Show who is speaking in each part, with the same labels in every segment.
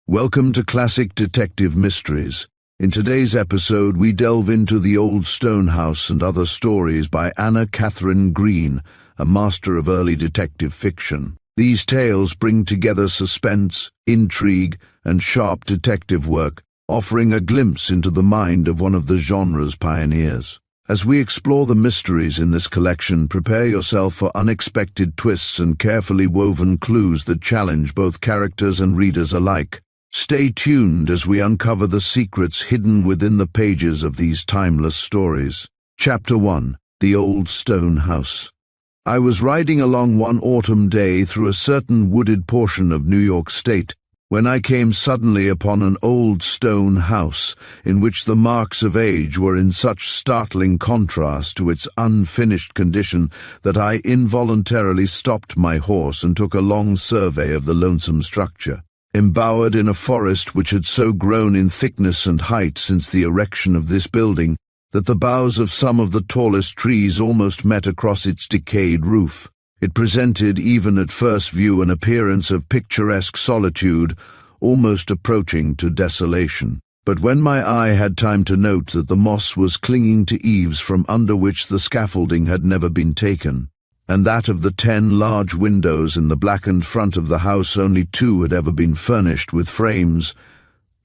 Speaker 1: Welcome to Classic Detective Mysteries. In today's episode, we delve into The Old Stone House and Other Stories by Anna Katharine Green, a master of early detective fiction. These tales bring together suspense, intrigue, and sharp detective work, offering a glimpse into the mind of one of the genre's pioneers. As we explore the mysteries in this collection, prepare yourself for unexpected twists and carefully woven clues that challenge both characters and readers alike. Stay tuned as we uncover the secrets hidden within the pages of these timeless stories. Chapter 1. The Old Stone House. I was riding along one autumn day through a certain wooded portion of New York State when I came suddenly upon an old stone house in which the marks of age were in such startling contrast to its unfinished condition that I involuntarily stopped my horse and took a long survey of the lonesome structure. Embowered in a forest which had so grown in thickness and height since the erection of this building that the boughs of some of the tallest trees almost met across its decayed roof, it presented, even at first view, an appearance of picturesque solitude, almost approaching to desolation. But when my eye had time to note that the moss was clinging to eaves from under which the scaffolding had never been taken, and that of the 10 large windows in the blackened front of the house only 2 had ever been furnished with frames,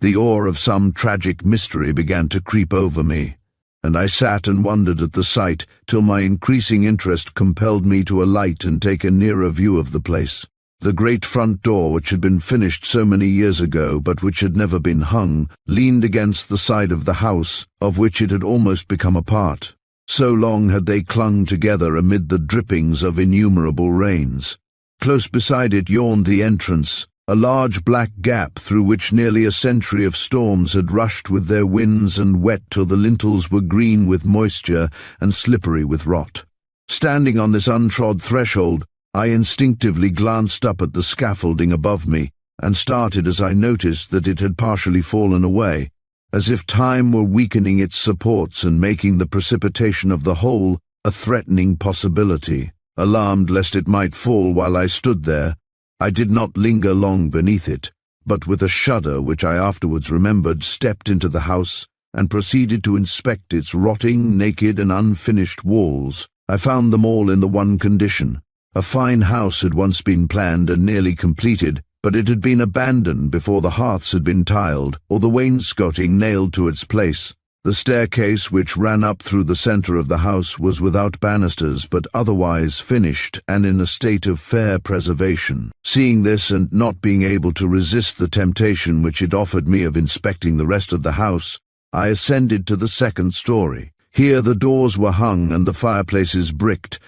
Speaker 1: the awe of some tragic mystery began to creep over me, and I sat and wondered at the sight till my increasing interest compelled me to alight and take a nearer view of the place. The great front door, which had been finished so many years ago but which had never been hung, leaned against the side of the house, of which it had almost become a part. So long had they clung together amid the drippings of innumerable rains. Close beside it yawned the entrance, a large black gap through which nearly a century of storms had rushed with their winds and wet till the lintels were green with moisture and slippery with rot. Standing on this untrod threshold, I instinctively glanced up at the scaffolding above me and started as I noticed that it had partially fallen away, as if time were weakening its supports and making the precipitation of the whole a threatening possibility. Alarmed lest it might fall while I stood there, I did not linger long beneath it, but with a shudder which I afterwards remembered, stepped into the house and proceeded to inspect its rotting, naked and unfinished walls. I found them all in the one condition. A fine house had once been planned and nearly completed, but it had been abandoned before the hearths had been tiled or the wainscoting nailed to its place. The staircase which ran up through the center of the house was without banisters but otherwise finished and in a state of fair preservation. Seeing this and not being able to resist the temptation which it offered me of inspecting the rest of the house, I ascended to the second story. Here the doors were hung and the fireplaces bricked,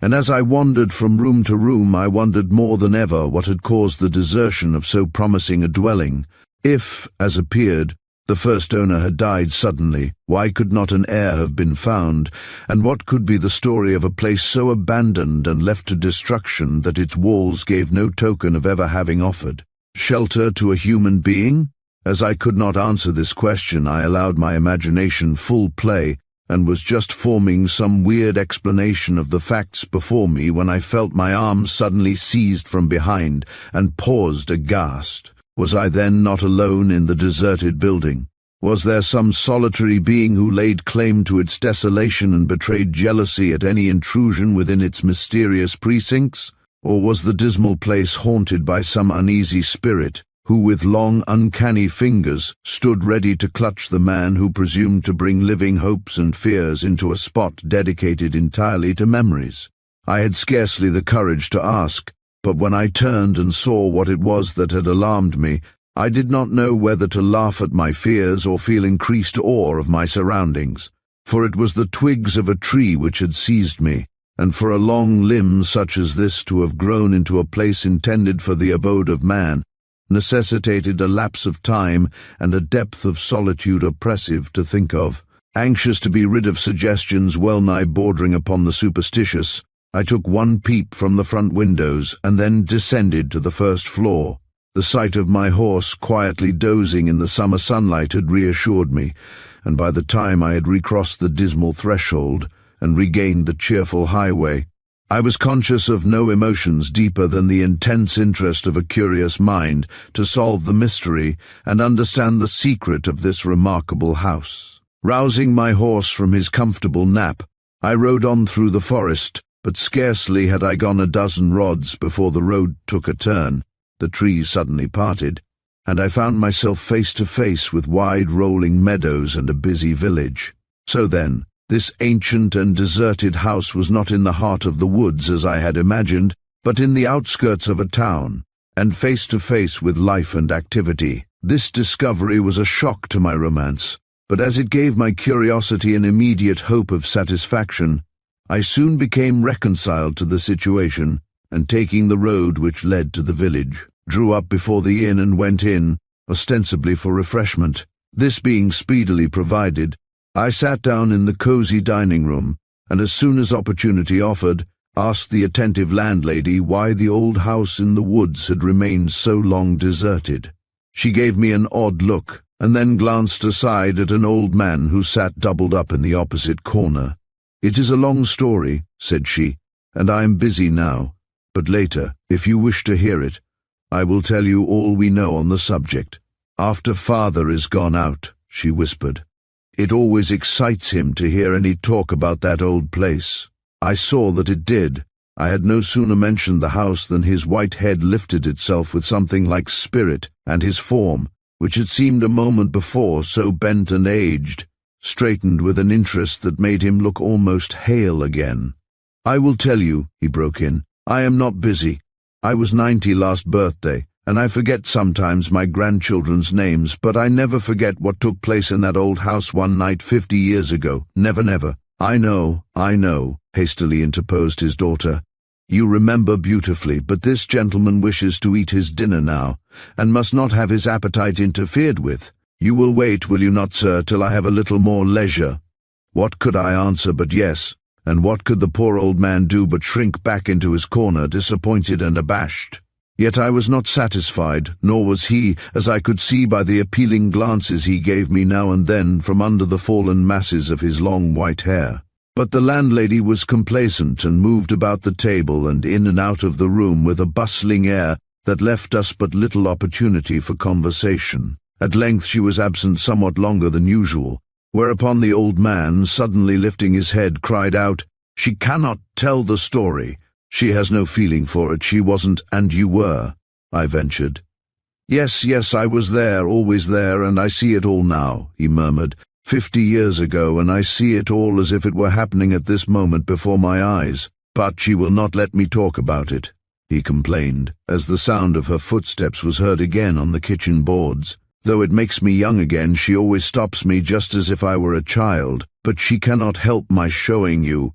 Speaker 1: and as I wandered from room to room I wondered more than ever what had caused the desertion of so promising a dwelling. If, as appeared, the first owner had died suddenly, why could not an heir have been found, and what could be the story of a place so abandoned and left to destruction that its walls gave no token of ever having offered shelter to a human being? As I could not answer this question, I allowed my imagination full play and was just forming some weird explanation of the facts before me when I felt my arm suddenly seized from behind and paused aghast. Was I then not alone in the deserted building? Was there some solitary being who laid claim to its desolation and betrayed jealousy at any intrusion within its mysterious precincts? Or was the dismal place haunted by some uneasy spirit, who with long, uncanny fingers stood ready to clutch the man who presumed to bring living hopes and fears into a spot dedicated entirely to memories? I had scarcely the courage to ask, but when I turned and saw what it was that had alarmed me, I did not know whether to laugh at my fears or feel increased awe of my surroundings. For it was the twigs of a tree which had seized me, and for a long limb such as this to have grown into a place intended for the abode of man necessitated a lapse of time and a depth of solitude oppressive to think of. Anxious to be rid of suggestions well-nigh bordering upon the superstitious, I took one peep from the front windows and then descended to the first floor. The sight of my horse quietly dozing in the summer sunlight had reassured me, and by the time I had recrossed the dismal threshold and regained the cheerful highway, I was conscious of no emotions deeper than the intense interest of a curious mind to solve the mystery and understand the secret of this remarkable house. Rousing my horse from his comfortable nap, I rode on through the forest, but scarcely had I gone a dozen rods before the road took a turn, the trees suddenly parted, and I found myself face to face with wide rolling meadows and a busy village. So then, this ancient and deserted house was not in the heart of the woods as I had imagined, but in the outskirts of a town, and face to face with life and activity. This discovery was a shock to my romance, but as it gave my curiosity an immediate hope of satisfaction, I soon became reconciled to the situation, and taking the road which led to the village, drew up before the inn and went in, ostensibly for refreshment. This being speedily provided, I sat down in the cozy dining room, and as soon as opportunity offered, asked the attentive landlady why the old house in the woods had remained so long deserted. She gave me an odd look, and then glanced aside at an old man who sat doubled up in the opposite corner. "It is a long story," said she, "and I am busy now, but later, if you wish to hear it, I will tell you all we know on the subject. After father is gone out," she whispered. "It always excites him to hear any talk about that old place." I saw that it did. I had no sooner mentioned the house than his white head lifted itself with something like spirit, and his form, which had seemed a moment before so bent and aged, straightened with an interest that made him look almost hale again. "I will tell you," he broke in. "I am not busy. I was 90 last birthday, and I forget sometimes my grandchildren's names, but I never forget what took place in that old house one night 50 years ago. Never, never." I know," hastily interposed his daughter. "You remember beautifully, but this gentleman wishes to eat his dinner now, and must not have his appetite interfered with. You will wait, will you not, sir, till I have a little more leisure?" What could I answer but yes, and what could the poor old man do but shrink back into his corner, disappointed and abashed? Yet I was not satisfied, nor was he, as I could see by the appealing glances he gave me now and then from under the fallen masses of his long white hair. But the landlady was complacent and moved about the table and in and out of the room with a bustling air that left us but little opportunity for conversation. At length she was absent somewhat longer than usual, whereupon the old man, suddenly lifting his head, cried out, "She cannot tell the story. She has no feeling for it. She wasn't, and you were," I ventured. Yes, I was there, always there, and I see it all now," he murmured. 50 years ago, and I see it all as if it were happening at this moment before my eyes. But she will not let me talk about it," he complained, as the sound of her footsteps was heard again on the kitchen boards. "Though it makes me young again, she always stops me just as if I were a child. But she cannot help my showing you."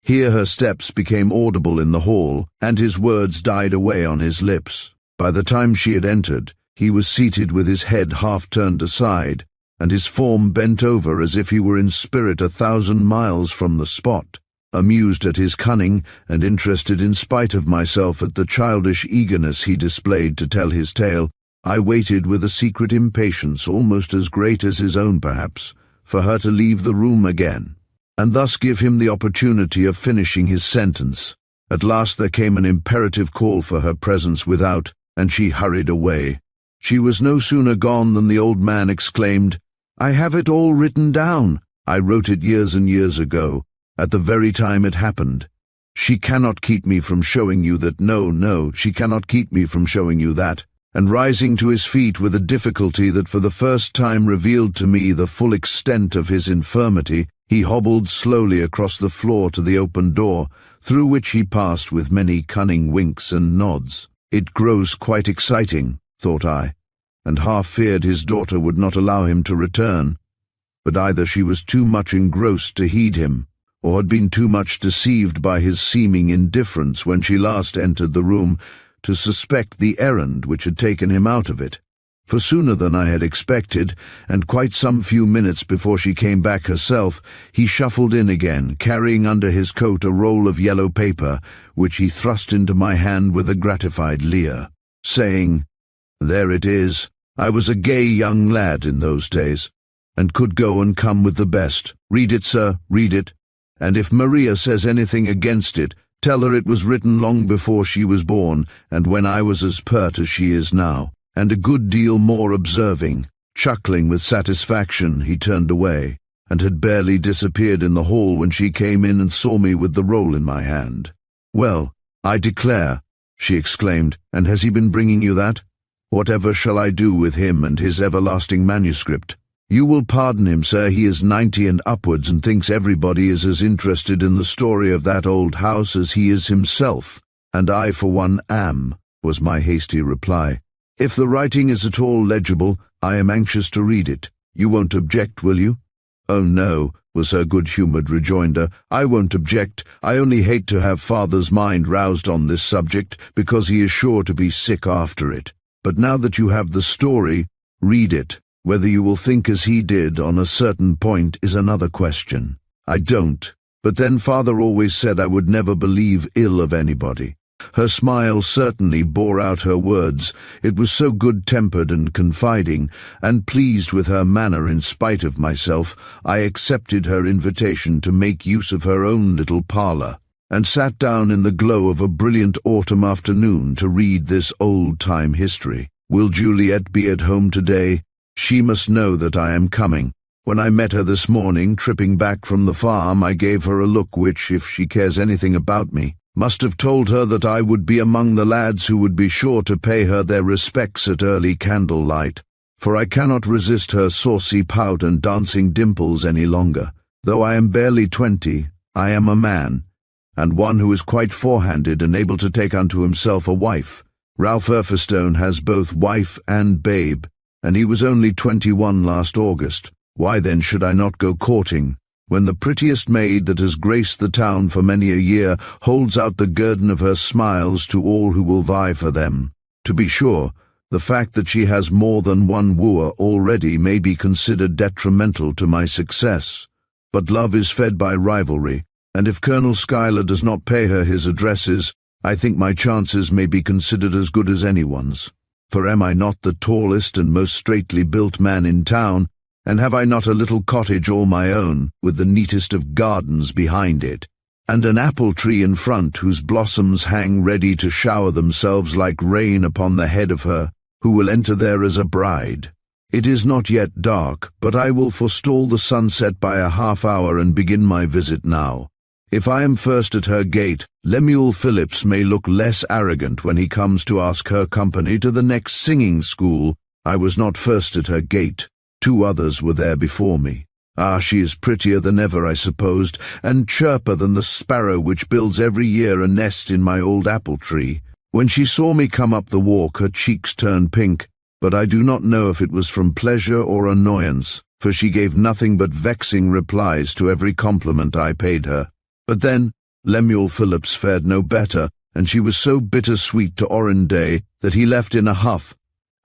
Speaker 1: Here her steps became audible in the hall, and his words died away on his lips. By the time she had entered, he was seated with his head half turned aside, and his form bent over as if he were in spirit 1,000 miles from the spot. Amused at his cunning, and interested in spite of myself at the childish eagerness he displayed to tell his tale, I waited with a secret impatience almost as great as his own perhaps, for her to leave the room again, and thus give him the opportunity of finishing his sentence. At last there came an imperative call for her presence without, and she hurried away. She was no sooner gone than the old man exclaimed, "I have it all written down. I wrote it years and years ago, at the very time it happened. She cannot keep me from showing you that. No, she cannot keep me from showing you that." And rising to his feet with a difficulty that for the first time revealed to me the full extent of his infirmity, he hobbled slowly across the floor to the open door, through which he passed with many cunning winks and nods. It grows quite exciting, thought I, and half feared his daughter would not allow him to return. But either she was too much engrossed to heed him, or had been too much deceived by his seeming indifference when she last entered the room to suspect the errand which had taken him out of it. For sooner than I had expected, and quite some few minutes before she came back herself, he shuffled in again, carrying under his coat a roll of yellow paper, which he thrust into my hand with a gratified leer, saying, "There it is. I was a gay young lad in those days, and could go and come with the best. Read it, sir, read it, and if Maria says anything against it, Tell her it was written long before she was born, and when I was as pert as she is now, and a good deal more observing. Chuckling with satisfaction, he turned away, and had barely disappeared in the hall when she came in and saw me with the roll in my hand. "Well, I declare," she exclaimed, "and has he been bringing you that? Whatever shall I do with him and his everlasting manuscript? You will pardon him, sir, he is 90 and upwards and thinks everybody is as interested in the story of that old house as he is himself, and I for one am," was my hasty reply. "If the writing is at all legible, I am anxious to read it. You won't object, will you?" "Oh, no," was her good-humoured rejoinder. "I won't object. I only hate to have father's mind roused on this subject, because he is sure to be sick after it. But now that you have the story, read it. Whether you will think as he did on a certain point is another question. I don't. But then father always said I would never believe ill of anybody." Her smile certainly bore out her words. It was so good-tempered and confiding, and pleased with her manner in spite of myself, I accepted her invitation to make use of her own little parlour, and sat down in the glow of a brilliant autumn afternoon to read this old-time history. Will Juliet be at home today? She must know that I am coming. When I met her this morning, tripping back from the farm, I gave her a look which, if she cares anything about me, must have told her that I would be among the lads who would be sure to pay her their respects at early candlelight, for I cannot resist her saucy pout and dancing dimples any longer. Though I am barely 20, I am a man, and one who is quite forehanded and able to take unto himself a wife. Ralph Erfestone has both wife and babe, and he was only 21 last August. Why then should I not go courting, when the prettiest maid that has graced the town for many a year holds out the guerdon of her smiles to all who will vie for them? To be sure, the fact that she has more than one wooer already may be considered detrimental to my success. But love is fed by rivalry, and if Colonel Schuyler does not pay her his addresses, I think my chances may be considered as good as anyone's. For am I not the tallest and most straightly built man in town, and have I not a little cottage all my own, with the neatest of gardens behind it, and an apple tree in front whose blossoms hang ready to shower themselves like rain upon the head of her who will enter there as a bride? It is not yet dark, but I will forestall the sunset by a half-hour and begin my visit now. If I am first at her gate, Lemuel Phillips may look less arrogant when he comes to ask her company to the next singing school. I was not first at her gate. 2 others were there before me. Ah, she is prettier than ever, I supposed, and chirper than the sparrow which builds every year a nest in my old apple tree. When she saw me come up the walk, her cheeks turned pink, but I do not know if it was from pleasure or annoyance, for she gave nothing but vexing replies to every compliment I paid her. But then Lemuel Phillips fared no better, and she was so bitter-sweet to Orenday that he left in a huff,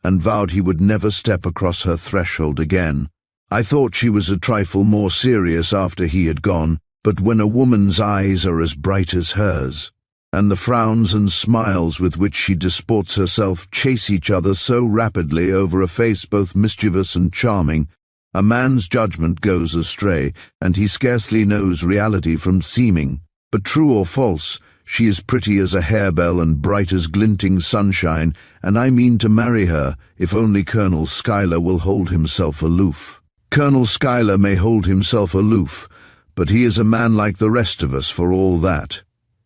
Speaker 1: and vowed he would never step across her threshold again. I thought she was a trifle more serious after he had gone, but when a woman's eyes are as bright as hers, and the frowns and smiles with which she disports herself chase each other so rapidly over a face both mischievous and charming, a man's judgment goes astray, and he scarcely knows reality from seeming. But true or false, she is pretty as a harebell and bright as glinting sunshine, and I mean to marry her, if only Colonel Schuyler will hold himself aloof. Colonel Schuyler may hold himself aloof, but he is a man like the rest of us for all that.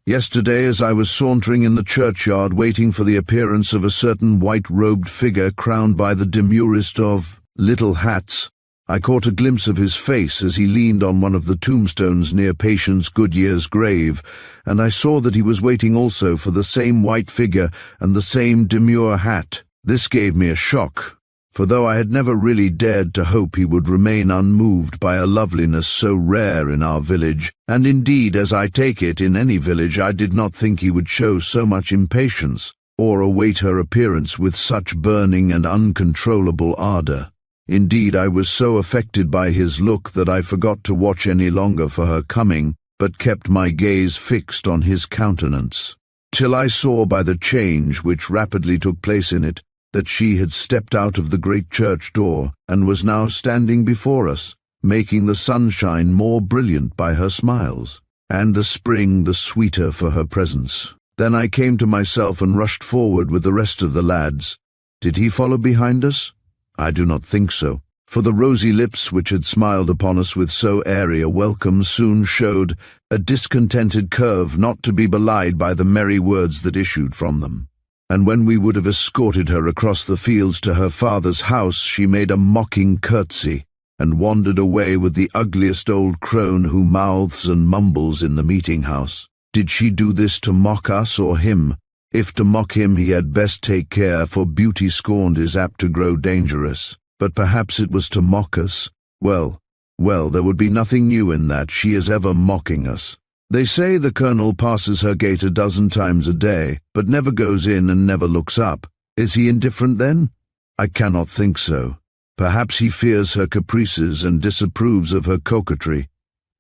Speaker 1: Yesterday, as I was sauntering in the churchyard waiting for the appearance of a certain white-robed figure crowned by the demurest of little hats, I caught a glimpse of his face as he leaned on one of the tombstones near Patience Goodyear's grave, and I saw that he was waiting also for the same white figure and the same demure hat. This gave me a shock, for though I had never really dared to hope he would remain unmoved by a loveliness so rare in our village, and indeed, as I take it, in any village, I did not think he would show so much impatience, or await her appearance with such burning and uncontrollable ardour. Indeed, I was so affected by his look that I forgot to watch any longer for her coming, but kept my gaze fixed on his countenance, till I saw by the change which rapidly took place in it that she had stepped out of the great church door and was now standing before us, making the sunshine more brilliant by her smiles. and the spring the sweeter for her presence. Then I came to myself and rushed forward with the rest of the lads. Did he follow behind us? I do not think so, for the rosy lips which had smiled upon us with so airy a welcome soon showed a discontented curve not to be belied by the merry words that issued from them. And when we would have escorted her across the fields to her father's house, she made a mocking curtsy, and wandered away with the ugliest old crone who mouths and mumbles in the meeting-house. Did she do this to mock us or him? If to mock him, he had best take care, for beauty scorned is apt to grow dangerous. But perhaps it was to mock us. Well, there would be nothing new in that. She is ever mocking us. They say the colonel passes her gate 12 times a day, but never goes in and never looks up. Is he indifferent then? I cannot think so. Perhaps he fears her caprices and disapproves of her coquetry.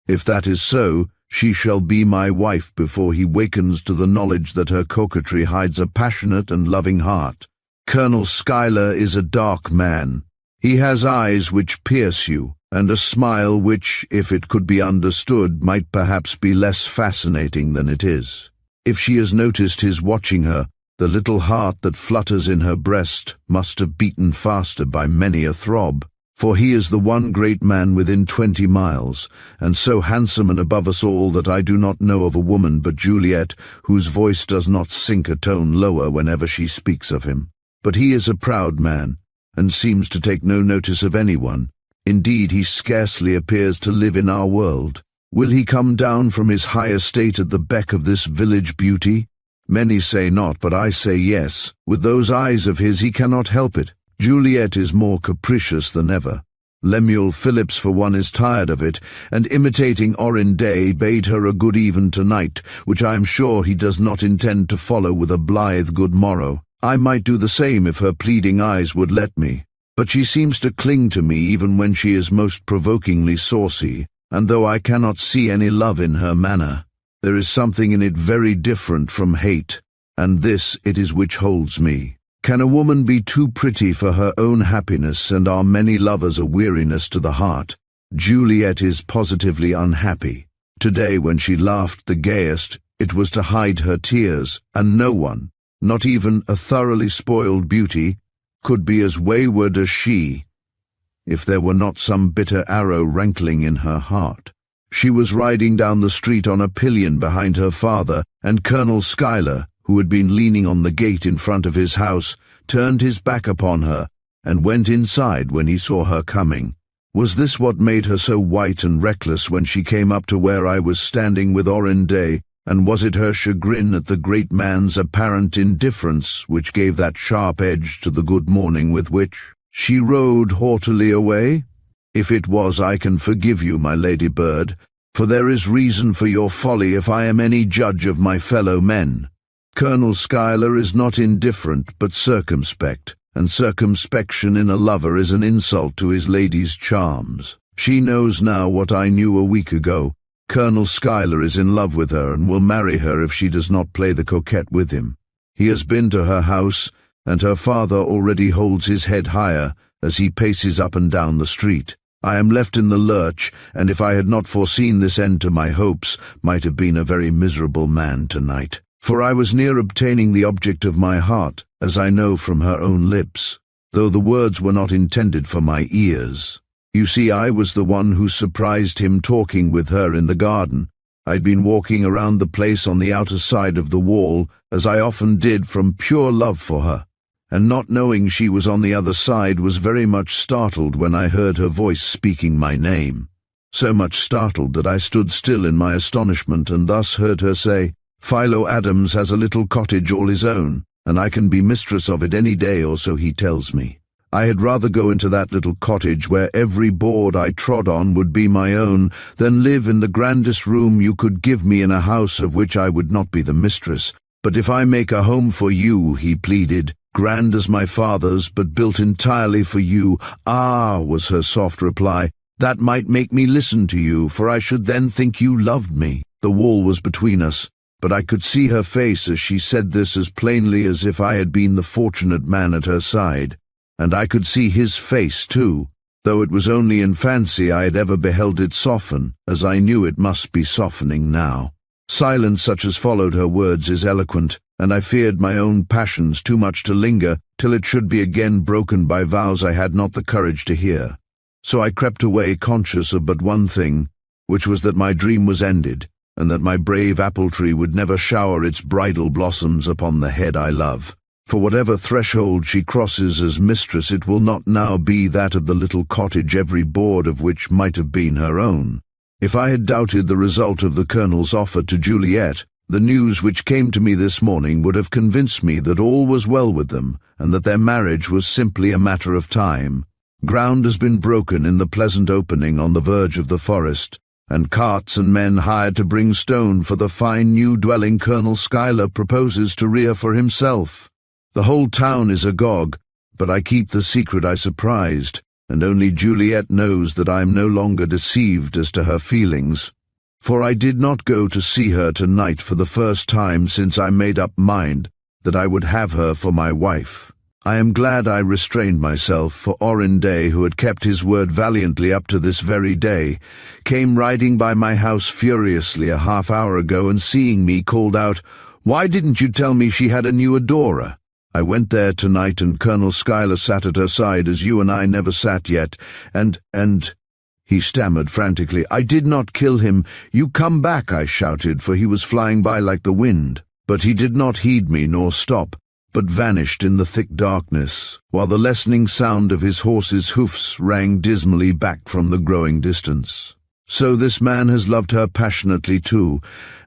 Speaker 1: If that is so, she shall be my wife before he wakens to the knowledge that her coquetry hides a passionate and loving heart. Colonel Schuyler is a dark man. He has eyes which pierce you, and a smile which, if it could be understood, might perhaps be less fascinating than it is. If she has noticed his watching her, the little heart that flutters in her breast must have beaten faster by many a throb, for he is the one great man within 20 miles, and so handsome and above us all that I do not know of a woman but Juliet whose voice does not sink a tone lower whenever she speaks of him. But he is a proud man, and seems to take no notice of anyone. Indeed, he scarcely appears to live in our world. Will he come down from his high estate at the beck of this village beauty? Many say not, but I say yes. With those eyes of his he cannot help it. Juliet is more capricious than ever. Lemuel Phillips, for one, is tired of it, and imitating Orin-Day, bade her a good even tonight, which I am sure he does not intend to follow with a blithe good morrow. I might do the same if her pleading eyes would let me. But she seems to cling to me even when she is most provokingly saucy, and though I cannot see any love in her manner, there is something in it very different from hate, and this it is which holds me. Can a woman be too pretty for her own happiness, and are many lovers a weariness to the heart? Juliet is positively unhappy. Today, when she laughed the gayest, it was to hide her tears, and no one, not even a thoroughly spoiled beauty, could be as wayward as she, if there were not some bitter arrow rankling in her heart. She was riding down the street on a pillion behind her father, and Colonel Schuyler, who had been leaning on the gate in front of his house, turned his back upon her, and went inside when he saw her coming. Was this what made her so white and reckless when she came up to where I was standing with Orin-Day, and was it her chagrin at the great man's apparent indifference which gave that sharp edge to the good morning with which she rode haughtily away? If it was, I can forgive you, my lady bird, for there is reason for your folly if I am any judge of my fellow men. Colonel Schuyler is not indifferent, but circumspect, and circumspection in a lover is an insult to his lady's charms. She knows now what I knew a week ago. Colonel Schuyler is in love with her and will marry her if she does not play the coquette with him. He has been to her house, and her father already holds his head higher as he paces up and down the street. I am left in the lurch, and if I had not foreseen this end to my hopes, might have been a very miserable man tonight. For I was near obtaining the object of my heart, as I know from her own lips, though the words were not intended for my ears. You see, I was the one who surprised him talking with her in the garden. I'd been walking around the place on the outer side of the wall, as I often did from pure love for her, and not knowing she was on the other side was very much startled when I heard her voice speaking my name. So much startled that I stood still in my astonishment, and thus heard her say, "Philo Adams has a little cottage all his own, and I can be mistress of it any day or so he tells me. I had rather go into that little cottage where every board I trod on would be my own, than live in the grandest room you could give me in a house of which I would not be the mistress. But if I make a home for you," he pleaded, "grand as my father's, but built entirely for you," "Ah," was her soft reply, "that might make me listen to you, for I should then think you loved me." The wall was between us, but I could see her face as she said this as plainly as if I had been the fortunate man at her side, and I could see his face too, though it was only in fancy I had ever beheld it soften, as I knew it must be softening now. Silence such as followed her words is eloquent, and I feared my own passions too much to linger till it should be again broken by vows I had not the courage to hear. So I crept away, conscious of but one thing, which was that my dream was ended, and that my brave apple tree would never shower its bridal blossoms upon the head I love. For whatever threshold she crosses as mistress, it will not now be that of the little cottage every board of which might have been her own. If I had doubted the result of the Colonel's offer to Juliet, the news which came to me this morning would have convinced me that all was well with them, and that their marriage was simply a matter of time. Ground has been broken in the pleasant opening on the verge of the forest, and carts and men hired to bring stone for the fine new dwelling Colonel Schuyler proposes to rear for himself. The whole town is agog, but I keep the secret I surprised, and only Juliet knows that I am no longer deceived as to her feelings. For I did not go to see her tonight for the first time since I made up mind that I would have her for my wife. I am glad I restrained myself, for Orrin Day, who had kept his word valiantly up to this very day, came riding by my house furiously a half-hour ago, and seeing me called out, "Why didn't you tell me she had a new adorer?" I went there tonight, and Colonel Schuyler sat at her side as you and I never sat yet, and he stammered frantically. "I did not kill him. You come back," I shouted, for he was flying by like the wind. But he did not heed me nor stop, but vanished in the thick darkness, while the lessening sound of his horse's hoofs rang dismally back from the growing distance. So this man has loved her passionately too,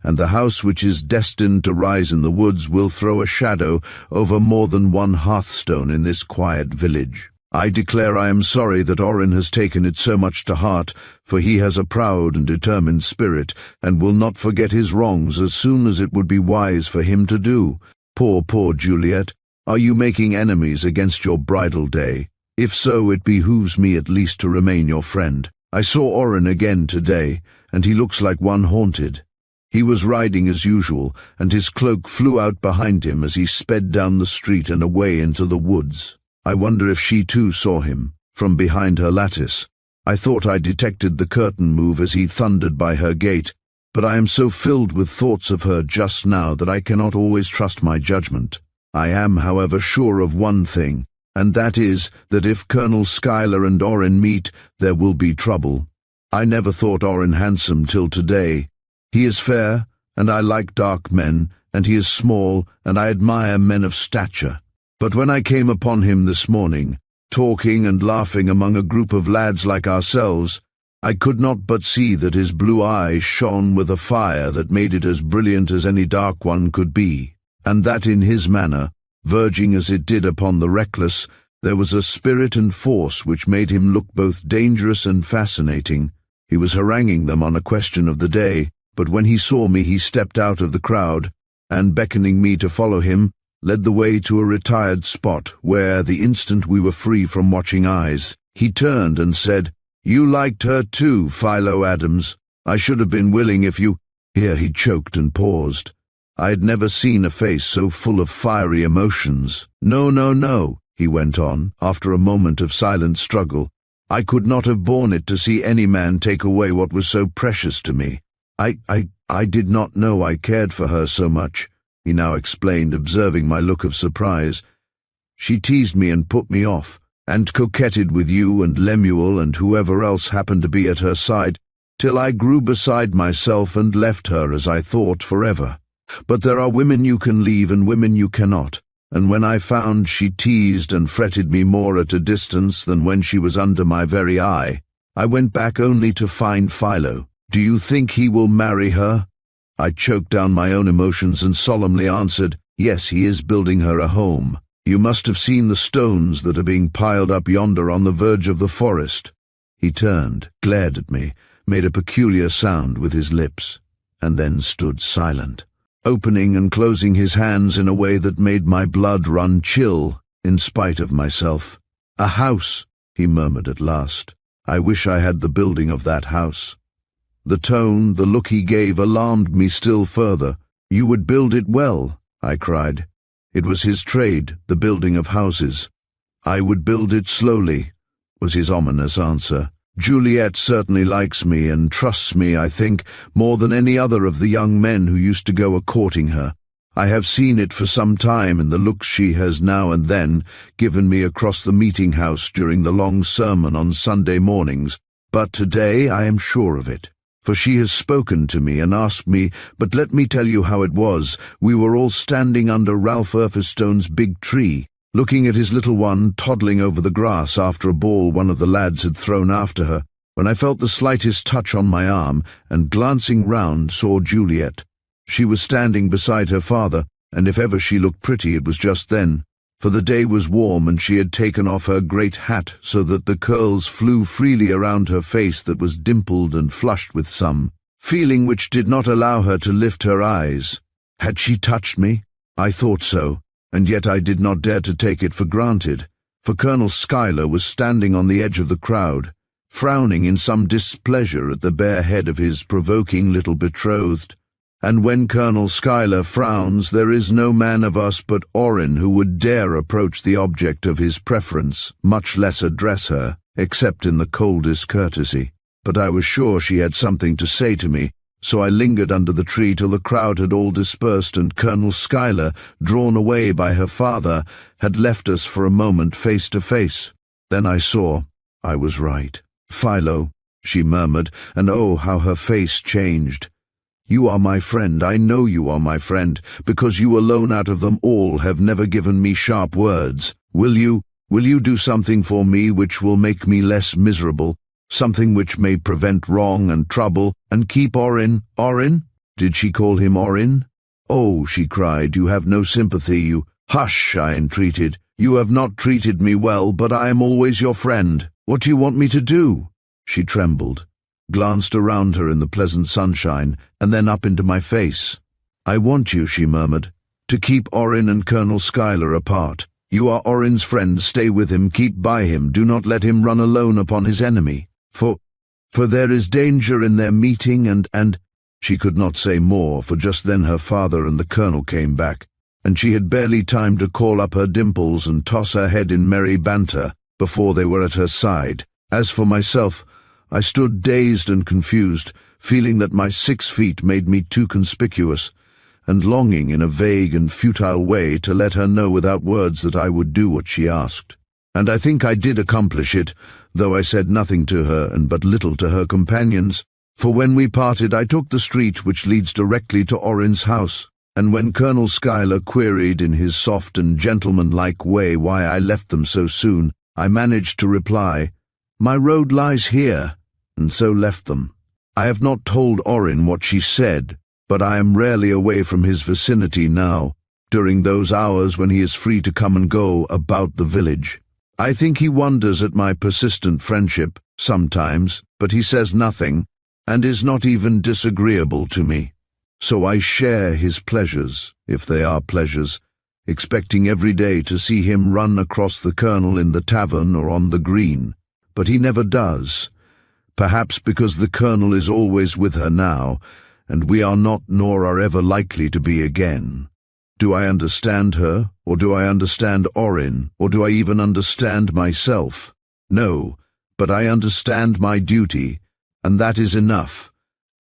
Speaker 1: and the house which is destined to rise in the woods will throw a shadow over more than one hearthstone in this quiet village. I declare I am sorry that Orrin has taken it so much to heart, for he has a proud and determined spirit, and will not forget his wrongs as soon as it would be wise for him to do. Poor Juliet, are you making enemies against your bridal day? If so, it behooves me at least to remain your friend. I saw Orrin again today, and he looks like one haunted. He was riding as usual, and his cloak flew out behind him as he sped down the street and away into the woods. I wonder if she too saw him, from behind her lattice. I thought I detected the curtain move as he thundered by her gate, but I am so filled with thoughts of her just now that I cannot always trust my judgment. I am, however, sure of one thing, and that is that if Colonel Schuyler and Orrin meet, there will be trouble. I never thought Orrin handsome till today. He is fair, and I like dark men, and he is small, and I admire men of stature. But when I came upon him this morning, talking and laughing among a group of lads like ourselves, I could not but see that his blue eyes shone with a fire that made it as brilliant as any dark one could be, and that in his manner, verging as it did upon the reckless, there was a spirit and force which made him look both dangerous and fascinating. He was haranguing them on a question of the day, but when he saw me he stepped out of the crowd, and beckoning me to follow him, led the way to a retired spot where, the instant we were free from watching eyes, he turned and said, "You liked her too, Philo Adams. I should have been willing if you—" Here he choked and paused. I had never seen a face so full of fiery emotions. No, he went on, after a moment of silent struggle. I could not have borne it to see any man take away what was so precious to me. I did not know I cared for her so much, he now explained, observing my look of surprise. She teased me and put me off, and coquetted with you and Lemuel and whoever else happened to be at her side, till I grew beside myself and left her, as I thought, forever. But there are women you can leave and women you cannot, and when I found she teased and fretted me more at a distance than when she was under my very eye, I went back only to find Philo. Do you think he will marry her? I choked down my own emotions and solemnly answered, yes, he is building her a home. You must have seen the stones that are being piled up yonder on the verge of the forest. He turned, glared at me, made a peculiar sound with his lips, and then stood silent, opening and closing his hands in a way that made my blood run chill, in spite of myself. A house, he murmured at last. I wish I had the building of that house. The tone, the look he gave alarmed me still further. You would build it well, I cried. It was his trade, the building of houses. I would build it slowly, was his ominous answer. "Juliet certainly likes me and trusts me, I think, more than any other of the young men who used to go a-courting her. I have seen it for some time in the looks she has now and then given me across the meeting-house during the long sermon on Sunday mornings, but today I am sure of it. For she has spoken to me and asked me, but let me tell you how it was. We were all standing under Ralph Erfistone's big tree, looking at his little one toddling over the grass after a ball one of the lads had thrown after her, when I felt the slightest touch on my arm, and glancing round saw Juliet. She was standing beside her father, and if ever she looked pretty it was just then, for the day was warm and she had taken off her great hat so that the curls flew freely around her face that was dimpled and flushed with some feeling which did not allow her to lift her eyes. Had she touched me? I thought so, and yet I did not dare to take it for granted, for Colonel Schuyler was standing on the edge of the crowd, frowning in some displeasure at the bare head of his provoking little betrothed. And when Colonel Schuyler frowns, there is no man of us but Orrin who would dare approach the object of his preference, much less address her, except in the coldest courtesy. But I was sure she had something to say to me, so I lingered under the tree till the crowd had all dispersed and Colonel Schuyler, drawn away by her father, had left us for a moment face to face. Then I saw I was right. "Philo," she murmured, and oh, how her face changed. "You are my friend, I know you are my friend, because you alone out of them all have never given me sharp words. Will you do something for me which will make me less miserable, something which may prevent wrong and trouble, and keep Orrin?" "Orrin?" Did she call him Orrin? "Oh," she cried, "you have no sympathy, you—" "Hush," I entreated. "You have not treated me well, but I am always your friend. What do you want me to do?" She trembled, glanced around her in the pleasant sunshine, and then up into my face. "I want you," she murmured, "to keep Orrin and Colonel Schuyler apart. You are Orrin's friend, stay with him, keep by him, do not let him run alone upon his enemy. For there is danger in their meeting and—" She could not say more, for just then her father and the Colonel came back, and she had barely time to call up her dimples and toss her head in merry banter before they were at her side. As for myself, I stood dazed and confused, feeling that my 6 feet made me too conspicuous, and longing in a vague and futile way to let her know without words that I would do what she asked. And I think I did accomplish it, though I said nothing to her and but little to her companions, for when we parted I took the street which leads directly to Orrin's house, and when Colonel Schuyler queried in his soft and gentlemanlike way why I left them so soon, I managed to reply, "My road lies here," and so left them. I have not told Orrin what she said, but I am rarely away from his vicinity now, during those hours when he is free to come and go about the village. I think he wonders at my persistent friendship, sometimes, but he says nothing, and is not even disagreeable to me. So I share his pleasures, if they are pleasures, expecting every day to see him run across the Colonel in the tavern or on the green. But he never does, perhaps because the Colonel is always with her now, and we are not nor are ever likely to be again. Do I understand her, or do I understand Orrin, or do I even understand myself? No, but I understand my duty, and that is enough,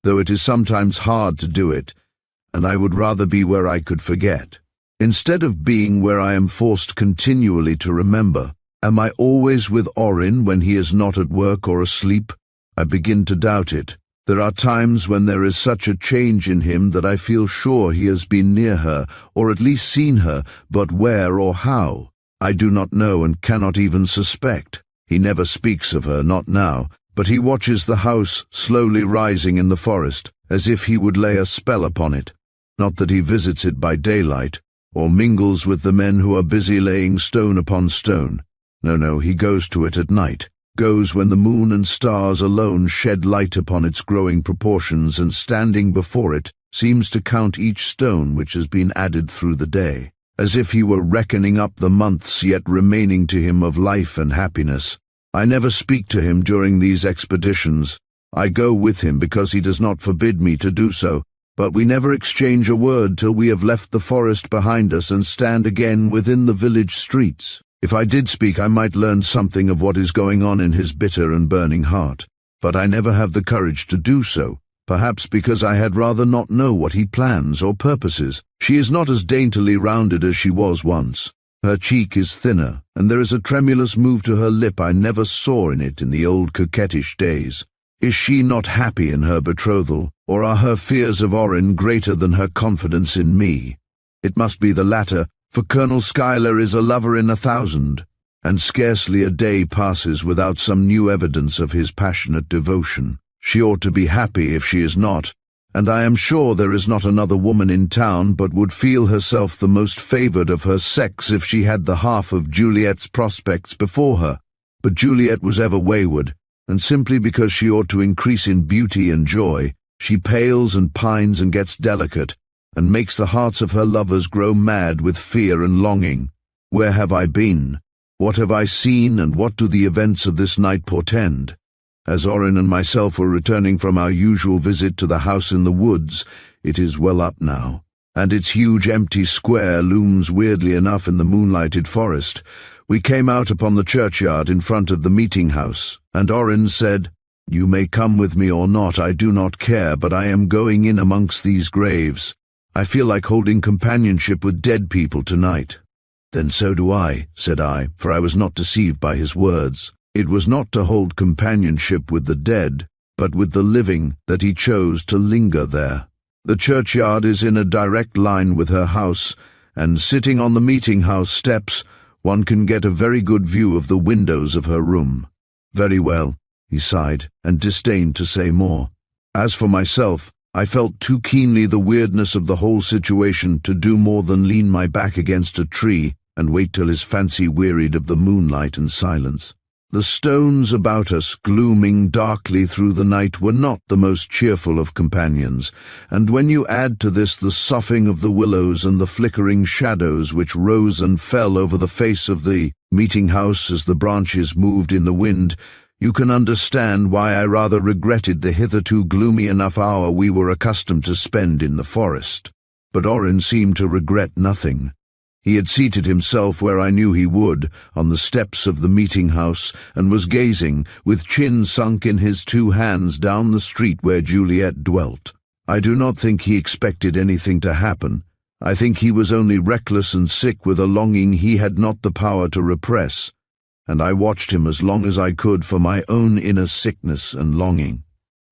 Speaker 1: though it is sometimes hard to do it, and I would rather be where I could forget. Instead of being where I am forced continually to remember, am I always with Orrin when he is not at work or asleep? I begin to doubt it. There are times when there is such a change in him that I feel sure he has been near her, or at least seen her, but where or how, I do not know and cannot even suspect. He never speaks of her, not now, but he watches the house slowly rising in the forest, as if he would lay a spell upon it. Not that he visits it by daylight, or mingles with the men who are busy laying stone upon stone. No, he goes to it at night, goes when the moon and stars alone shed light upon its growing proportions, and standing before it, seems to count each stone which has been added through the day, as if he were reckoning up the months yet remaining to him of life and happiness. I never speak to him during these expeditions. I go with him because he does not forbid me to do so, but we never exchange a word till we have left the forest behind us and stand again within the village streets. If I did speak, I might learn something of what is going on in his bitter and burning heart. But I never have the courage to do so, perhaps because I had rather not know what he plans or purposes. She is not as daintily rounded as she was once. Her cheek is thinner, and there is a tremulous move to her lip I never saw in it in the old coquettish days. Is she not happy in her betrothal, or are her fears of Orrin greater than her confidence in me? It must be the latter, for Colonel Schuyler is a lover in 1,000, and scarcely a day passes without some new evidence of his passionate devotion. She ought to be happy if she is not, and I am sure there is not another woman in town but would feel herself the most favoured of her sex if she had the half of Juliet's prospects before her. But Juliet was ever wayward, and simply because she ought to increase in beauty and joy, she pales and pines and gets delicate, and makes the hearts of her lovers grow mad with fear and longing. Where have I been? What have I seen, and what do the events of this night portend? As Orrin and myself were returning from our usual visit to the house in the woods, it is well up now, and its huge empty square looms weirdly enough in the moonlighted forest. We came out upon the churchyard in front of the meeting house, and Orrin said, "You may come with me or not, I do not care, but I am going in amongst these graves. I feel like holding companionship with dead people tonight." "Then so do I," said I, for I was not deceived by his words. It was not to hold companionship with the dead, but with the living, that he chose to linger there. The churchyard is in a direct line with her house, and sitting on the meeting-house steps, one can get a very good view of the windows of her room. "Very well," he sighed, and disdained to say more. As for myself, I felt too keenly the weirdness of the whole situation to do more than lean my back against a tree and wait till his fancy wearied of the moonlight and silence. The stones about us, glooming darkly through the night, were not the most cheerful of companions, and when you add to this the soughing of the willows and the flickering shadows which rose and fell over the face of the meeting-house as the branches moved in the wind, you can understand why I rather regretted the hitherto gloomy enough hour we were accustomed to spend in the forest. But Orrin seemed to regret nothing. He had seated himself where I knew he would, on the steps of the meeting-house, and was gazing, with chin sunk in his 2 hands, down the street where Juliet dwelt. I do not think he expected anything to happen. I think he was only reckless and sick with a longing he had not the power to repress, and I watched him as long as I could for my own inner sickness and longing.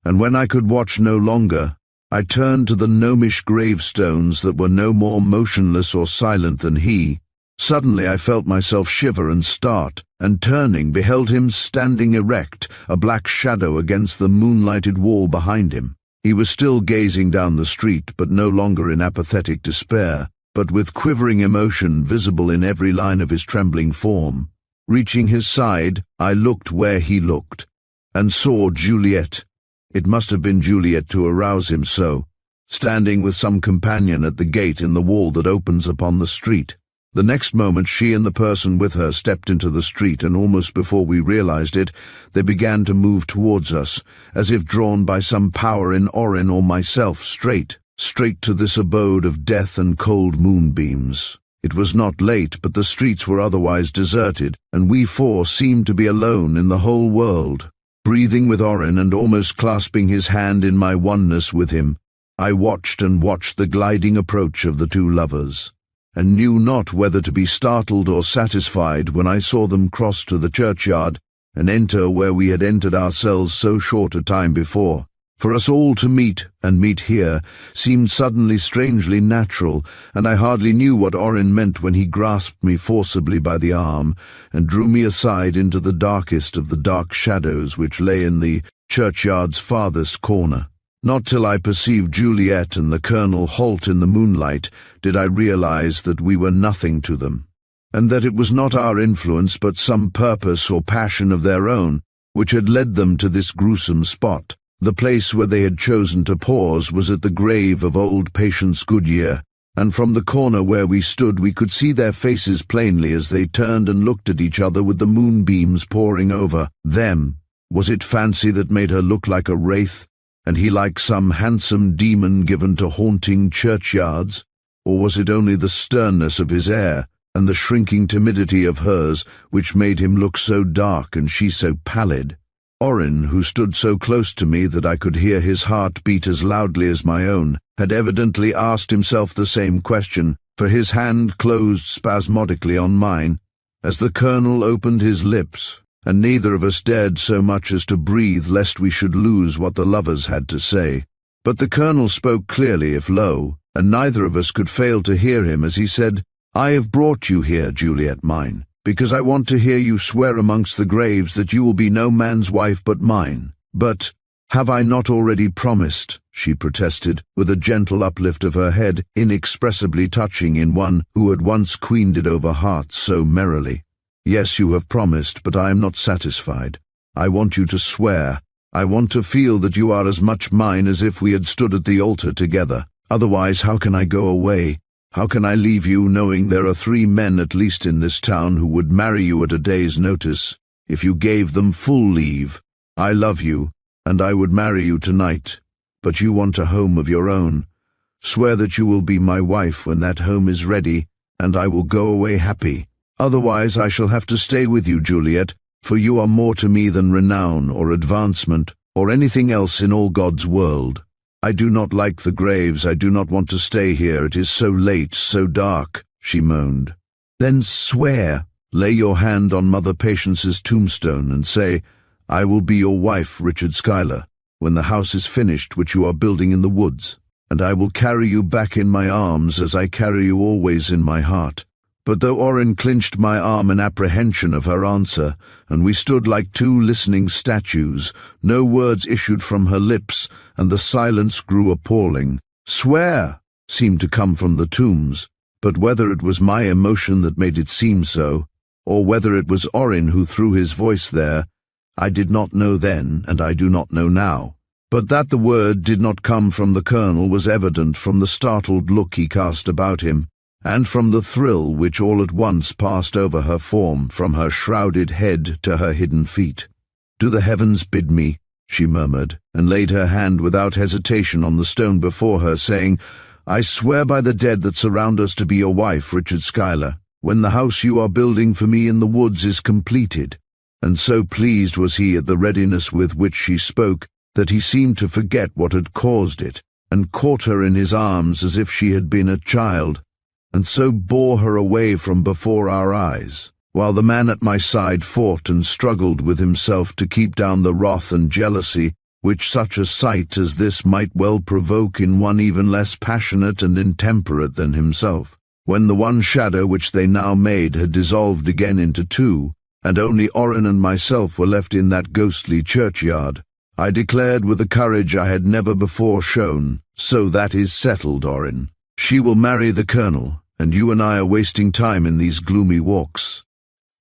Speaker 1: And when I could watch no longer, I turned to the gnomish gravestones that were no more motionless or silent than he. Suddenly I felt myself shiver and start, and turning beheld him standing erect, a black shadow against the moonlighted wall behind him. He was still gazing down the street, but no longer in apathetic despair, but with quivering emotion visible in every line of his trembling form. Reaching his side, I looked where he looked, and saw Juliet. It must have been Juliet to arouse him so, standing with some companion at the gate in the wall that opens upon the street. The next moment she and the person with her stepped into the street, and almost before we realized it, they began to move towards us, as if drawn by some power in Orrin or myself, straight to this abode of death and cold moonbeams. It was not late, but the streets were otherwise deserted, and we 4 seemed to be alone in the whole world. Breathing with Orrin and almost clasping his hand in my oneness with him, I watched and watched the gliding approach of the 2 lovers, and knew not whether to be startled or satisfied when I saw them cross to the churchyard and enter where we had entered ourselves so short a time before. For us all to meet, and meet here, seemed suddenly strangely natural, and I hardly knew what Orrin meant when he grasped me forcibly by the arm and drew me aside into the darkest of the dark shadows which lay in the churchyard's farthest corner. Not till I perceived Juliet and the Colonel halt in the moonlight did I realize that we were nothing to them, and that it was not our influence but some purpose or passion of their own which had led them to this gruesome spot. The place where they had chosen to pause was at the grave of old Patience Goodyear, and from the corner where we stood we could see their faces plainly as they turned and looked at each other with the moonbeams pouring over them. Was it fancy that made her look like a wraith, and he like some handsome demon given to haunting churchyards? Or was it only the sternness of his air, and the shrinking timidity of hers, which made him look so dark and she so pallid. Orin, who stood so close to me that I could hear his heart beat as loudly as my own, had evidently asked himself the same question, for his hand closed spasmodically on mine, as the colonel opened his lips, and neither of us dared so much as to breathe lest we should lose what the lovers had to say. But the colonel spoke clearly if low, and neither of us could fail to hear him as he said, "I have brought you here, Juliet mine, because I want to hear you swear amongst the graves that you will be no man's wife but mine." "But have I not already promised?" she protested, with a gentle uplift of her head, inexpressibly touching in one who had once queened it over hearts so merrily. "Yes, you have promised, but I am not satisfied. I want you to swear. I want to feel that you are as much mine as if we had stood at the altar together. Otherwise, how can I go away? How can I leave you, knowing there are 3 men at least in this town who would marry you at a day's notice, if you gave them full leave? I love you, and I would marry you tonight, but you want a home of your own. Swear that you will be my wife when that home is ready, and I will go away happy. Otherwise I shall have to stay with you, Juliet, for you are more to me than renown or advancement or anything else in all God's world. I do not like the graves. I do not want to stay here. It is so late, so dark," she moaned. "Then swear. Lay your hand on Mother Patience's tombstone and say, 'I will be your wife, Richard Schuyler, when the house is finished which you are building in the woods, and I will carry you back in my arms as I carry you always in my heart.'" But though Orin clinched my arm in apprehension of her answer, and we stood like 2 listening statues, no words issued from her lips, and the silence grew appalling. "Swear!" seemed to come from the tombs, but whether it was my emotion that made it seem so, or whether it was Orin who threw his voice there, I did not know then, and I do not know now. But that the word did not come from the colonel was evident from the startled look he cast about him, and from the thrill which all at once passed over her form, from her shrouded head to her hidden feet. "Do the heavens bid me?" she murmured, and laid her hand without hesitation on the stone before her, saying, "I swear by the dead that surround us to be your wife, Richard Schuyler, when the house you are building for me in the woods is completed." And so pleased was he at the readiness with which she spoke, that he seemed to forget what had caused it, and caught her in his arms as if she had been a child, and so bore her away from before our eyes, while the man at my side fought and struggled with himself to keep down the wrath and jealousy which such a sight as this might well provoke in one even less passionate and intemperate than himself. When the one shadow which they now made had dissolved again into 2, and only Orin and myself were left in that ghostly churchyard, I declared with a courage I had never before shown, "So that is settled, Orin. She will marry the colonel, and you and I are wasting time in these gloomy walks."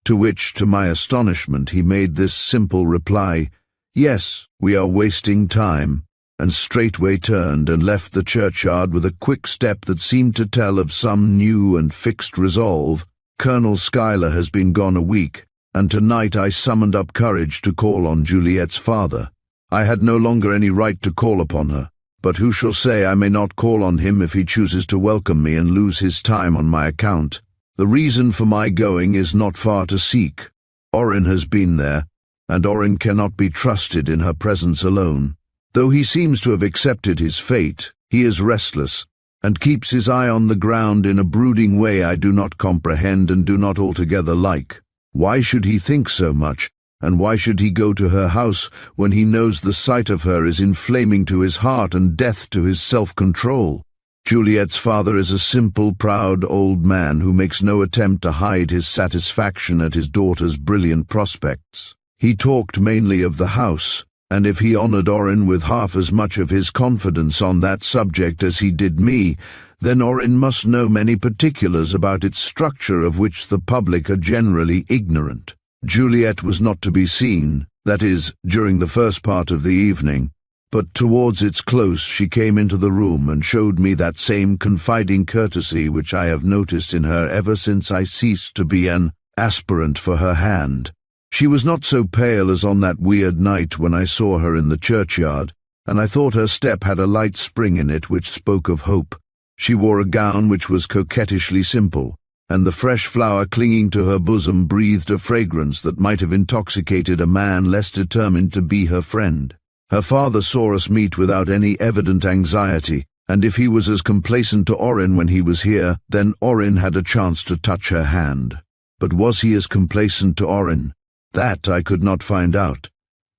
Speaker 1: To which, to my astonishment, he made this simple reply, "Yes, we are wasting time," and straightway turned and left the churchyard with a quick step that seemed to tell of some new and fixed resolve. Colonel Schuyler has been gone a week, and tonight I summoned up courage to call on Juliet's father. I had no longer any right to call upon her, but who shall say I may not call on him if he chooses to welcome me and lose his time on my account? The reason for my going is not far to seek. Orin has been there, and Orin cannot be trusted in her presence alone. Though he seems to have accepted his fate, he is restless, and keeps his eye on the ground in a brooding way I do not comprehend and do not altogether like. Why should he think so much? And why should he go to her house when he knows the sight of her is inflaming to his heart and death to his self-control? Juliet's father is a simple, proud old man who makes no attempt to hide his satisfaction at his daughter's brilliant prospects. He talked mainly of the house, and if he honored Orin with half as much of his confidence on that subject as he did me, then Orin must know many particulars about its structure of which the public are generally ignorant. Juliet was not to be seen, that is, during the first part of the evening, but towards its close she came into the room and showed me that same confiding courtesy which I have noticed in her ever since I ceased to be an aspirant for her hand. She was not so pale as on that weird night when I saw her in the churchyard, and I thought her step had a light spring in it which spoke of hope. She wore a gown which was coquettishly simple, and the fresh flower clinging to her bosom breathed a fragrance that might have intoxicated a man less determined to be her friend. Her father saw us meet without any evident anxiety, and if he was as complacent to Orin when he was here, then Orin had a chance to touch her hand. But was he as complacent to Orin? That I could not find out.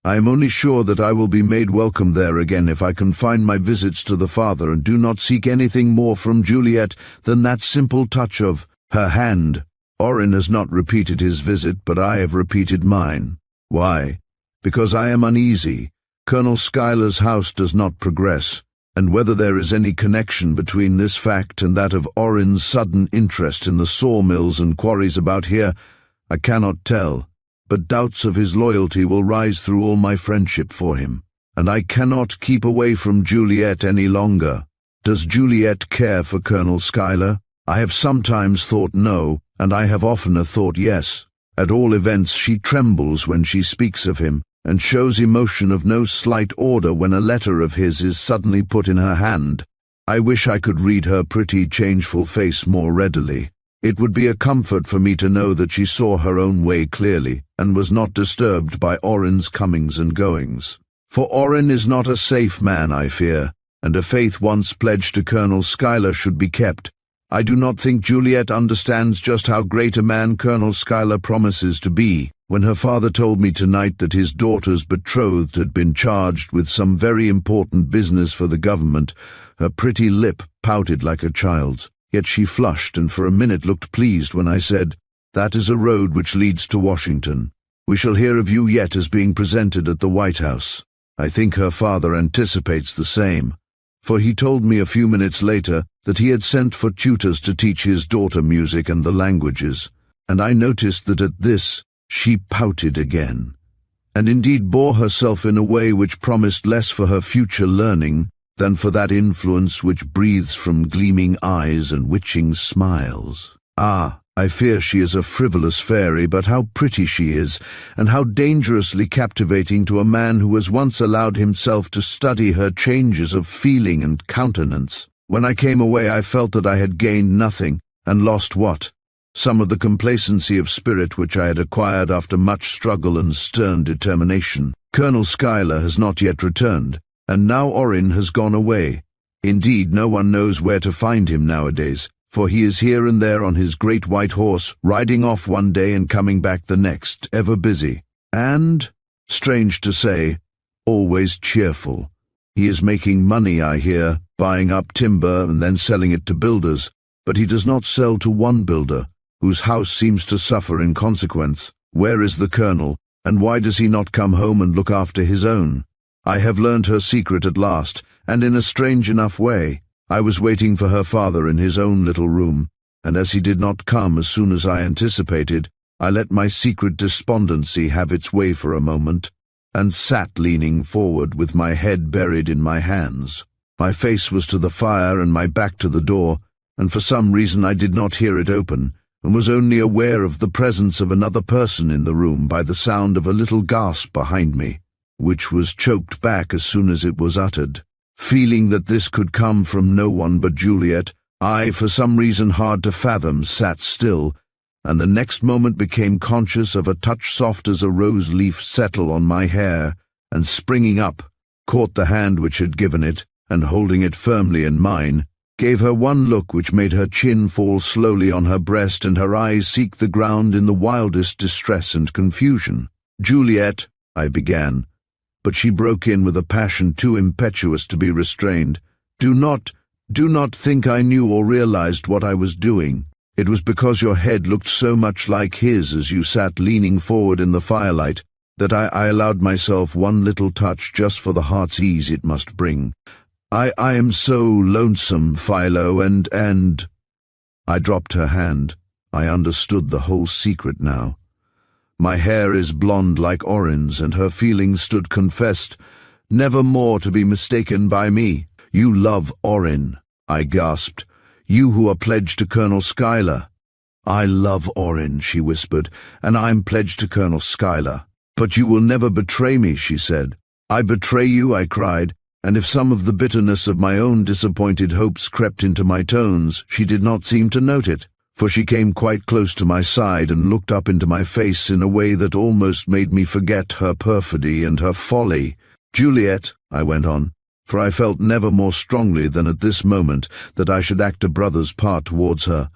Speaker 1: I am only sure that I will be made welcome there again if I confine my visits to the father and do not seek anything more from Juliet than that simple touch of her hand. Orin has not repeated his visit, but I have repeated mine. Why? Because I am uneasy. Colonel Schuyler's house does not progress, and whether there is any connection between this fact and that of Orin's sudden interest in the sawmills and quarries about here, I cannot tell, but doubts of his loyalty will rise through all my friendship for him, and I cannot keep away from Juliet any longer. Does Juliet care for Colonel Schuyler? I have sometimes thought no, and I have oftener thought yes. At all events, she trembles when she speaks of him, and shows emotion of no slight order when a letter of his is suddenly put in her hand. I wish I could read her pretty, changeful face more readily. It would be a comfort for me to know that she saw her own way clearly, and was not disturbed by Orin's comings and goings. For Orin is not a safe man, I fear, and a faith once pledged to Colonel Schuyler should be kept. I do not think Juliet understands just how great a man Colonel Schuyler promises to be. When her father told me tonight that his daughter's betrothed had been charged with some very important business for the government, her pretty lip pouted like a child's, yet she flushed and for a minute looked pleased when I said, "That is a road which leads to Washington. We shall hear of you yet as being presented at the White House." I think her father anticipates the same, for he told me a few minutes later that he had sent for tutors to teach his daughter music and the languages, and I noticed that at this she pouted again, and indeed bore herself in a way which promised less for her future learning than for that influence which breathes from gleaming eyes and witching smiles. I fear she is a frivolous fairy, but how pretty she is, and how dangerously captivating to a man who has once allowed himself to study her changes of feeling and countenance. When I came away, I felt that I had gained nothing, and lost what? Some of the complacency of spirit which I had acquired after much struggle and stern determination. Colonel Schuyler has not yet returned, and now Orin has gone away. Indeed, no one knows where to find him nowadays, for he is here and there on his great white horse, riding off one day and coming back the next, ever busy, and, strange to say, always cheerful. He is making money, I hear, buying up timber and then selling it to builders, but he does not sell to one builder, whose house seems to suffer in consequence. Where is the colonel, and why does he not come home and look after his own? I have learned her secret at last, and in a strange enough way. I was waiting for her father in his own little room, and as he did not come as soon as I anticipated, I let my secret despondency have its way for a moment, and sat leaning forward with my head buried in my hands. My face was to the fire and my back to the door, and for some reason I did not hear it open, and was only aware of the presence of another person in the room by the sound of a little gasp behind me, which was choked back as soon as it was uttered. Feeling that this could come from no one but Juliet, I, for some reason hard to fathom, sat still, and the next moment became conscious of a touch soft as a rose leaf settle on my hair, and springing up, caught the hand which had given it, and holding it firmly in mine, gave her one look which made her chin fall slowly on her breast and her eyes seek the ground in the wildest distress and confusion. "Juliet," I began, but she broke in with a passion too impetuous to be restrained. Do not think I knew or realized what I was doing. It was because your head looked so much like his as you sat leaning forward in the firelight that I allowed myself one little touch just for the heart's ease it must bring. I am so lonesome, Philo, and—" I dropped her hand. I understood the whole secret now. My hair is blonde like Orin's, and her feelings stood confessed, never more to be mistaken by me. "You love Orin," I gasped. "You who are pledged to Colonel Schuyler." "I love Orin," she whispered, "and I'm pledged to Colonel Schuyler." "But you will never betray me," she said. "I betray you," I cried, and if some of the bitterness of my own disappointed hopes crept into my tones, she did not seem to note it. for she came quite close to my side and looked up into my face in a way that almost made me forget her perfidy and her folly. "Juliet," I went on, for I felt never more strongly than at this moment that I should act a brother's part towards her,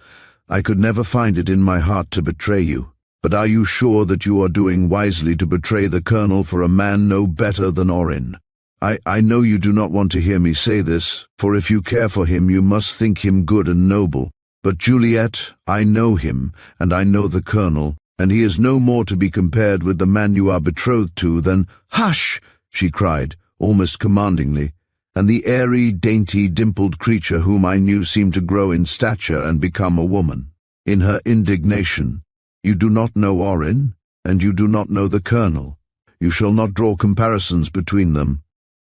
Speaker 1: "I could never find it in my heart to betray you. But are you sure that you are doing wisely to betray the Colonel for a man no better than Orrin? I know you do not want to hear me say this, for if you care for him you must think him good and noble. But Juliet, I know him, and I know the Colonel, and he is no more to be compared with the man you are betrothed to than—" "Hush!" she cried, almost commandingly, and the airy, dainty, dimpled creature whom I knew seemed to grow in stature and become a woman. In her indignation, "You do not know Orrin, and you do not know the Colonel. You shall not draw comparisons between them.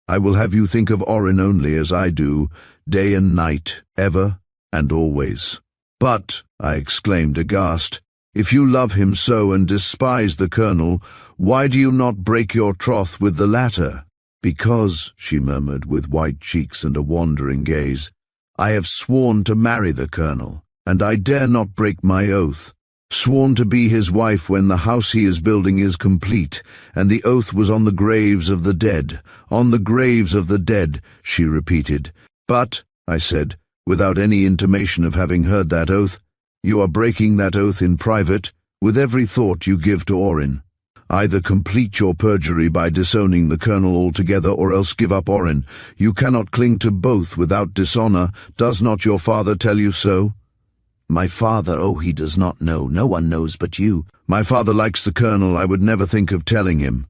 Speaker 1: I will have you think of Orrin only as I do, day and night, ever and always." "But," I exclaimed aghast, "if you love him so and despise the Colonel, why do you not break your troth with the latter?" "Because," she murmured with white cheeks and a wandering gaze, "I have sworn to marry the Colonel, and I dare not break my oath. Sworn to be his wife when the house he is building is complete, and the oath was on the graves of the dead, on the graves of the dead," she repeated. "But," I said, without any intimation of having heard that oath, "you are breaking that oath in private, with every thought you give to Orrin. Either complete your perjury by disowning the Colonel altogether, or else give up Orrin. You cannot cling to both without dishonor. Does not your father tell you so?" "My father, oh, he does not know. No one knows but you." "My father likes the Colonel. I would never think of telling him."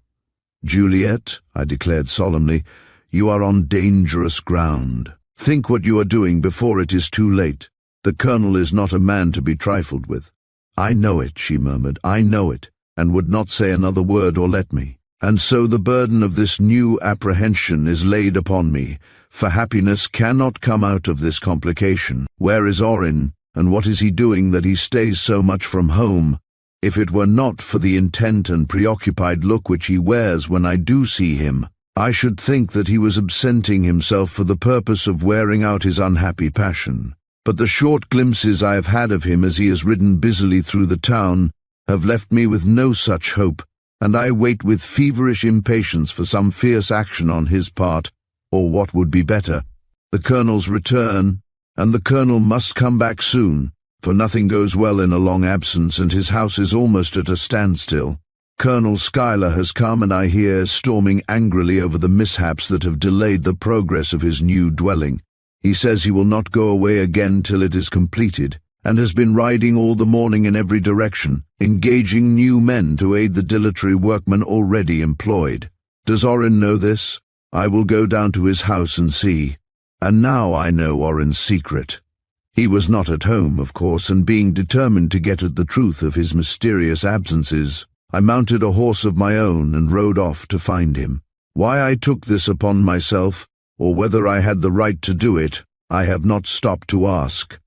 Speaker 1: "Juliet," I declared solemnly, "you are on dangerous ground. Think what you are doing before it is too late. The Colonel is not a man to be trifled with." "I know it," she murmured, "I know it," and would not say another word or let me. "And so the burden of this new apprehension is laid upon me, for happiness cannot come out of this complication. Where is Orrin? And what is he doing that he stays so much from home? If it were not for the intent and preoccupied look which he wears when I do see him, I should think that he was absenting himself for the purpose of wearing out his unhappy passion. But the short glimpses I have had of him as he has ridden busily through the town have left me with no such hope, and I wait with feverish impatience for some fierce action on his part, or what would be better, the Colonel's return. And the Colonel must come back soon, for nothing goes well in a long absence, and his house is almost at a standstill. Colonel Schuyler has come, and I hear storming angrily over the mishaps that have delayed the progress of his new dwelling. He says he will not go away again till it is completed, and has been riding all the morning in every direction, engaging new men to aid the dilatory workmen already employed. Does Orrin know this? I will go down to his house and see. And now I know Orrin's secret. He was not at home, of course, and being determined to get at the truth of his mysterious absences, I mounted a horse of my own and rode off to find him. Why I took this upon myself, or whether I had the right to do it, I have not stopped to ask.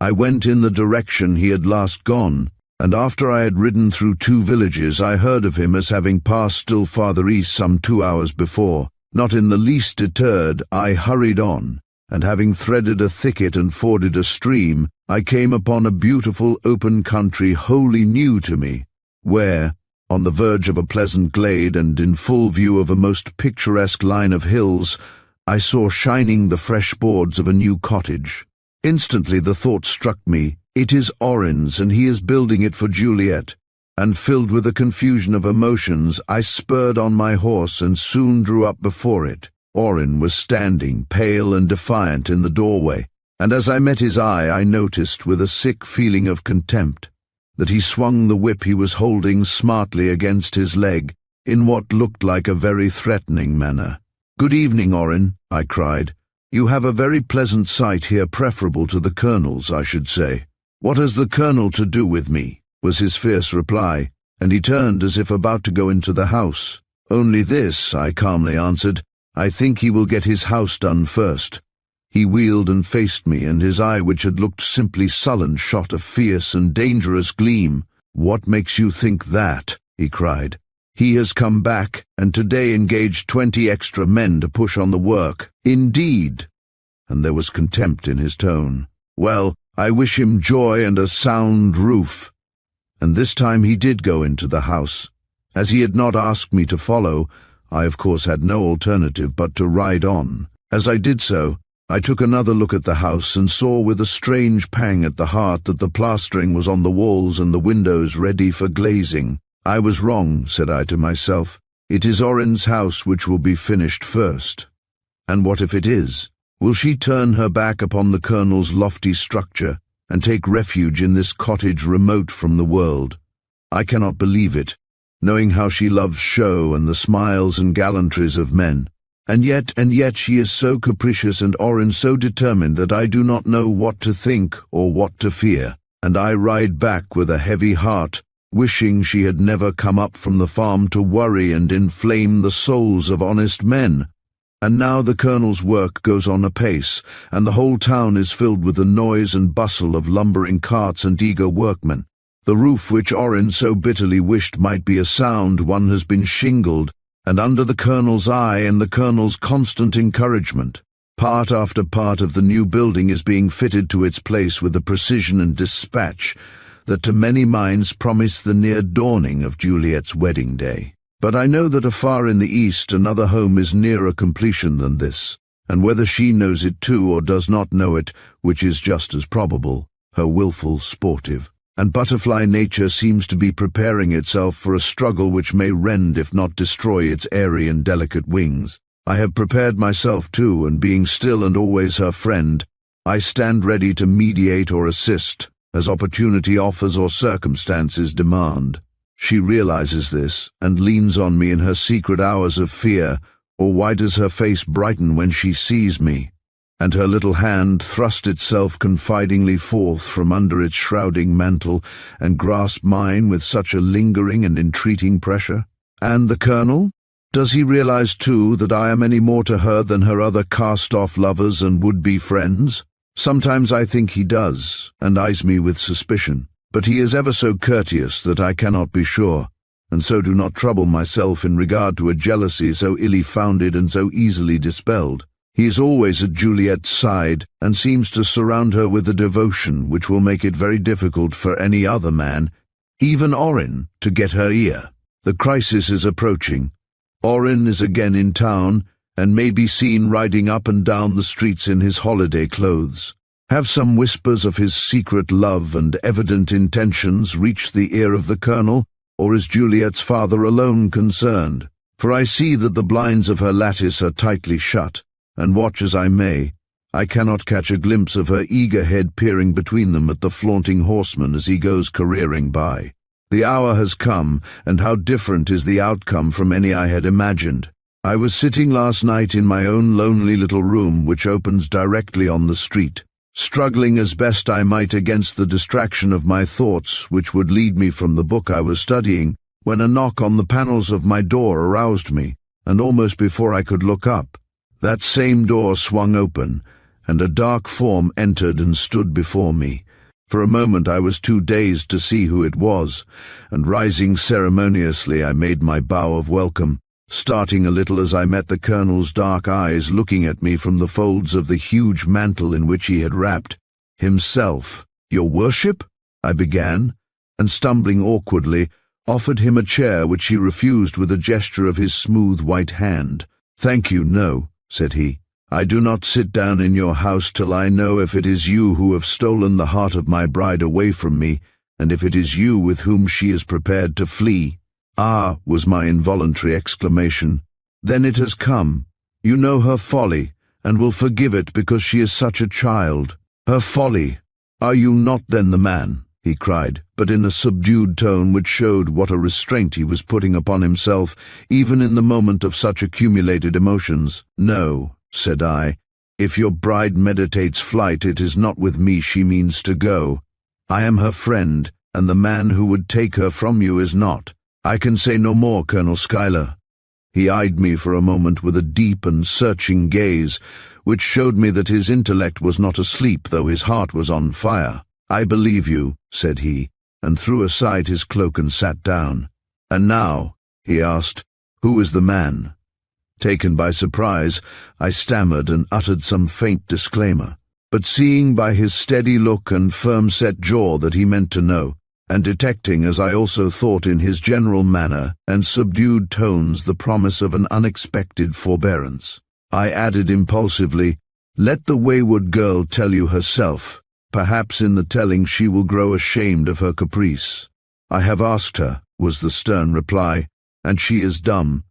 Speaker 1: I went in the direction he had last gone, and after I had ridden through 2 villages I heard of him as having passed still farther east some 2 hours before. Not in the least deterred, I hurried on, and having threaded a thicket and forded a stream, I came upon a beautiful open country wholly new to me, where, on the verge of a pleasant glade and in full view of a most picturesque line of hills, I saw shining the fresh boards of a new cottage. Instantly the thought struck me, it is Orrin's, and he is building it for Juliet. And filled with a confusion of emotions, I spurred on my horse and soon drew up before it. Orrin was standing, pale and defiant, in the doorway, and as I met his eye I noticed, with a sick feeling of contempt, that he swung the whip he was holding smartly against his leg, in what looked like a very threatening manner. "Good evening, Orrin," I cried. "You have a very pleasant sight here, preferable to the Colonel's, I should say." "What has the Colonel to do with me?" was his fierce reply, and he turned as if about to go into the house. "Only this," I calmly answered. "I think he will get his house done first." He wheeled and faced me, and his eye, which had looked simply sullen, shot a fierce and dangerous gleam. "What makes you think that?" he cried. "He has come back, and today engaged 20 extra men to push on the work." "Indeed?" And there was contempt in his tone. "Well, I wish him joy and a sound roof." And this time he did go into the house. As he had not asked me to follow, I of course had no alternative but to ride on. As I did so, I took another look at the house and saw with a strange pang at the heart that the plastering was on the walls and the windows ready for glazing. "I was wrong," said I to myself. "It is Orin's house which will be finished first." And what if it is? Will she turn her back upon the Colonel's lofty structure and take refuge in this cottage remote from the world? I cannot believe it, knowing how she loves show and the smiles and gallantries of men. And yet she is so capricious and Orin so determined that I do not know what to think or what to fear, and I ride back with a heavy heart, wishing she had never come up from the farm to worry and inflame the souls of honest men. And now the Colonel's work goes on apace, and the whole town is filled with the noise and bustle of lumbering carts and eager workmen. The roof which Orin so bitterly wished might be a sound one has been shingled, and under the Colonel's eye and the Colonel's constant encouragement, part after part of the new building is being fitted to its place with a precision and dispatch that to many minds promise the near dawning of Juliet's wedding day. But I know that afar in the east another home is nearer completion than this, and whether she knows it too or does not know it, which is just as probable, her wilful, sportive, and butterfly nature seems to be preparing itself for a struggle which may rend if not destroy its airy and delicate wings. I have prepared myself too, and being still and always her friend, I stand ready to mediate or assist, as opportunity offers or circumstances demand. She realizes this, and leans on me in her secret hours of fear, or why does her face brighten when she sees me? And her little hand thrust itself confidingly forth from under its shrouding mantle, and grasp mine with such a lingering and entreating pressure. And the Colonel? Does he realize too that I am any more to her than her other cast-off lovers and would-be friends? Sometimes I think he does, and eyes me with suspicion, but he is ever so courteous that I cannot be sure, and so do not trouble myself in regard to a jealousy so illy founded and so easily dispelled. He is always at Juliet's side, and seems to surround her with a devotion which will make it very difficult for any other man, even Orin, to get her ear. The crisis is approaching. Orin is again in town, and may be seen riding up and down the streets in his holiday clothes. Have some whispers of his secret love and evident intentions reached the ear of the Colonel, or is Juliet's father alone concerned? For I see that the blinds of her lattice are tightly shut, and watch as I may, I cannot catch a glimpse of her eager head peering between them at the flaunting horseman as he goes careering by. The hour has come, and how different is the outcome from any I had imagined. I was sitting last night in my own lonely little room which opens directly on the street, struggling as best I might against the distraction of my thoughts which would lead me from the book I was studying, when a knock on the panels of my door aroused me, and almost before I could look up, that same door swung open, and a dark form entered and stood before me. For a moment I was too dazed to see who it was, and rising ceremoniously I made my bow of welcome, starting a little as I met the Colonel's dark eyes looking at me from the folds of the huge mantle in which he had wrapped himself. "Your worship?" I began, and stumbling awkwardly, offered him a chair which he refused with a gesture of his smooth white hand. "Thank you, no," said he. "I do not sit down in your house till I know if it is you who have stolen the heart of my bride away from me, and if it is you with whom she is prepared to flee." "Ah," was my involuntary exclamation. "Then it has come. You know her folly, and will forgive it because she is such a child." "Her folly! Are you not then the man?" he cried, but in a subdued tone which showed what a restraint he was putting upon himself, even in the moment of such accumulated emotions. "No," said I. "If your bride meditates flight, it is not with me she means to go. I am her friend, and the man who would take her from you is not. I can say no more, Colonel Schuyler." He eyed me for a moment with a deep and searching gaze, which showed me that his intellect was not asleep, though his heart was on fire. "I believe you," said he, and threw aside his cloak and sat down. "And now," he asked, "who is the man?" Taken by surprise, I stammered and uttered some faint disclaimer. but seeing by his steady look and firm-set jaw that he meant to know, and detecting, as I also thought, in his general manner and subdued tones the promise of an unexpected forbearance, I added impulsively, "Let the wayward girl tell you herself. Perhaps in the telling she will grow ashamed of her caprice." "I have asked her," was the stern reply, "and she is dumb."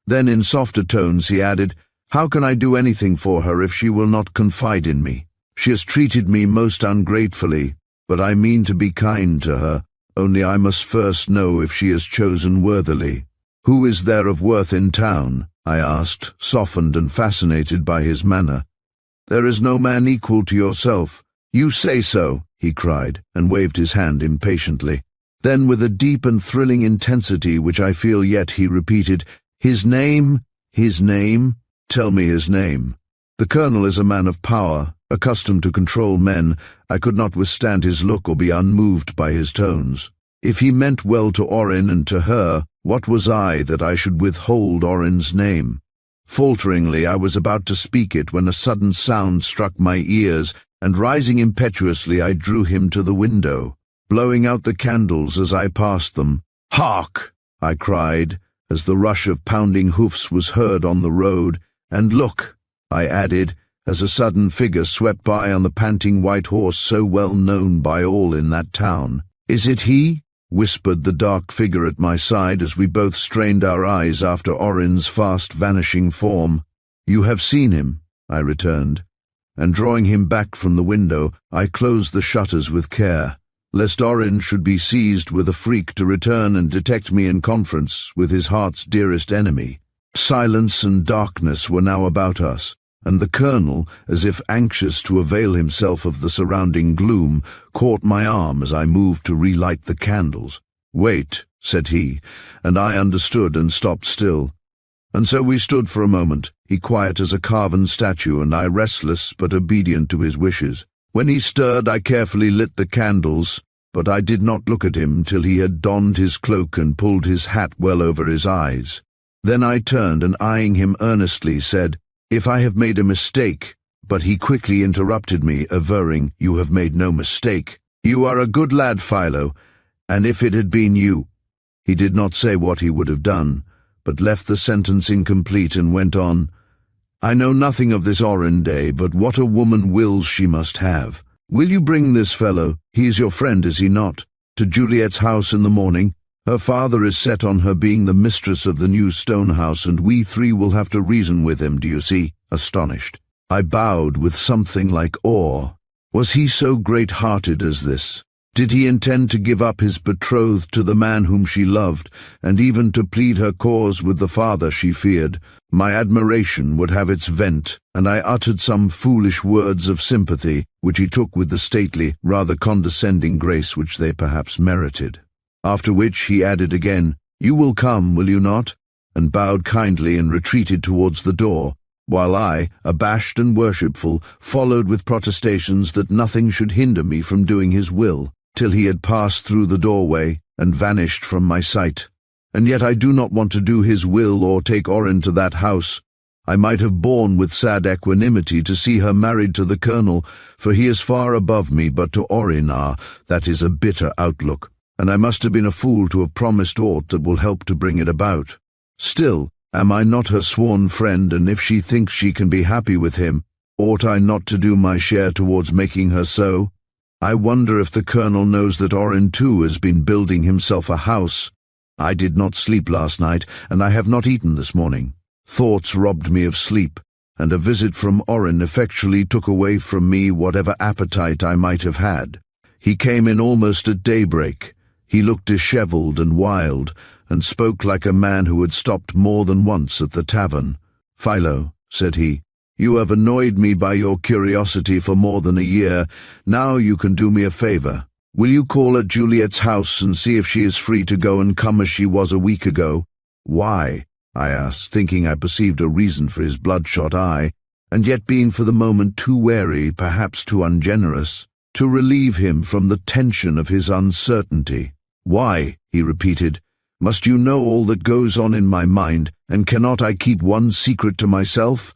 Speaker 1: Then in softer tones he added, "How can I do anything for her if she will not confide in me? She has treated me most ungratefully, but I mean to be kind to her, only I must first know if she is chosen worthily." "Who is there of worth in town?" I asked, softened and fascinated by his manner. "There is no man equal to yourself." "You say so," he cried, and waved his hand impatiently. Then with a deep and thrilling intensity which I feel yet, he repeated, "His name? His name? Tell me his name." The colonel is a man of power, accustomed to control men. I could not withstand his look or be unmoved by his tones. If he meant well to Orrin and to her, what was I that I should withhold Orrin's name? Falteringly I was about to speak it when a sudden sound struck my ears, and rising impetuously I drew him to the window, blowing out the candles as I passed them. "Hark!" I cried, as the rush of pounding hoofs was heard on the road, "and look," I added, as a sudden figure swept by on the panting white horse so well known by all in that town. "Is it he?" whispered the dark figure at my side as we both strained our eyes after Orrin's fast vanishing form. "You have seen him," I returned, and drawing him back from the window, I closed the shutters with care, lest Orrin should be seized with a freak to return and detect me in conference with his heart's dearest enemy. Silence and darkness were now about us, and the colonel, as if anxious to avail himself of the surrounding gloom, caught my arm as I moved to relight the candles. "Wait," said he, and I understood and stopped still. And so we stood for a moment, he quiet as a carven statue and I restless but obedient to his wishes. When he stirred, I carefully lit the candles, but I did not look at him till he had donned his cloak and pulled his hat well over his eyes. Then I turned and, eyeing him earnestly, said, "If I have made a mistake," but he quickly interrupted me, averring, "You have made no mistake. You are a good lad, Philo, and if it had been you—" He did not say what he would have done, but left the sentence incomplete and went on, "I know nothing of this Orrin day, but what a woman wills she must have. Will you bring this fellow, he is your friend, is he not, to Juliet's house in the morning? Her father is set on her being the mistress of the new stone house, and we three will have to reason with him, do you see?" Astonished, I bowed with something like awe. Was he so great-hearted as this? Did he intend to give up his betrothed to the man whom she loved, and even to plead her cause with the father she feared? My admiration would have its vent, and I uttered some foolish words of sympathy, which he took with the stately, rather condescending grace which they perhaps merited. After which he added again, "You will come, will you not?" and bowed kindly and retreated towards the door, while I, abashed and worshipful, followed with protestations that nothing should hinder me from doing his will, till he had passed through the doorway and vanished from my sight. And yet I do not want to do his will or take Orrin to that house. I might have borne with sad equanimity to see her married to the colonel, for he is far above me, but to Orrin, that is a bitter outlook, and I must have been a fool to have promised aught that will help to bring it about. Still, am I not her sworn friend, and if she thinks she can be happy with him, ought I not to do my share towards making her so? I wonder if the colonel knows that Orrin too has been building himself a house. I did not sleep last night, and I have not eaten this morning. Thoughts robbed me of sleep, and a visit from Orrin effectually took away from me whatever appetite I might have had. He came in almost at daybreak. He looked dishevelled and wild, and spoke like a man who had stopped more than once at the tavern. "Philo," said he, "you have annoyed me by your curiosity for more than a year. Now you can do me a favour. Will you call at Juliet's house and see if she is free to go and come as she was a week ago?" "Why?" I asked, thinking I perceived a reason for his bloodshot eye, and yet being for the moment too wary, perhaps too ungenerous, to relieve him from the tension of his uncertainty. "Why?" he repeated. "Must you know all that goes on in my mind, and cannot I keep one secret to myself?"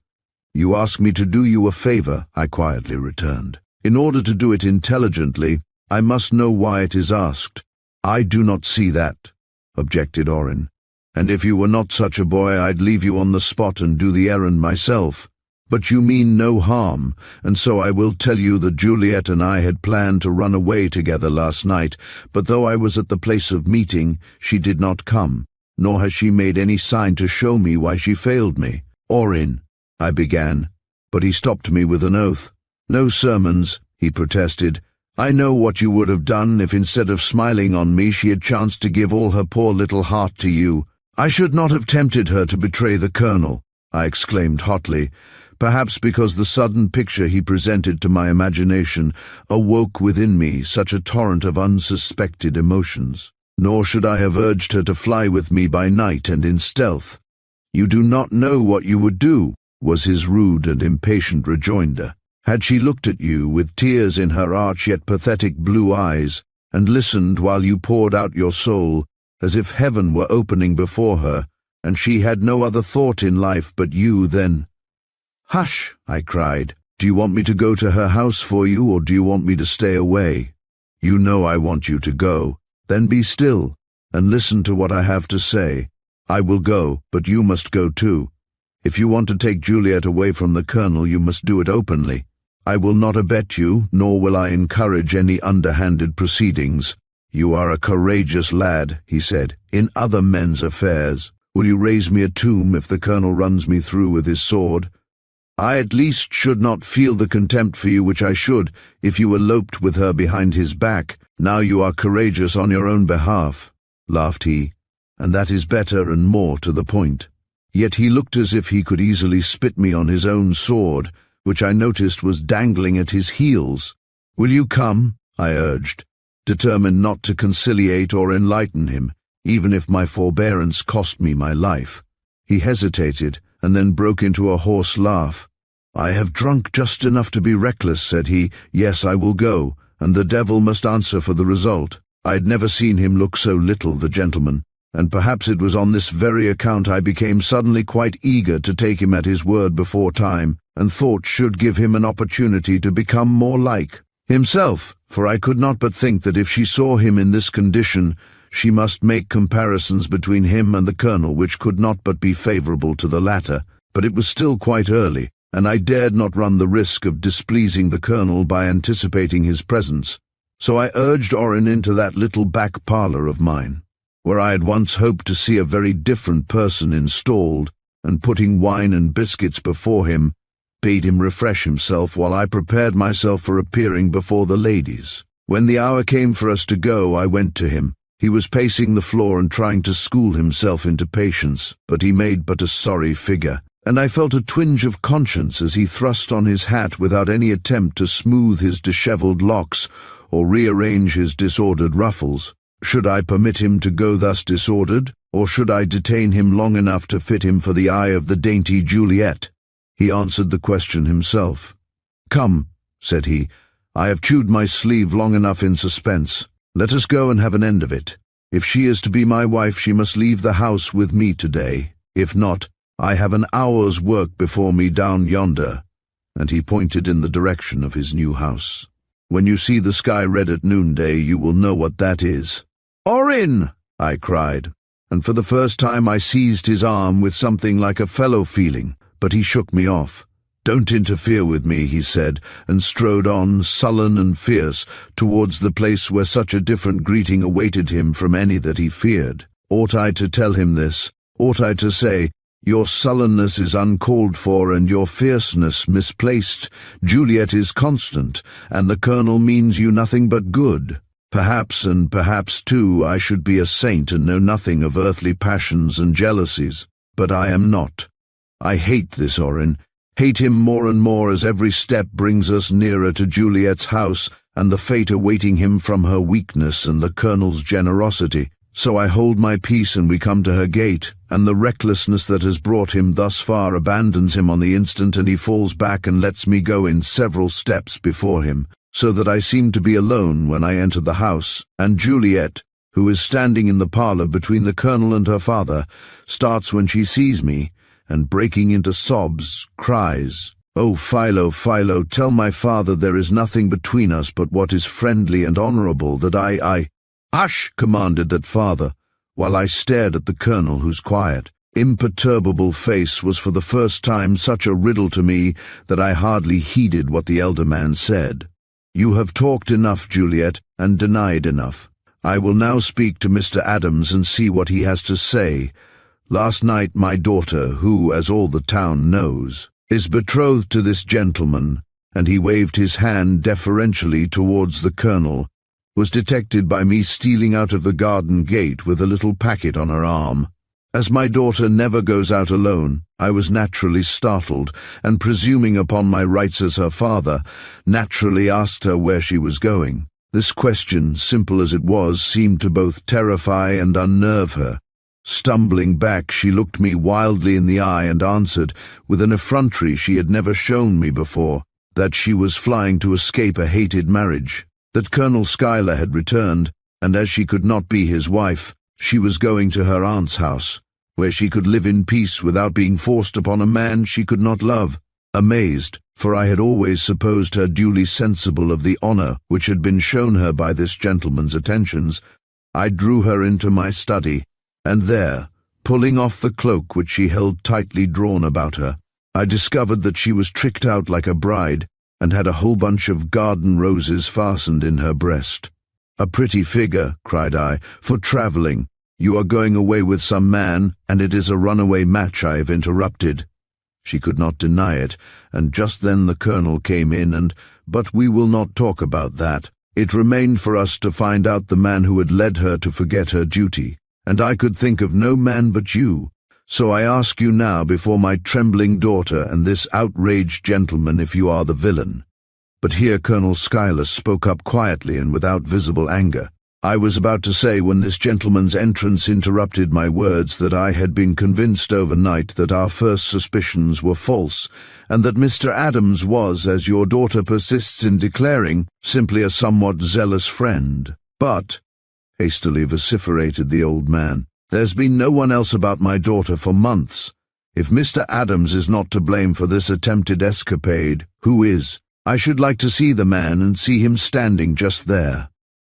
Speaker 1: You ask me to do you a favor, I quietly returned. In order to do it intelligently, I must know why it is asked. I do not see that, objected Orin. And if you were not such a boy, I'd leave you on the spot and do the errand myself. But you mean no harm, and so I will tell you that Juliet and I had planned to run away together last night, but though I was at the place of meeting, she did not come, nor has she made any sign to show me why she failed me. Orin, I began, but he stopped me with an oath. No sermons, he protested. I know what you would have done if instead of smiling on me she had chanced to give all her poor little heart to you. I should not have tempted her to betray the Colonel, I exclaimed hotly, perhaps because the sudden picture he presented to my imagination awoke within me such a torrent of unsuspected emotions. Nor should I have urged her to fly with me by night and in stealth. You do not know what you would do, was his rude and impatient rejoinder. Had she looked at you with tears in her arch yet pathetic blue eyes, and listened while you poured out your soul, as if heaven were opening before her, and she had no other thought in life but you, then— Hush, I cried. Do you want me to go to her house for you, or do you want me to stay away? You know I want you to go. Then be still, and listen to what I have to say. I will go, but you must go too. If you want to take Juliet away from the Colonel, you must do it openly. I will not abet you, nor will I encourage any underhanded proceedings. You are a courageous lad, he said, in other men's affairs. Will you raise me a tomb if the Colonel runs me through with his sword? I at least should not feel the contempt for you which I should if you eloped with her behind his back. Now you are courageous on your own behalf, laughed he, and that is better and more to the point. Yet he looked as if he could easily spit me on his own sword, which I noticed was dangling at his heels. Will you come? I urged, determined not to conciliate or enlighten him, even if my forbearance cost me my life. He hesitated, and then broke into a hoarse laugh. I have drunk just enough to be reckless, said he. Yes, I will go, and the devil must answer for the result. I had never seen him look so little, the gentleman, and perhaps it was on this very account I became suddenly quite eager to take him at his word before time, and thought should give him an opportunity to become more like himself, for I could not but think that if she saw him in this condition, she must make comparisons between him and the Colonel which could not but be favourable to the latter. But it was still quite early, and I dared not run the risk of displeasing the Colonel by anticipating his presence, so I urged Orin into that little back parlour of mine, where I had once hoped to see a very different person installed, and putting wine and biscuits before him, bade him refresh himself while I prepared myself for appearing before the ladies. When the hour came for us to go, I went to him. He was pacing the floor and trying to school himself into patience, but he made but a sorry figure, and I felt a twinge of conscience as he thrust on his hat without any attempt to smooth his dishevelled locks or rearrange his disordered ruffles. Should I permit him to go thus disordered, or should I detain him long enough to fit him for the eye of the dainty Juliet? He answered the question himself. Come, said he, I have chewed my sleeve long enough in suspense. Let us go and have an end of it. If she is to be my wife, she must leave the house with me today. If not, I have an hour's work before me down yonder, and he pointed in the direction of his new house. When you see the sky red at noonday, you will know what that is. Orin! I cried, and for the first time I seized his arm with something like a fellow feeling, but he shook me off. Don't interfere with me, he said, and strode on, sullen and fierce, towards the place where such a different greeting awaited him from any that he feared. Ought I to tell him this? Ought I to say, your sullenness is uncalled for and your fierceness misplaced. Juliet is constant, and the Colonel means you nothing but good. Perhaps, and perhaps too, I should be a saint and know nothing of earthly passions and jealousies. But I am not. I hate this Orin. Hate him more and more as every step brings us nearer to Juliet's house and the fate awaiting him from her weakness and the Colonel's generosity. So I hold my peace and we come to her gate, and the recklessness that has brought him thus far abandons him on the instant, and he falls back and lets me go in several steps before him, so that I seem to be alone when I enter the house, and Juliet, who is standing in the parlour between the Colonel and her father, starts when she sees me, and breaking into sobs, cries, "Oh, Philo, Philo, tell my father there is nothing between us but what is friendly and honorable, that I—" "Hush!" commanded that father, while I stared at the colonel, whose quiet, imperturbable face was for the first time such a riddle to me that I hardly heeded what the elder man said. "You have talked enough, Juliet, and denied enough. I will now speak to Mr. Adams and see what he has to say. Last night my daughter, who, as all the town knows, is betrothed to this gentleman," and he waved his hand deferentially towards the colonel, "was detected by me stealing out of the garden gate with a little packet on her arm. As my daughter never goes out alone, I was naturally startled, and presuming upon my rights as her father, naturally asked her where she was going. This question, simple as it was, seemed to both terrify and unnerve her. Stumbling back, she looked me wildly in the eye and answered, with an effrontery she had never shown me before, that she was flying to escape a hated marriage, that Colonel Schuyler had returned, and as she could not be his wife, she was going to her aunt's house, where she could live in peace without being forced upon a man she could not love. Amazed, for I had always supposed her duly sensible of the honor which had been shown her by this gentleman's attentions, I drew her into my study, and there, pulling off the cloak which she held tightly drawn about her, I discovered that she was tricked out like a bride, and had a whole bunch of garden roses fastened in her breast. "A pretty figure," cried I, "for travelling. You are going away with some man, and it is a runaway match I have interrupted." She could not deny it, and just then the colonel came in but we will not talk about that. It remained for us to find out the man who had led her to forget her duty, and I could think of no man but you. So I ask you now before my trembling daughter and this outraged gentleman if you are the villain." But here Colonel Schuyler spoke up quietly and without visible anger. I was about to say, when this gentleman's entrance interrupted my words, that I had been convinced overnight that our first suspicions were false, and that Mr. Adams was, as your daughter persists in declaring, simply a somewhat zealous friend. "But," hastily vociferated the old man, "there's been no one else about my daughter for months. If Mr. Adams is not to blame for this attempted escapade, who is? I should like to see the man and see him standing just there."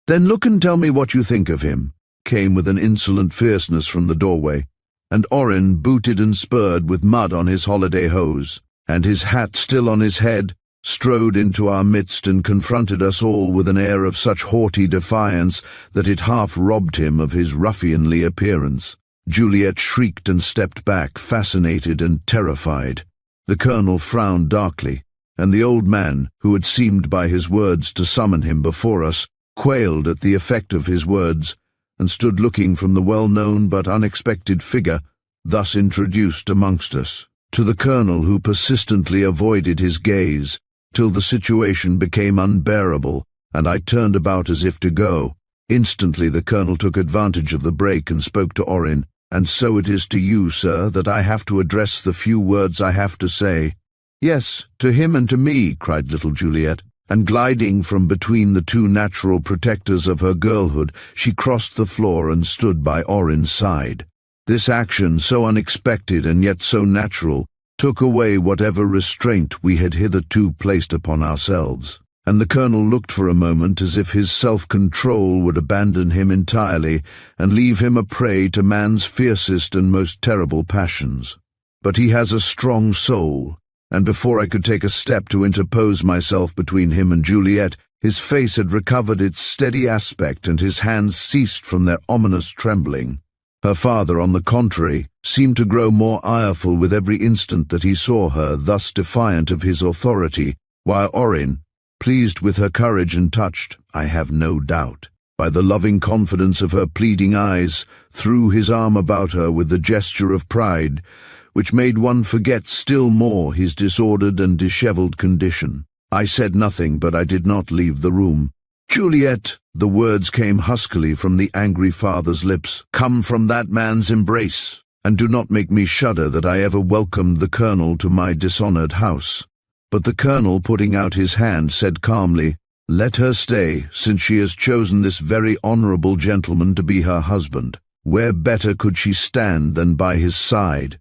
Speaker 1: "Then look and tell me what you think of him," came with an insolent fierceness from the doorway, and Orrin, booted and spurred with mud on his holiday hose, and his hat still on his head, strode into our midst and confronted us all with an air of such haughty defiance that it half robbed him of his ruffianly appearance. Juliet shrieked and stepped back, fascinated and terrified. The colonel frowned darkly, and the old man, who had seemed by his words to summon him before us, quailed at the effect of his words, and stood looking from the well-known but unexpected figure thus introduced amongst us, to the colonel, who persistently avoided his gaze, till the situation became unbearable, and I turned about as if to go. Instantly the colonel took advantage of the break and spoke to Orrin. "And so it is to you, sir, that I have to address the few words I have to say." "Yes, to him and to me," cried little Juliet, and gliding from between the two natural protectors of her girlhood, she crossed the floor and stood by Orrin's side. This action, so unexpected and yet so natural, took away whatever restraint we had hitherto placed upon ourselves, and the colonel looked for a moment as if his self-control would abandon him entirely and leave him a prey to man's fiercest and most terrible passions. But he has a strong soul, and before I could take a step to interpose myself between him and Juliet, his face had recovered its steady aspect and his hands ceased from their ominous trembling. Her father, on the contrary, seemed to grow more ireful with every instant that he saw her thus defiant of his authority, while Orrin, pleased with her courage and touched, I have no doubt, by the loving confidence of her pleading eyes, threw his arm about her with the gesture of pride, which made one forget still more his disordered and dishevelled condition. I said nothing, but I did not leave the room. "Juliet," the words came huskily from the angry father's lips, "come from that man's embrace, and do not make me shudder that I ever welcomed the colonel to my dishonoured house." But the colonel, putting out his hand, said calmly, "Let her stay, since she has chosen this very honourable gentleman to be her husband. Where better could she stand than by his side?"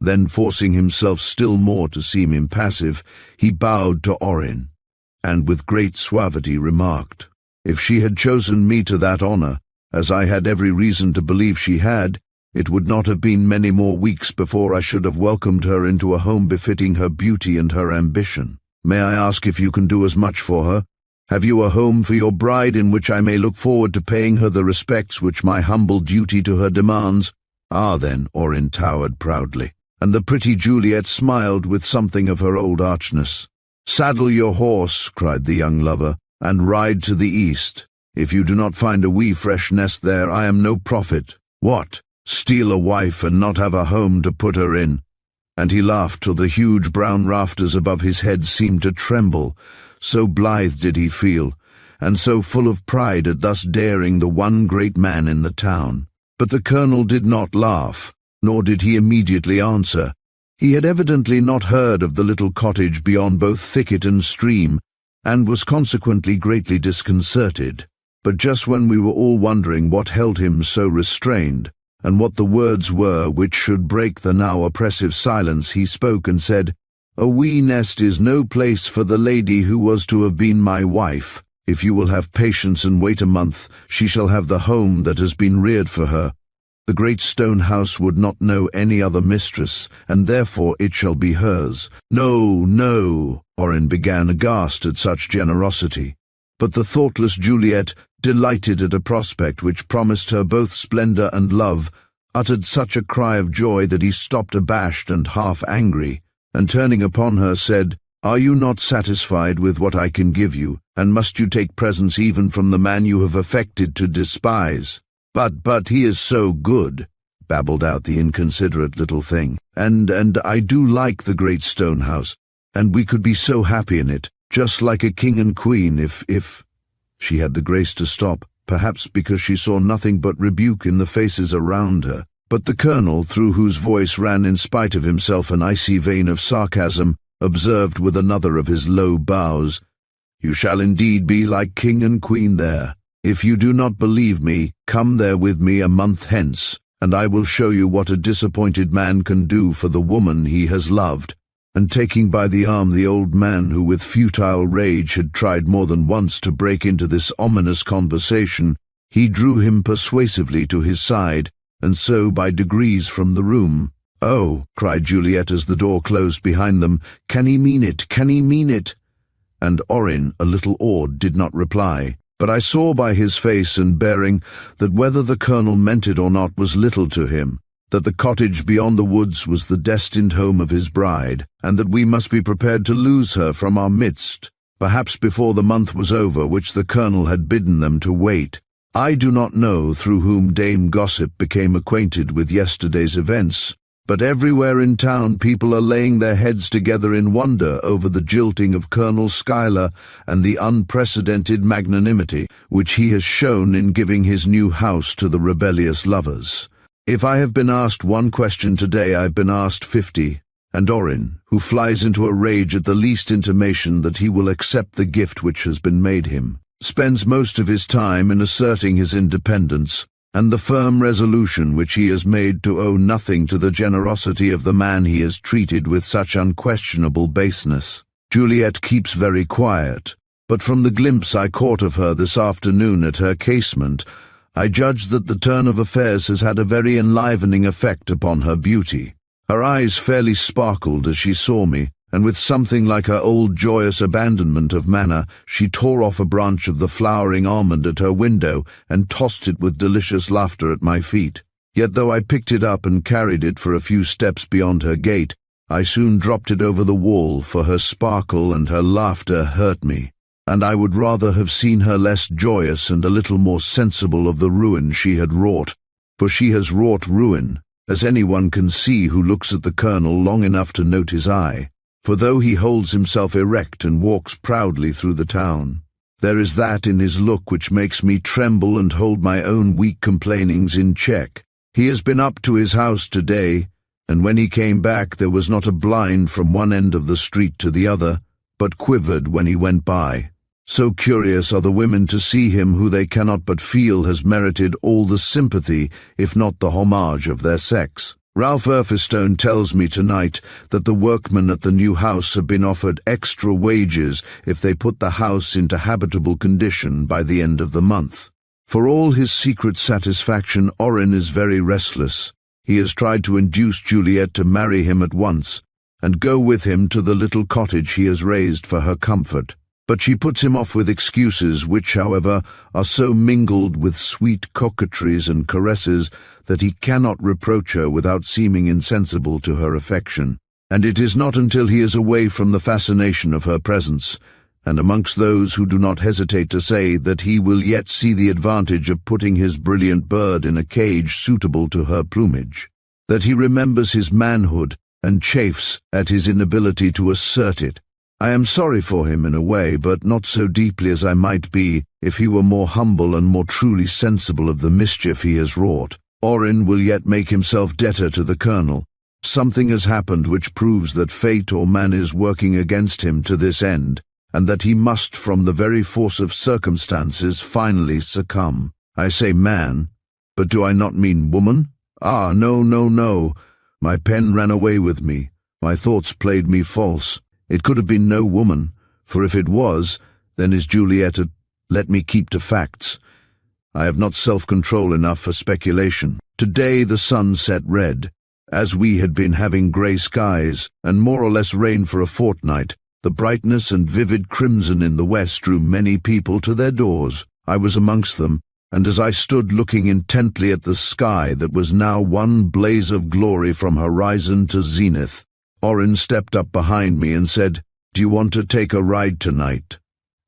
Speaker 1: Then, forcing himself still more to seem impassive, he bowed to Orin, and with great suavity remarked, "If she had chosen me to that honor, as I had every reason to believe she had, it would not have been many more weeks before I should have welcomed her into a home befitting her beauty and her ambition. May I ask if you can do as much for her? Have you a home for your bride in which I may look forward to paying her the respects which my humble duty to her demands?" "Ah, then," Orin towered proudly, and the pretty Juliet smiled with something of her old archness. "Saddle your horse," cried the young lover, "and ride to the east. If you do not find a wee fresh nest there, I am no prophet. What? Steal a wife and not have a home to put her in?" And he laughed till the huge brown rafters above his head seemed to tremble, so blithe did he feel, and so full of pride at thus daring the one great man in the town. But the colonel did not laugh, nor did he immediately answer. He had evidently not heard of the little cottage beyond both thicket and stream, and was consequently greatly disconcerted. But just when we were all wondering what held him so restrained, and what the words were which should break the now oppressive silence, he spoke and said, "A wee nest is no place for the lady who was to have been my wife. If you will have patience and wait a month, she shall have the home that has been reared for her. The great stone house would not know any other mistress, and therefore it shall be hers." "No, no," Orin began, aghast at such generosity. But the thoughtless Juliet, delighted at a prospect which promised her both splendor and love, uttered such a cry of joy that he stopped abashed and half angry, and turning upon her said, "Are you not satisfied with what I can give you, and must you take presents even from the man you have affected to despise?" But he is so good," babbled out the inconsiderate little thing, and I do like the great stone house, and we could be so happy in it, just like a king and queen if—" She had the grace to stop, perhaps because she saw nothing but rebuke in the faces around her. But the colonel, through whose voice ran in spite of himself an icy vein of sarcasm, observed with another of his low bows, "You shall indeed be like king and queen there. If you do not believe me, come there with me a month hence, and I will show you what a disappointed man can do for the woman he has loved." And taking by the arm the old man, who with futile rage had tried more than once to break into this ominous conversation, he drew him persuasively to his side, and so by degrees from the room. "Oh," cried Juliet as the door closed behind them, "can he mean it? Can he mean it?" And Orin, a little awed, did not reply. But I saw by his face and bearing that whether the colonel meant it or not was little to him, that the cottage beyond the woods was the destined home of his bride, and that we must be prepared to lose her from our midst, perhaps before the month was over which the colonel had bidden them to wait. I do not know through whom Dame Gossip became acquainted with yesterday's events, but everywhere in town people are laying their heads together in wonder over the jilting of Colonel Schuyler and the unprecedented magnanimity which he has shown in giving his new house to the rebellious lovers. If I have been asked one question today, I've been asked 50, and Orin, who flies into a rage at the least intimation that he will accept the gift which has been made him, spends most of his time in asserting his independence, and the firm resolution which he has made to owe nothing to the generosity of the man he has treated with such unquestionable baseness. Juliet keeps very quiet, but from the glimpse I caught of her this afternoon at her casement, I judge that the turn of affairs has had a very enlivening effect upon her beauty. Her eyes fairly sparkled as she saw me, and with something like her old joyous abandonment of manner, she tore off a branch of the flowering almond at her window and tossed it with delicious laughter at my feet. Yet though I picked it up and carried it for a few steps beyond her gate, I soon dropped it over the wall, for her sparkle and her laughter hurt me, and I would rather have seen her less joyous and a little more sensible of the ruin she had wrought, for she has wrought ruin, as anyone can see who looks at the colonel long enough to note his eye. For though he holds himself erect and walks proudly through the town, there is that in his look which makes me tremble and hold my own weak complainings in check. He has been up to his house today, and when he came back there was not a blind from one end of the street to the other, but quivered when he went by. So curious are the women to see him who they cannot but feel has merited all the sympathy, if not the homage, of their sex. Ralph Earthstone tells me tonight that the workmen at the new house have been offered extra wages if they put the house into habitable condition by the end of the month. For all his secret satisfaction, Orin is very restless. He has tried to induce Juliet to marry him at once and go with him to the little cottage he has raised for her comfort. But she puts him off with excuses which, however, are so mingled with sweet coquetries and caresses that he cannot reproach her without seeming insensible to her affection. And it is not until he is away from the fascination of her presence, and amongst those who do not hesitate to say that he will yet see the advantage of putting his brilliant bird in a cage suitable to her plumage, that he remembers his manhood and chafes at his inability to assert it. I am sorry for him in a way, but not so deeply as I might be if he were more humble and more truly sensible of the mischief he has wrought. Orin will yet make himself debtor to the Colonel. Something has happened which proves that fate or man is working against him to this end, and that he must, from the very force of circumstances, finally succumb. I say man, but do I not mean woman? Ah, no, no, no. My pen ran away with me. My thoughts played me false. It could have been no woman, for if it was, then is Juliet a— Let me keep to facts. I have not self-control enough for speculation. Today the sun set red. As we had been having grey skies, and more or less rain for a fortnight, the brightness and vivid crimson in the west drew many people to their doors. I was amongst them, and as I stood looking intently at the sky that was now one blaze of glory from horizon to zenith, Orin stepped up behind me and said, "Do you want to take a ride tonight?"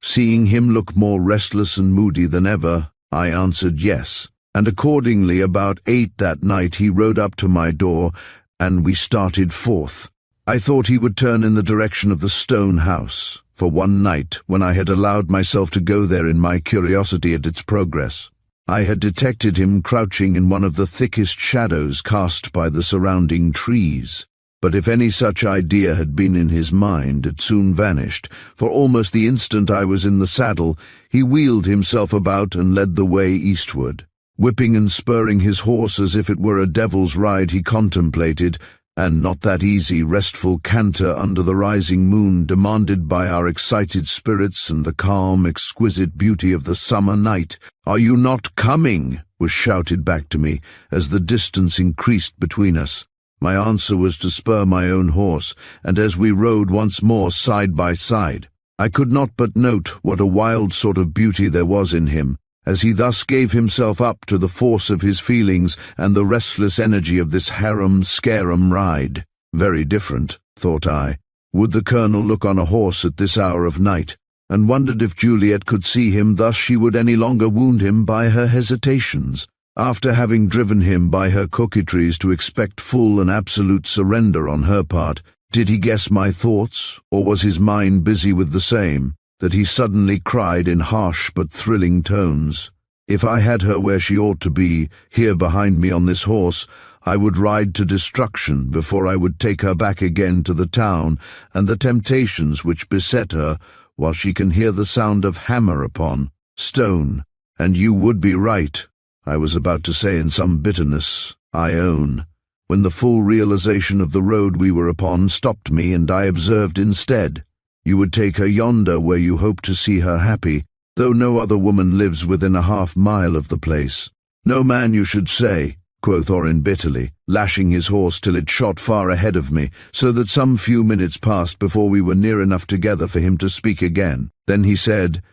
Speaker 1: Seeing him look more restless and moody than ever, I answered yes, and accordingly about 8 that night he rode up to my door, and we started forth. I thought he would turn in the direction of the stone house, for one night, when I had allowed myself to go there in my curiosity at its progress, I had detected him crouching in one of the thickest shadows cast by the surrounding trees. But if any such idea had been in his mind, it soon vanished, for almost the instant I was in the saddle, he wheeled himself about and led the way eastward. Whipping and spurring his horse as if it were a devil's ride, he contemplated, and not that easy, restful canter under the rising moon demanded by our excited spirits and the calm, exquisite beauty of the summer night. "Are you not coming?" was shouted back to me, as the distance increased between us. My answer was to spur my own horse, and as we rode once more side by side, I could not but note what a wild sort of beauty there was in him, as he thus gave himself up to the force of his feelings and the restless energy of this harum-scarum ride. Very different, thought I, would the Colonel look on a horse at this hour of night, and wondered if Juliet could see him thus she would any longer wound him by her hesitations. After having driven him by her coquetries to expect full and absolute surrender on her part, did he guess my thoughts, or was his mind busy with the same, that he suddenly cried in harsh but thrilling tones, "If I had her where she ought to be, here behind me on this horse, I would ride to destruction before I would take her back again to the town and the temptations which beset her, while she can hear the sound of hammer upon stone, and you would be right," I was about to say in some bitterness, I own, when the full realization of the road we were upon stopped me, and I observed instead, "You would take her yonder where you hope to see her happy, though no other woman lives within a half-mile of the place." "No man, you should say," quoth Orin bitterly, lashing his horse till it shot far ahead of me, so that some few minutes passed before we were near enough together for him to speak again. Then he said,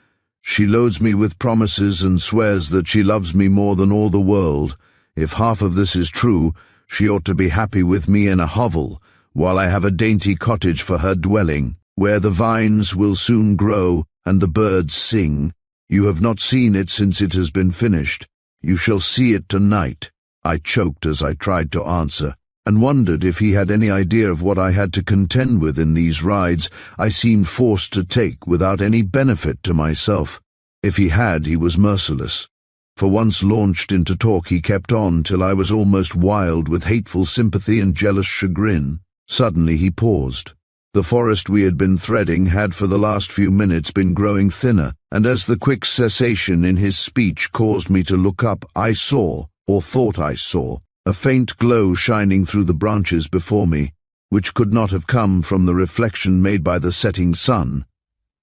Speaker 1: "She loads me with promises and swears that she loves me more than all the world. If half of this is true, she ought to be happy with me in a hovel, while I have a dainty cottage for her dwelling, where the vines will soon grow and the birds sing. You have not seen it since it has been finished. You shall see it tonight." I choked as I tried to answer, and wondered if he had any idea of what I had to contend with in these rides I seemed forced to take without any benefit to myself. If he had, he was merciless, for once launched into talk he kept on till I was almost wild with hateful sympathy and jealous chagrin. Suddenly he paused. The forest we had been threading had for the last few minutes been growing thinner, and as the quick cessation in his speech caused me to look up, I saw, or thought I saw, a faint glow shining through the branches before me, which could not have come from the reflection made by the setting sun,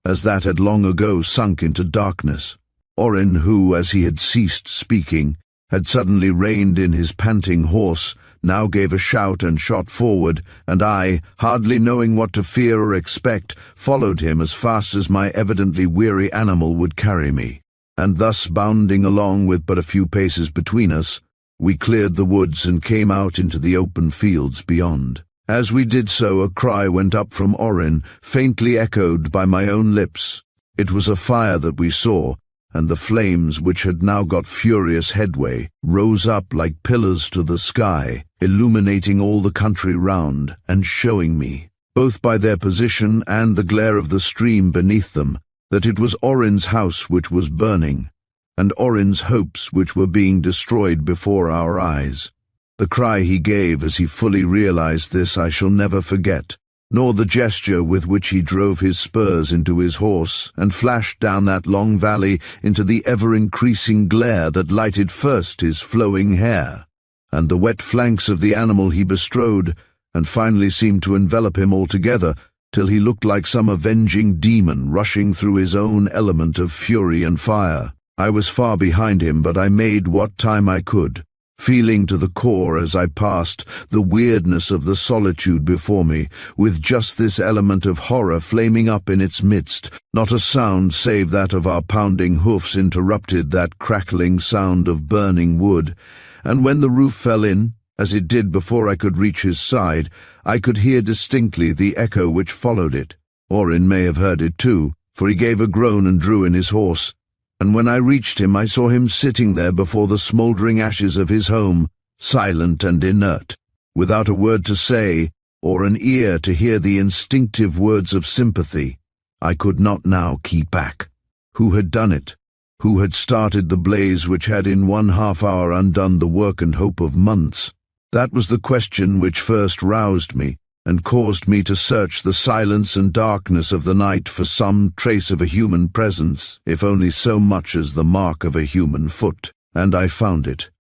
Speaker 1: as that had long ago sunk into darkness. Orin, who, as he had ceased speaking, had suddenly reined in his panting horse, now gave a shout and shot forward, and I, hardly knowing what to fear or expect, followed him as fast as my evidently weary animal would carry me. And thus, bounding along with but a few paces between us, we cleared the woods and came out into the open fields beyond. As we did so, a cry went up from Orin, faintly echoed by my own lips. It was a fire that we saw, and the flames, which had now got furious headway, rose up like pillars to the sky, illuminating all the country round, and showing me, both by their position and the glare of the stream beneath them, that it was Orin's house which was burning, and Orin's hopes which were being destroyed before our eyes. The cry he gave as he fully realized this I shall never forget, nor the gesture with which he drove his spurs into his horse and flashed down that long valley into the ever-increasing glare that lighted first his flowing hair, and the wet flanks of the animal he bestrode, and finally seemed to envelop him altogether, till he looked like some avenging demon rushing through his own element of fury and fire. I was far behind him, but I made what time I could, feeling to the core as I passed the weirdness of the solitude before me, with just this element of horror flaming up in its midst. Not a sound save that of our pounding hoofs interrupted that crackling sound of burning wood, and when the roof fell in, as it did before I could reach his side, I could hear distinctly the echo which followed it. Orin may have heard it too, for he gave a groan and drew in his horse, and when I reached him I saw him sitting there before the smouldering ashes of his home, silent and inert, without a word to say, or an ear to hear the instinctive words of sympathy. I could not now keep back. Who had done it? Who had started the blaze which had in 1/2 hour undone the work and hope of months? That was the question which first roused me, and caused me to search the silence and darkness of the night for some trace of a human presence, if only so much as the mark of a human foot, and I found it.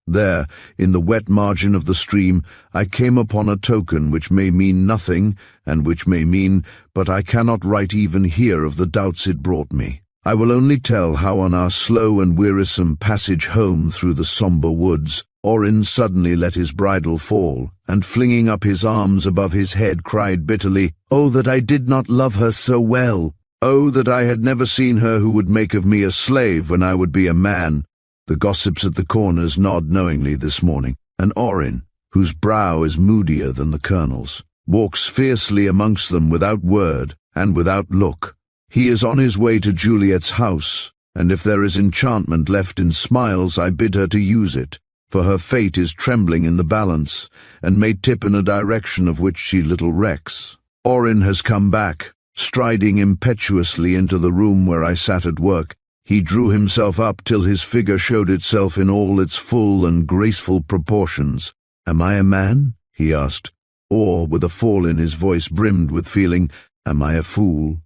Speaker 1: There, in the wet margin of the stream, I came upon a token which may mean nothing, and which may mean, but I cannot write even here of the doubts it brought me. I will only tell how on our slow and wearisome passage home through the sombre woods, Orin suddenly let his bridle fall, and flinging up his arms above his head cried bitterly, "Oh, that I did not love her so well! Oh, that I had never seen her who would make of me a slave when I would be a man!" The gossips at the corners nod knowingly this morning, and Orin, whose brow is moodier than the colonel's, walks fiercely amongst them without word and without look. He is on his way to Juliet's house, and if there is enchantment left in smiles, I bid her to use it, for her fate is trembling in the balance, and may tip in a direction of which she little recks. Orin has come back, striding impetuously into the room where I sat at work. He drew himself up till his figure showed itself in all its full and graceful proportions. "Am I a man?" he asked, or, with a fall in his voice brimmed with feeling, "Am I a fool?"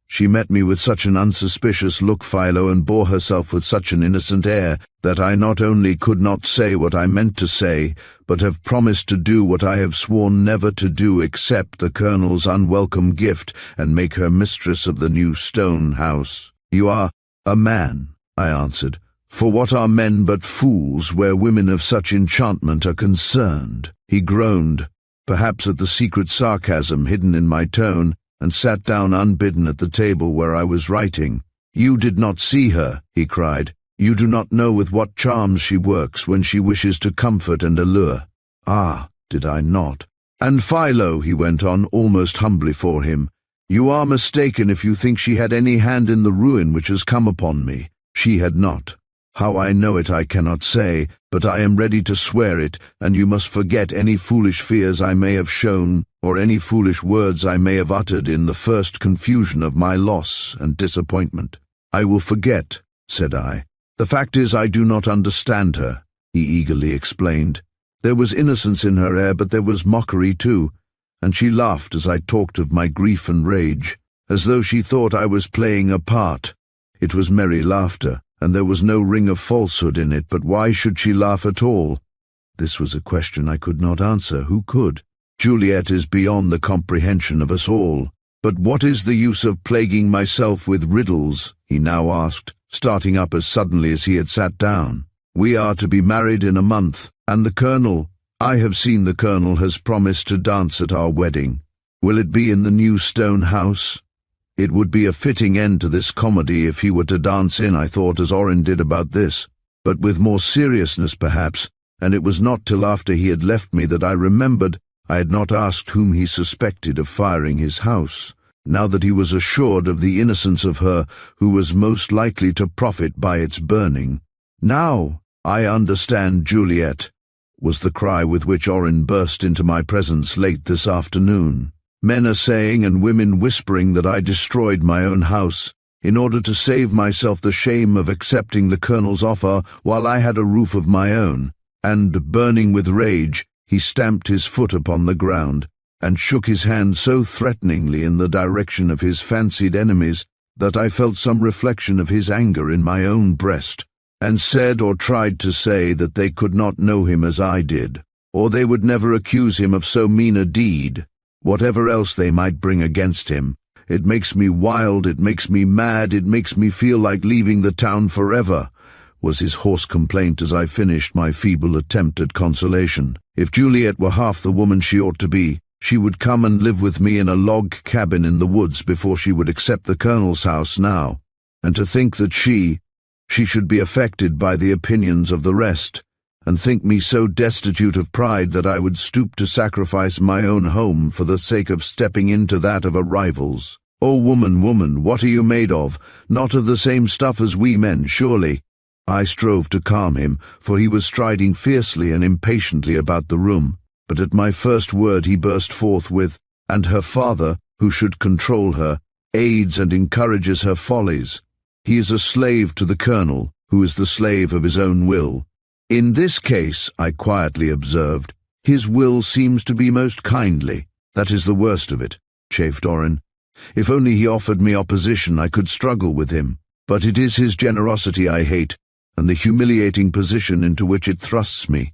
Speaker 1: She met me with such an unsuspicious look, Philo, and bore herself with such an innocent air, that I not only could not say what I meant to say, but have promised to do what I have sworn never to do, accept the colonel's unwelcome gift and make her mistress of the new stone house. "You are a man," I answered, "for what are men but fools where women of such enchantment are concerned?" He groaned, perhaps at the secret sarcasm hidden in my tone, and sat down unbidden at the table where I was writing. "You did not see her," he cried. "You do not know with what charms she works when she wishes to comfort and allure." "Ah, did I not? And Philo," he went on, almost humbly for him, "you are mistaken if you think she had any hand in the ruin which has come upon me. She had not. How I know it I cannot say, but I am ready to swear it, and you must forget any foolish fears I may have shown, or any foolish words I may have uttered in the first confusion of my loss and disappointment." "I will forget," said I. "The fact is I do not understand her," he eagerly explained. There was innocence in her air, but there was mockery too, and she laughed as I talked of my grief and rage, as though she thought I was playing a part. It was merry laughter, and there was no ring of falsehood in it, but why should she laugh at all? This was a question I could not answer. Who could? Juliet is beyond the comprehension of us all. But what is the use of plaguing myself with riddles? He now asked, starting up as suddenly as he had sat down. We are to be married in a month, and the Colonel, I have seen the Colonel, has promised to dance at our wedding. Will it be in the new stone house? It would be a fitting end to this comedy if he were to dance in, I thought, as Orrin did about this, but with more seriousness perhaps, and it was not till after he had left me that I remembered I had not asked whom he suspected of firing his house, now that he was assured of the innocence of her who was most likely to profit by its burning. Now I understand, Juliet, was the cry with which Orrin burst into my presence late this afternoon. Men are saying and women whispering that I destroyed my own house in order to save myself the shame of accepting the Colonel's offer while I had a roof of my own, and, burning with rage, he stamped his foot upon the ground and shook his hand so threateningly in the direction of his fancied enemies that I felt some reflection of his anger in my own breast, and said or tried to say that they could not know him as I did, or they would never accuse him of so mean a deed. Whatever else they might bring against him, it makes me wild, it makes me mad, it makes me feel like leaving the town forever, was his hoarse complaint as I finished my feeble attempt at consolation. If Juliet were half the woman she ought to be, she would come and live with me in a log cabin in the woods before she would accept the Colonel's house now. And to think that she should be affected by the opinions of the rest, and think me so destitute of pride that I would stoop to sacrifice my own home for the sake of stepping into that of a rival's. Oh, woman, woman, what are you made of? Not of the same stuff as we men, surely. I strove to calm him, for he was striding fiercely and impatiently about the room, but at my first word he burst forth with, "And her father, who should control her, aids and encourages her follies. He is a slave to the Colonel, who is the slave of his own will." In this case, I quietly observed, his will seems to be most kindly. That is the worst of it, chafed Orrin. If only he offered me opposition, I could struggle with him. But it is his generosity I hate, and the humiliating position into which it thrusts me.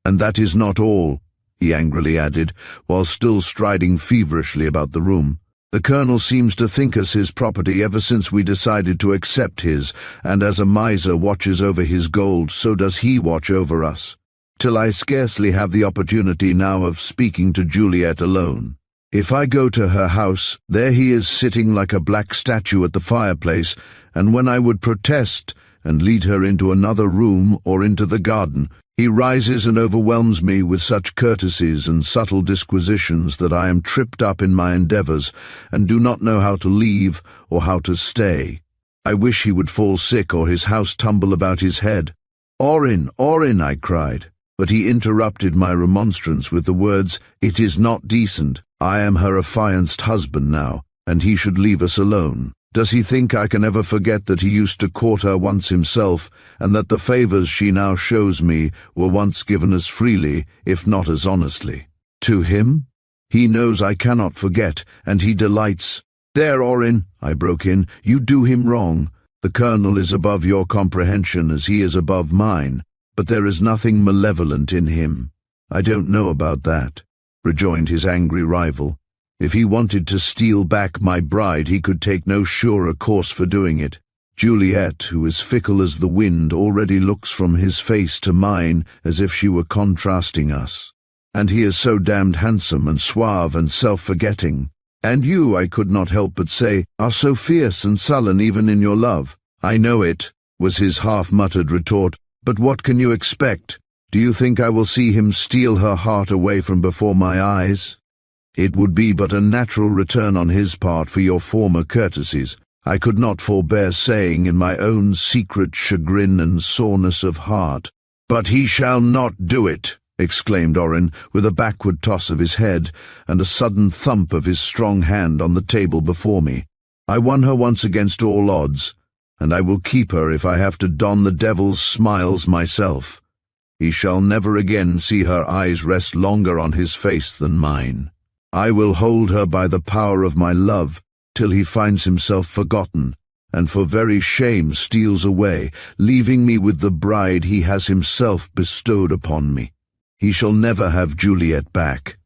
Speaker 1: And that is not all, he angrily added, while still striding feverishly about the room. The Colonel seems to think us his property ever since we decided to accept his, and as a miser watches over his gold, so does he watch over us, till I scarcely have the opportunity now of speaking to Juliet alone. If I go to her house, there he is sitting like a black statue at the fireplace, and when I would protest and lead her into another room or into the garden, he rises and overwhelms me with such courtesies and subtle disquisitions that I am tripped up in my endeavours, and do not know how to leave or how to stay. I wish he would fall sick or his house tumble about his head. "Orrin, Orrin," I cried, but he interrupted my remonstrance with the words, "It is not decent. I am her affianced husband now, and he should leave us alone. Does he think I can ever forget that he used to court her once himself, and that the favours she now shows me were once given as freely, if not as honestly? To him? He knows I cannot forget, and he delights—" "There, Orrin," I broke in, "you do him wrong. The Colonel is above your comprehension as he is above mine, but there is nothing malevolent in him." "I don't know about that," rejoined his angry rival. "If he wanted to steal back my bride, he could take no surer course for doing it. Juliet, who is fickle as the wind, already looks from his face to mine as if she were contrasting us. And he is so damned handsome and suave and self-forgetting. And you, I could not help but say, are so fierce and sullen even in your love." "I know it," was his half-muttered retort, "but what can you expect? Do you think I will see him steal her heart away from before my eyes? It would be but a natural return on his part for your former courtesies," I could not forbear saying in my own secret chagrin and soreness of heart. "But he shall not do it," exclaimed Orrin, with a backward toss of his head and a sudden thump of his strong hand on the table before me. "I won her once against all odds, and I will keep her if I have to don the devil's smiles myself. He shall never again see her eyes rest longer on his face than mine. I will hold her by the power of my love till he finds himself forgotten, and for very shame steals away, leaving me with the bride he has himself bestowed upon me. He shall never have Juliet back."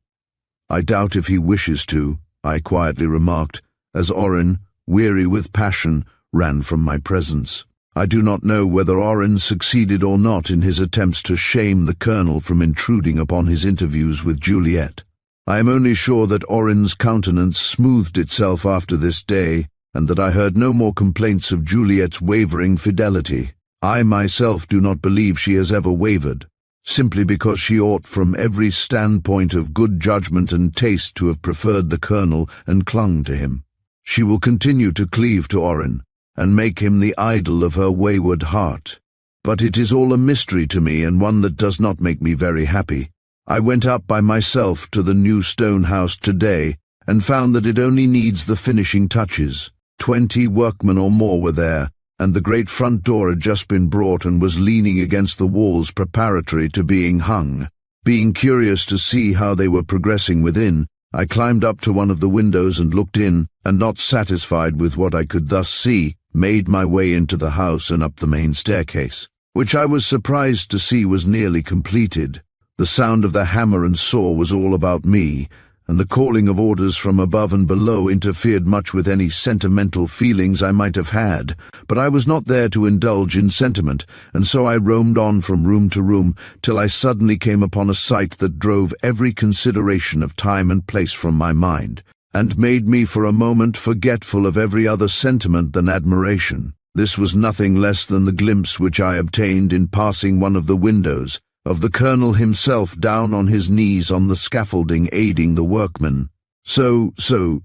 Speaker 1: "I doubt if he wishes to," I quietly remarked, as Orin, weary with passion, ran from my presence. I do not know whether Orin succeeded or not in his attempts to shame the Colonel from intruding upon his interviews with Juliet. I am only sure that Orin's countenance smoothed itself after this day, and that I heard no more complaints of Juliet's wavering fidelity. I myself do not believe she has ever wavered, simply because she ought from every standpoint of good judgment and taste to have preferred the Colonel and clung to him. She will continue to cleave to Orin, and make him the idol of her wayward heart. But it is all a mystery to me, and one that does not make me very happy. I went up by myself to the new stone house today, and found that it only needs the finishing touches. 20 workmen or more were there, and the great front door had just been brought and was leaning against the walls preparatory to being hung. Being curious to see how they were progressing within, I climbed up to one of the windows and looked in, and not satisfied with what I could thus see, made my way into the house and up the main staircase, which I was surprised to see was nearly completed. The sound of the hammer and saw was all about me, and the calling of orders from above and below interfered much with any sentimental feelings I might have had, but I was not there to indulge in sentiment, and so I roamed on from room to room till I suddenly came upon a sight that drove every consideration of time and place from my mind, and made me for a moment forgetful of every other sentiment than admiration. This was nothing less than the glimpse which I obtained in passing one of the windows, of the Colonel himself down on his knees on the scaffolding aiding the workmen. So,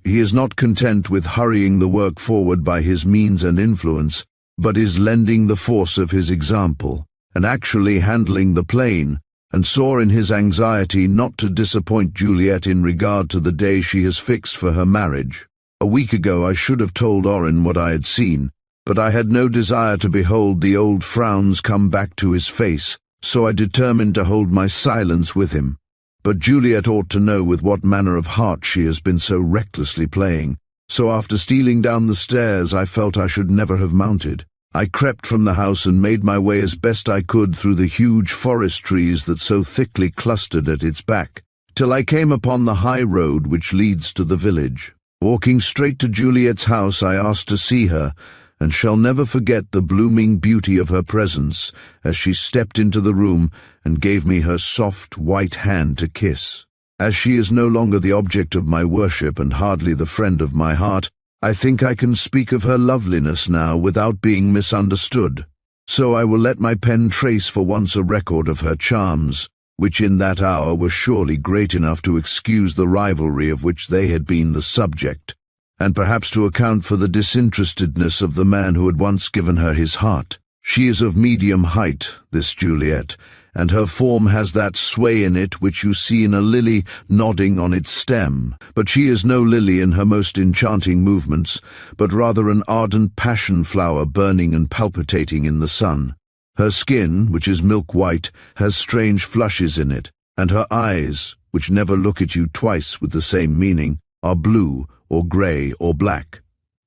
Speaker 1: he is not content with hurrying the work forward by his means and influence, but is lending the force of his example, and actually handling the plane, and saw in his anxiety not to disappoint Juliet in regard to the day she has fixed for her marriage. A week ago I should have told Orin what I had seen, but I had no desire to behold the old frowns come back to his face, so I determined to hold my silence with him. But Juliet ought to know with what manner of heart she has been so recklessly playing, so after stealing down the stairs I felt I should never have mounted. I crept from the house and made my way as best I could through the huge forest trees that so thickly clustered at its back, till I came upon the high road which leads to the village. Walking straight to Juliet's house, I asked to see her, and shall never forget the blooming beauty of her presence as she stepped into the room and gave me her soft white hand to kiss. As she is no longer the object of my worship and hardly the friend of my heart, I think I can speak of her loveliness now without being misunderstood. So I will let my pen trace for once a record of her charms, which in that hour were surely great enough to excuse the rivalry of which they had been the subject, and perhaps to account for the disinterestedness of the man who had once given her his heart. She is of medium height, this Juliet, and her form has that sway in it which you see in a lily nodding on its stem. But she is no lily in her most enchanting movements, but rather an ardent passion flower burning and palpitating in the sun. Her skin, which is milk white, has strange flushes in it, and her eyes, which never look at you twice with the same meaning, are blue or grey or black.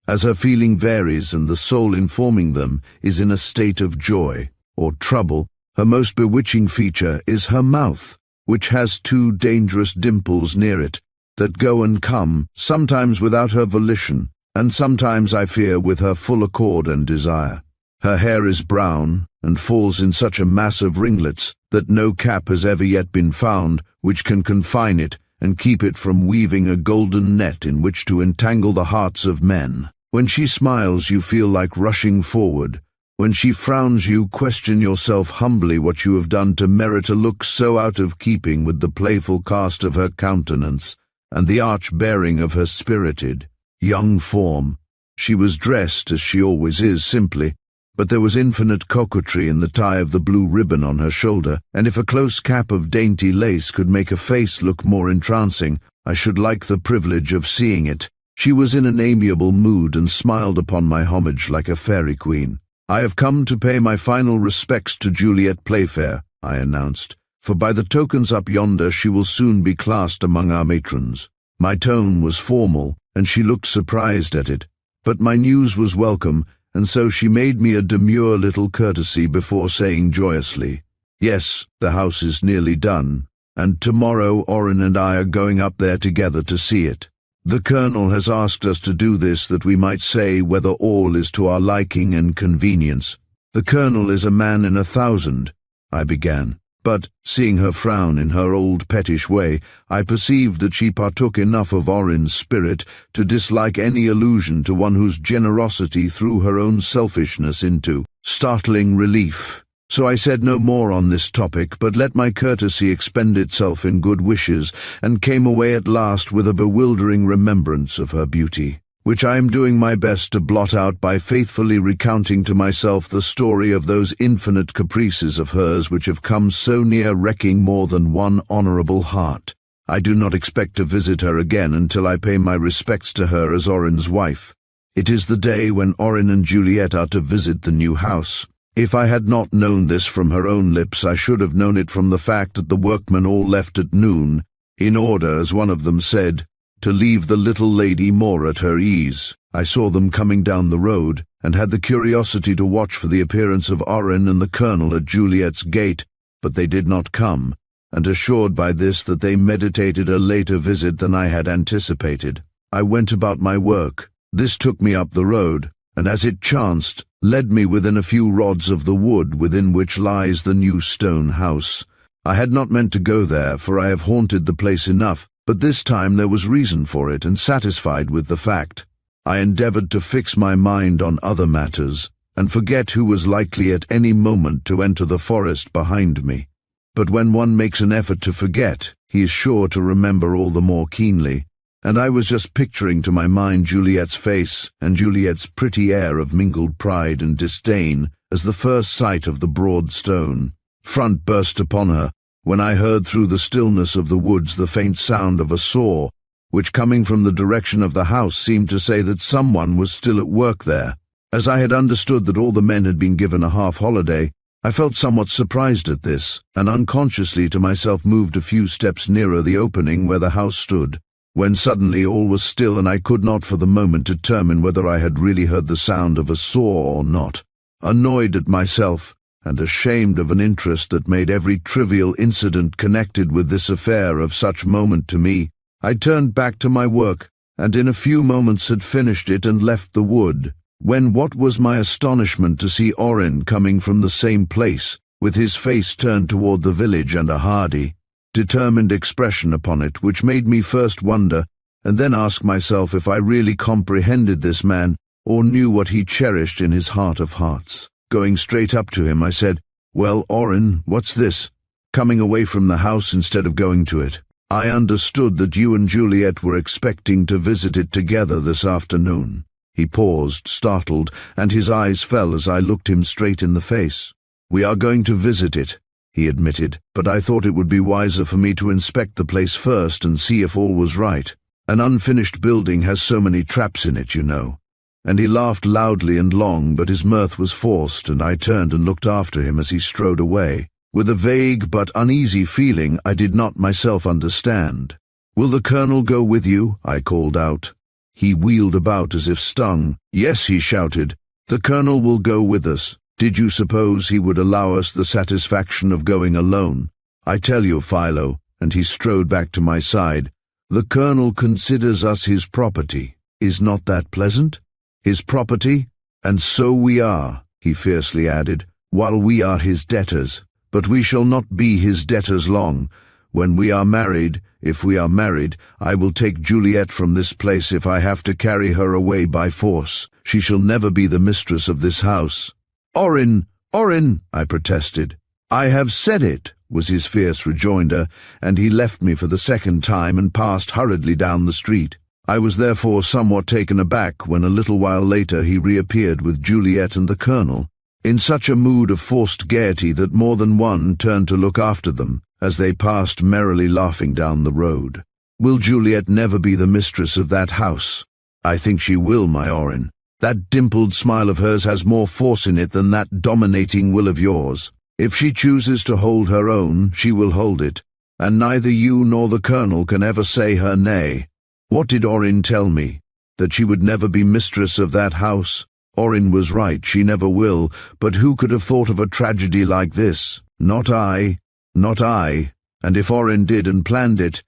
Speaker 1: As her feeling varies and the soul informing them is in a state of joy or trouble, her most bewitching feature is her mouth, which has 2 dangerous dimples near it that go and come, sometimes without her volition, and sometimes, I fear, with her full accord and desire. Her hair is brown and falls in such a mass of ringlets that no cap has ever yet been found which can confine it and keep it from weaving a golden net in which to entangle the hearts of men. When she smiles, you feel like rushing forward. When she frowns, you question yourself humbly what you have done to merit a look so out of keeping with the playful cast of her countenance and the arch bearing of her spirited, young form. She was dressed, as she always is, simply, but there was infinite coquetry in the tie of the blue ribbon on her shoulder, and if a close cap of dainty lace could make a face look more entrancing, I should like the privilege of seeing it. She was in an amiable mood and smiled upon my homage like a fairy queen. "I have come to pay my final respects to Juliet Playfair," I announced, "for by the tokens up yonder she will soon be classed among our matrons." My tone was formal, and she looked surprised at it, but my news was welcome, and so she made me a demure little courtesy before saying joyously, "Yes, the house is nearly done, and tomorrow Orin and I are going up there together to see it. The Colonel has asked us to do this that we might say whether all is to our liking and convenience. The Colonel is a man in 1,000, I began, but, seeing her frown in her old pettish way, I perceived that she partook enough of Orin's spirit to dislike any allusion to one whose generosity threw her own selfishness into startling relief. So I said no more on this topic, but let my courtesy expend itself in good wishes, and came away at last with a bewildering remembrance of her beauty, which I am doing my best to blot out by faithfully recounting to myself the story of those infinite caprices of hers which have come so near wrecking more than one honourable heart. I do not expect to visit her again until I pay my respects to her as Orin's wife. It is the day when Orin and Juliet are to visit the new house. If I had not known this from her own lips, I should have known it from the fact that the workmen all left at noon, in order, as one of them said, to leave the little lady more at her ease. I saw them coming down the road, and had the curiosity to watch for the appearance of Orin and the Colonel at Juliet's gate, but they did not come, and assured by this that they meditated a later visit than I had anticipated, I went about my work. This took me up the road, and as it chanced, led me within a few rods of the wood within which lies the new stone house. I had not meant to go there, for I have haunted the place enough, but this time there was reason for it, and satisfied with the fact, I endeavoured to fix my mind on other matters, and forget who was likely at any moment to enter the forest behind me. But when one makes an effort to forget, he is sure to remember all the more keenly, and I was just picturing to my mind Juliet's face and Juliet's pretty air of mingled pride and disdain as the first sight of the broad stone front burst upon her, when I heard through the stillness of the woods the faint sound of a saw, which coming from the direction of the house seemed to say that someone was still at work there. As I had understood that all the men had been given a half-holiday, I felt somewhat surprised at this, and unconsciously to myself moved a few steps nearer the opening where the house stood, when suddenly all was still and I could not for the moment determine whether I had really heard the sound of a saw or not. Annoyed at myself, and ashamed of an interest that made every trivial incident connected with this affair of such moment to me, I turned back to my work, and in a few moments had finished it and left the wood, when what was my astonishment to see Orin coming from the same place, with his face turned toward the village and a hardy, determined expression upon it, which made me first wonder, and then ask myself if I really comprehended this man, or knew what he cherished in his heart of hearts. Going straight up to him, I said, "Well, Orin, what's this? Coming away from the house instead of going to it? I understood that you and Juliet were expecting to visit it together this afternoon." He paused, startled, and his eyes fell as I looked him straight in the face. "We are going to visit it," he admitted, "but I thought it would be wiser for me to inspect the place first and see if all was right. An unfinished building has so many traps in it, you know." And he laughed loudly and long, but his mirth was forced, and I turned and looked after him as he strode away, with a vague but uneasy feeling I did not myself understand. "Will the Colonel go with you?" I called out. He wheeled about as if stung. "Yes," he shouted, "the Colonel will go with us. Did you suppose he would allow us the satisfaction of going alone? I tell you, Philo," and he strode back to my side, "the Colonel considers us his property. Is not that pleasant? His property? And so we are," he fiercely added, "while we are his debtors. But we shall not be his debtors long. When we are married, if we are married, I will take Juliet from this place if I have to carry her away by force. She shall never be the mistress of this house." "Orin, Orin," I protested. "I have said it," was his fierce rejoinder, and he left me for the second time and passed hurriedly down the street. I was therefore somewhat taken aback when a little while later he reappeared with Juliet and the Colonel, in such a mood of forced gaiety that more than one turned to look after them, as they passed merrily laughing down the road. "Will Juliet never be the mistress of that house?" "I think she will, my Orin. That dimpled smile of hers has more force in it than that dominating will of yours. If she chooses to hold her own, she will hold it, and neither you nor the Colonel can ever say her nay. What did Orin tell me? That she would never be mistress of that house? Orin was right, she never will, but who could have thought of a tragedy like this? Not I, not I." and if Orin did and planned it.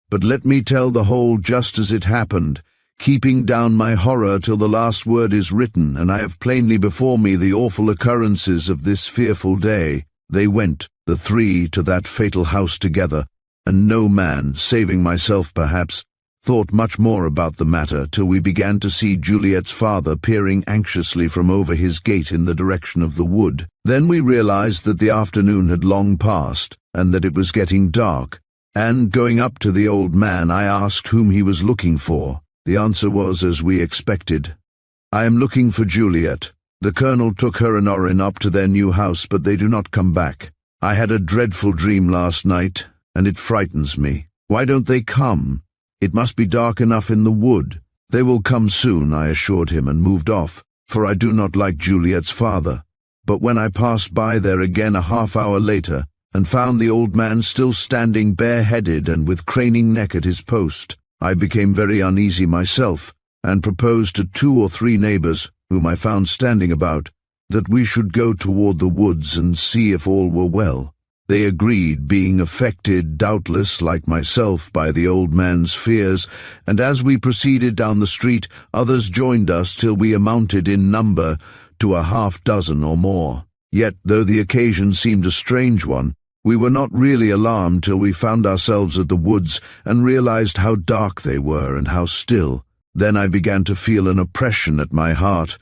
Speaker 1: But let me tell the whole just as it happened, keeping down my horror till the last word is written, and I have plainly before me the awful occurrences of this fearful day. They went, the three, to that fatal house together, and no man, saving myself perhaps, thought much more about the matter till we began to see Juliet's father peering anxiously from over his gate in the direction of the wood. Then we realized that the afternoon had long passed, and that it was getting dark, and, going up to the old man, I asked whom he was looking for. The answer was as we expected. "I am looking for Juliet. The colonel took her and Orin up to their new house, but they do not come back. I had a dreadful dream last night, and it frightens me. Why don't they come? It must be dark enough in the wood." "They will come soon," I assured him, and moved off, for I do not like Juliet's father. But when I passed by there again a half-hour later, and found the old man still standing bareheaded and with craning neck at his post, I became very uneasy myself, and proposed to 2 or 3 neighbors, whom I found standing about, that we should go toward the woods and see if all were well. They agreed, being affected, doubtless, like myself, by the old man's fears, and as we proceeded down the street, others joined us till we amounted in number to a half-dozen or more. Yet, though the occasion seemed a strange one, we were not really alarmed till we found ourselves at the woods and realized how dark they were and how still. Then I began to feel an oppression at my heart,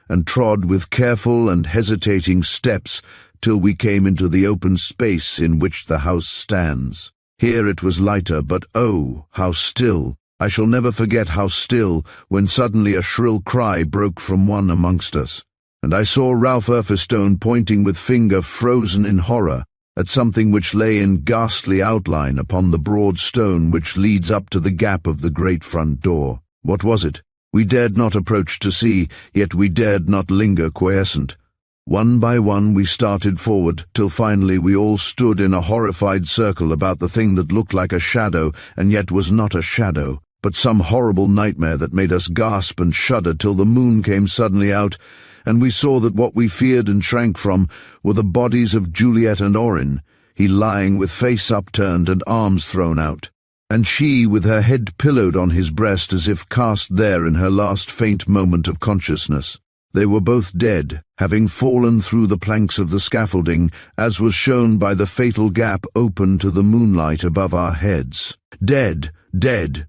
Speaker 1: and trod with careful and hesitating steps till we came into the open space in which the house stands. Here it was lighter, but oh, how still! I shall never forget how still, when suddenly a shrill cry broke from one amongst us, and I saw Ralph Erfistone pointing with finger frozen in horror at something which lay in ghastly outline upon the broad stone which leads up to the gap of the great front door. What was it? We dared not approach to see, yet we dared not linger quiescent. One by one we started forward, till finally we all stood in a horrified circle about the thing that looked like a shadow, and yet was not a shadow, but some horrible nightmare that made us gasp and shudder till the moon came suddenly out, and we saw that what we feared and shrank from were the bodies of Juliet and Orin, he lying with face upturned and arms thrown out, and she with her head pillowed on his breast as if cast there in her last faint moment of consciousness. They were both dead, having fallen through the planks of the scaffolding, as was shown by the fatal gap open to the moonlight above our heads. Dead, dead!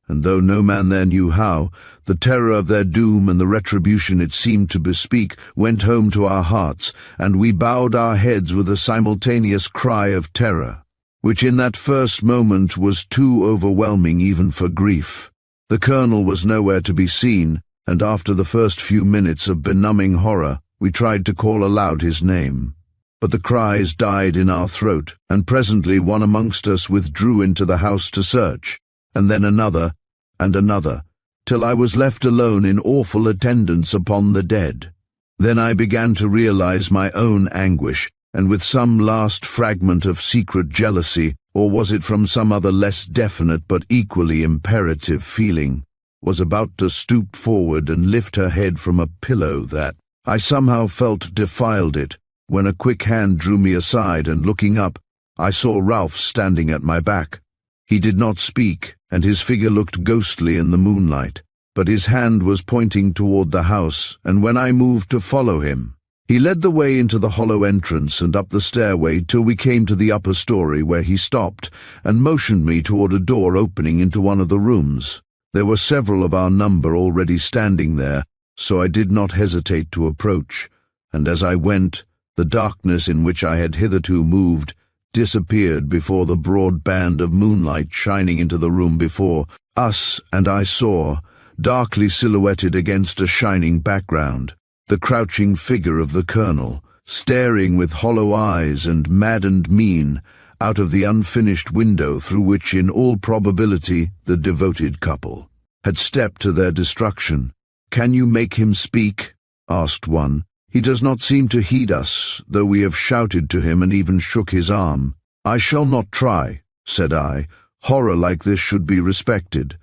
Speaker 1: And though no man there knew how, the terror of their doom and the retribution it seemed to bespeak went home to our hearts, and we bowed our heads with a simultaneous cry of terror, which in that first moment was too overwhelming even for grief. The colonel was nowhere to be seen, and after the first few minutes of benumbing horror, we tried to call aloud his name. But the cries died in our throat, and presently one amongst us withdrew into the house to search, and then another, and another, till I was left alone in awful attendance upon the dead. Then I began to realize my own anguish, and with some last fragment of secret jealousy, or was it from some other less definite but equally imperative feeling, was about to stoop forward and lift her head from a pillow that, I somehow felt, defiled it, when a quick hand drew me aside, and looking up, I saw Ralph standing at my back. He did not speak, and his figure looked ghostly in the moonlight, but his hand was pointing toward the house, and when I moved to follow him, he led the way into the hollow entrance and up the stairway till we came to the upper story, where he stopped and motioned me toward a door opening into one of the rooms. There were several of our number already standing there, so I did not hesitate to approach, and as I went, the darkness in which I had hitherto moved disappeared before the broad band of moonlight shining into the room before us, and I saw, darkly silhouetted against a shining background, the crouching figure of the colonel, staring with hollow eyes and maddened mien out of the unfinished window through which, in all probability, the devoted couple had stepped to their destruction. "Can you make him speak?" asked one. "He does not seem to heed us, though we have shouted to him and even shook his arm." "I shall not try," said I. "Horror like this should be respected."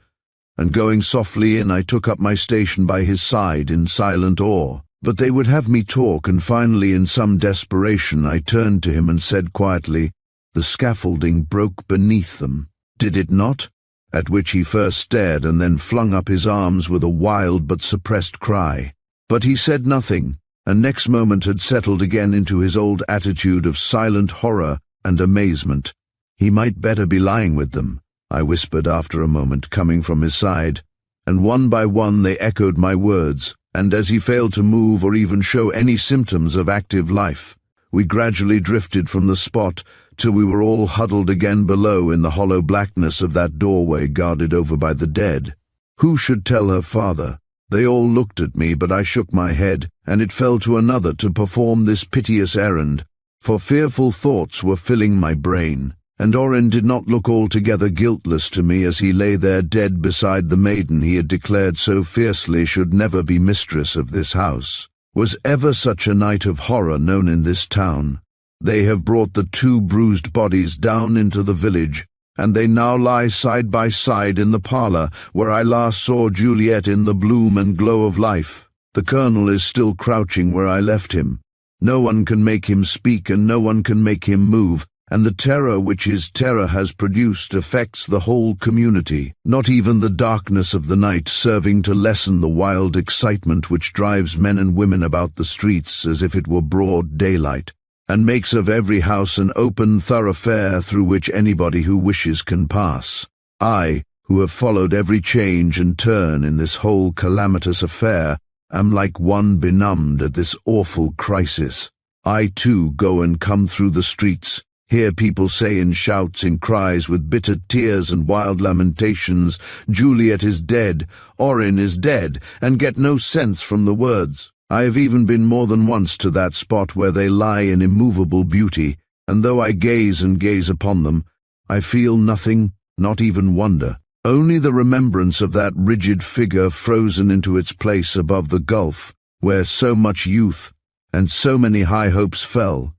Speaker 1: And going softly in, I took up my station by his side in silent awe. But they would have me talk, and finally, in some desperation, I turned to him and said quietly, The scaffolding broke beneath them. Did it not? At which he first stared and then flung up his arms with a wild but suppressed cry. But he said nothing, and next moment had settled again into his old attitude of silent horror and amazement. "He might better be lying with them," I whispered after a moment, coming from his side, and one by one they echoed my words, and as he failed to move or even show any symptoms of active life, we gradually drifted from the spot till we were all huddled again below in the hollow blackness of that doorway guarded over by the dead. Who should tell her father? They all looked at me, but I shook my head, and it fell to another to perform this piteous errand, for fearful thoughts were filling my brain, and Orrin did not look altogether guiltless to me as he lay there dead beside the maiden he had declared so fiercely should never be mistress of this house. Was ever such a night of horror known in this town? They have brought the two bruised bodies down into the village, and they now lie side by side in the parlour where I last saw Juliet in the bloom and glow of life. The colonel is still crouching where I left him. No one can make him speak and no one can make him move, and the terror which his terror has produced affects the whole community, not even the darkness of the night serving to lessen the wild excitement which drives men and women about the streets as if it were broad daylight, and makes of every house an open thoroughfare through which anybody who wishes can pass. I, who have followed every change and turn in this whole calamitous affair, am like one benumbed at this awful crisis. I too go and come through the streets, hear people say in shouts, in cries, with bitter tears and wild lamentations, "Juliet is dead, Orrin is dead," and get no sense from the words. I have even been more than once to that spot where they lie in immovable beauty, and though I gaze and gaze upon them, I feel nothing, not even wonder. Only the remembrance of that rigid figure frozen into its place above the gulf, where so much youth and so many high hopes fell,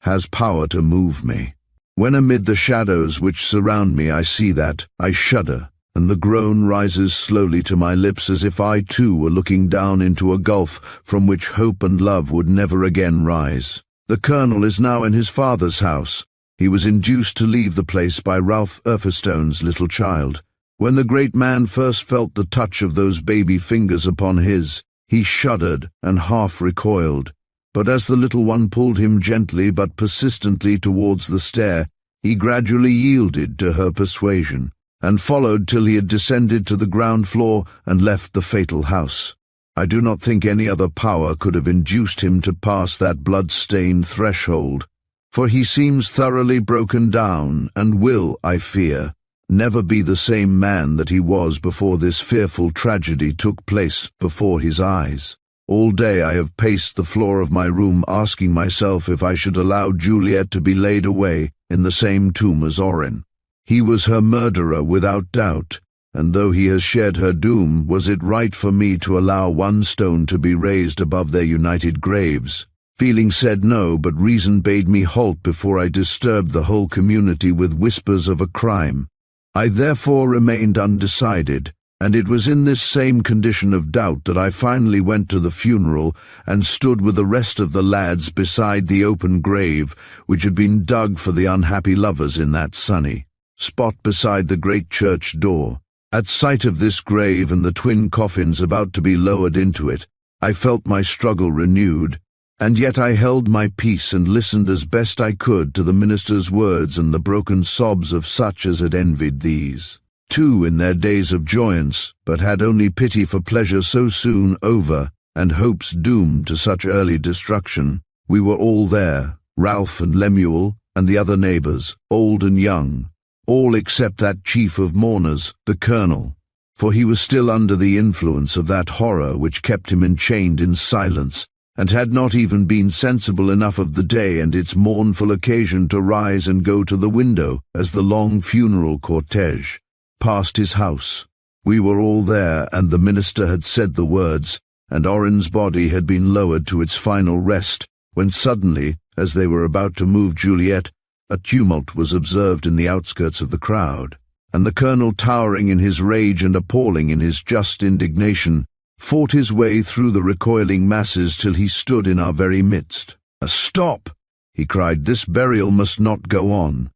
Speaker 1: has power to move me. When amid the shadows which surround me I see that, I shudder, and the groan rises slowly to my lips as if I too were looking down into a gulf from which hope and love would never again rise. The colonel is now in his father's house. He was induced to leave the place by Ralph Erferstone's little child. When the great man first felt the touch of those baby fingers upon his, he shuddered and half recoiled, but as the little one pulled him gently but persistently towards the stair, he gradually yielded to her persuasion, and followed till he had descended to the ground floor and left the fatal house. I do not think any other power could have induced him to pass that blood-stained threshold, for he seems thoroughly broken down and will, I fear, never be the same man that he was before this fearful tragedy took place before his eyes. All day I have paced the floor of my room asking myself if I should allow Juliet to be laid away in the same tomb as Orrin. He was her murderer without doubt, and though he has shared her doom, was it right for me to allow one stone to be raised above their united graves? Feeling said no, but reason bade me halt before I disturbed the whole community with whispers of a crime. I therefore remained undecided, and it was in this same condition of doubt that I finally went to the funeral and stood with the rest of the lads beside the open grave which had been dug for the unhappy lovers in that sunny spot beside the great church door. At sight of this grave and the twin coffins about to be lowered into it, I felt my struggle renewed, and yet I held my peace and listened as best I could to the minister's words and the broken sobs of such as had envied these, too, in their days of joyance, but had only pity for pleasure so soon over, and hopes doomed to such early destruction. We were all there, Ralph and Lemuel, and the other neighbours, old and young, all except that chief of mourners, the colonel, for he was still under the influence of that horror which kept him enchained in silence, and had not even been sensible enough of the day and its mournful occasion to rise and go to the window as the long funeral cortege passed his house. We were all there, and the minister had said the words, and Orrin's body had been lowered to its final rest, when suddenly, as they were about to move Juliet, a tumult was observed in the outskirts of the crowd, and the colonel, towering in his rage and appalling in his just indignation, fought his way through the recoiling masses till he stood in our very midst. "Stop!" he cried. "This burial must not go on.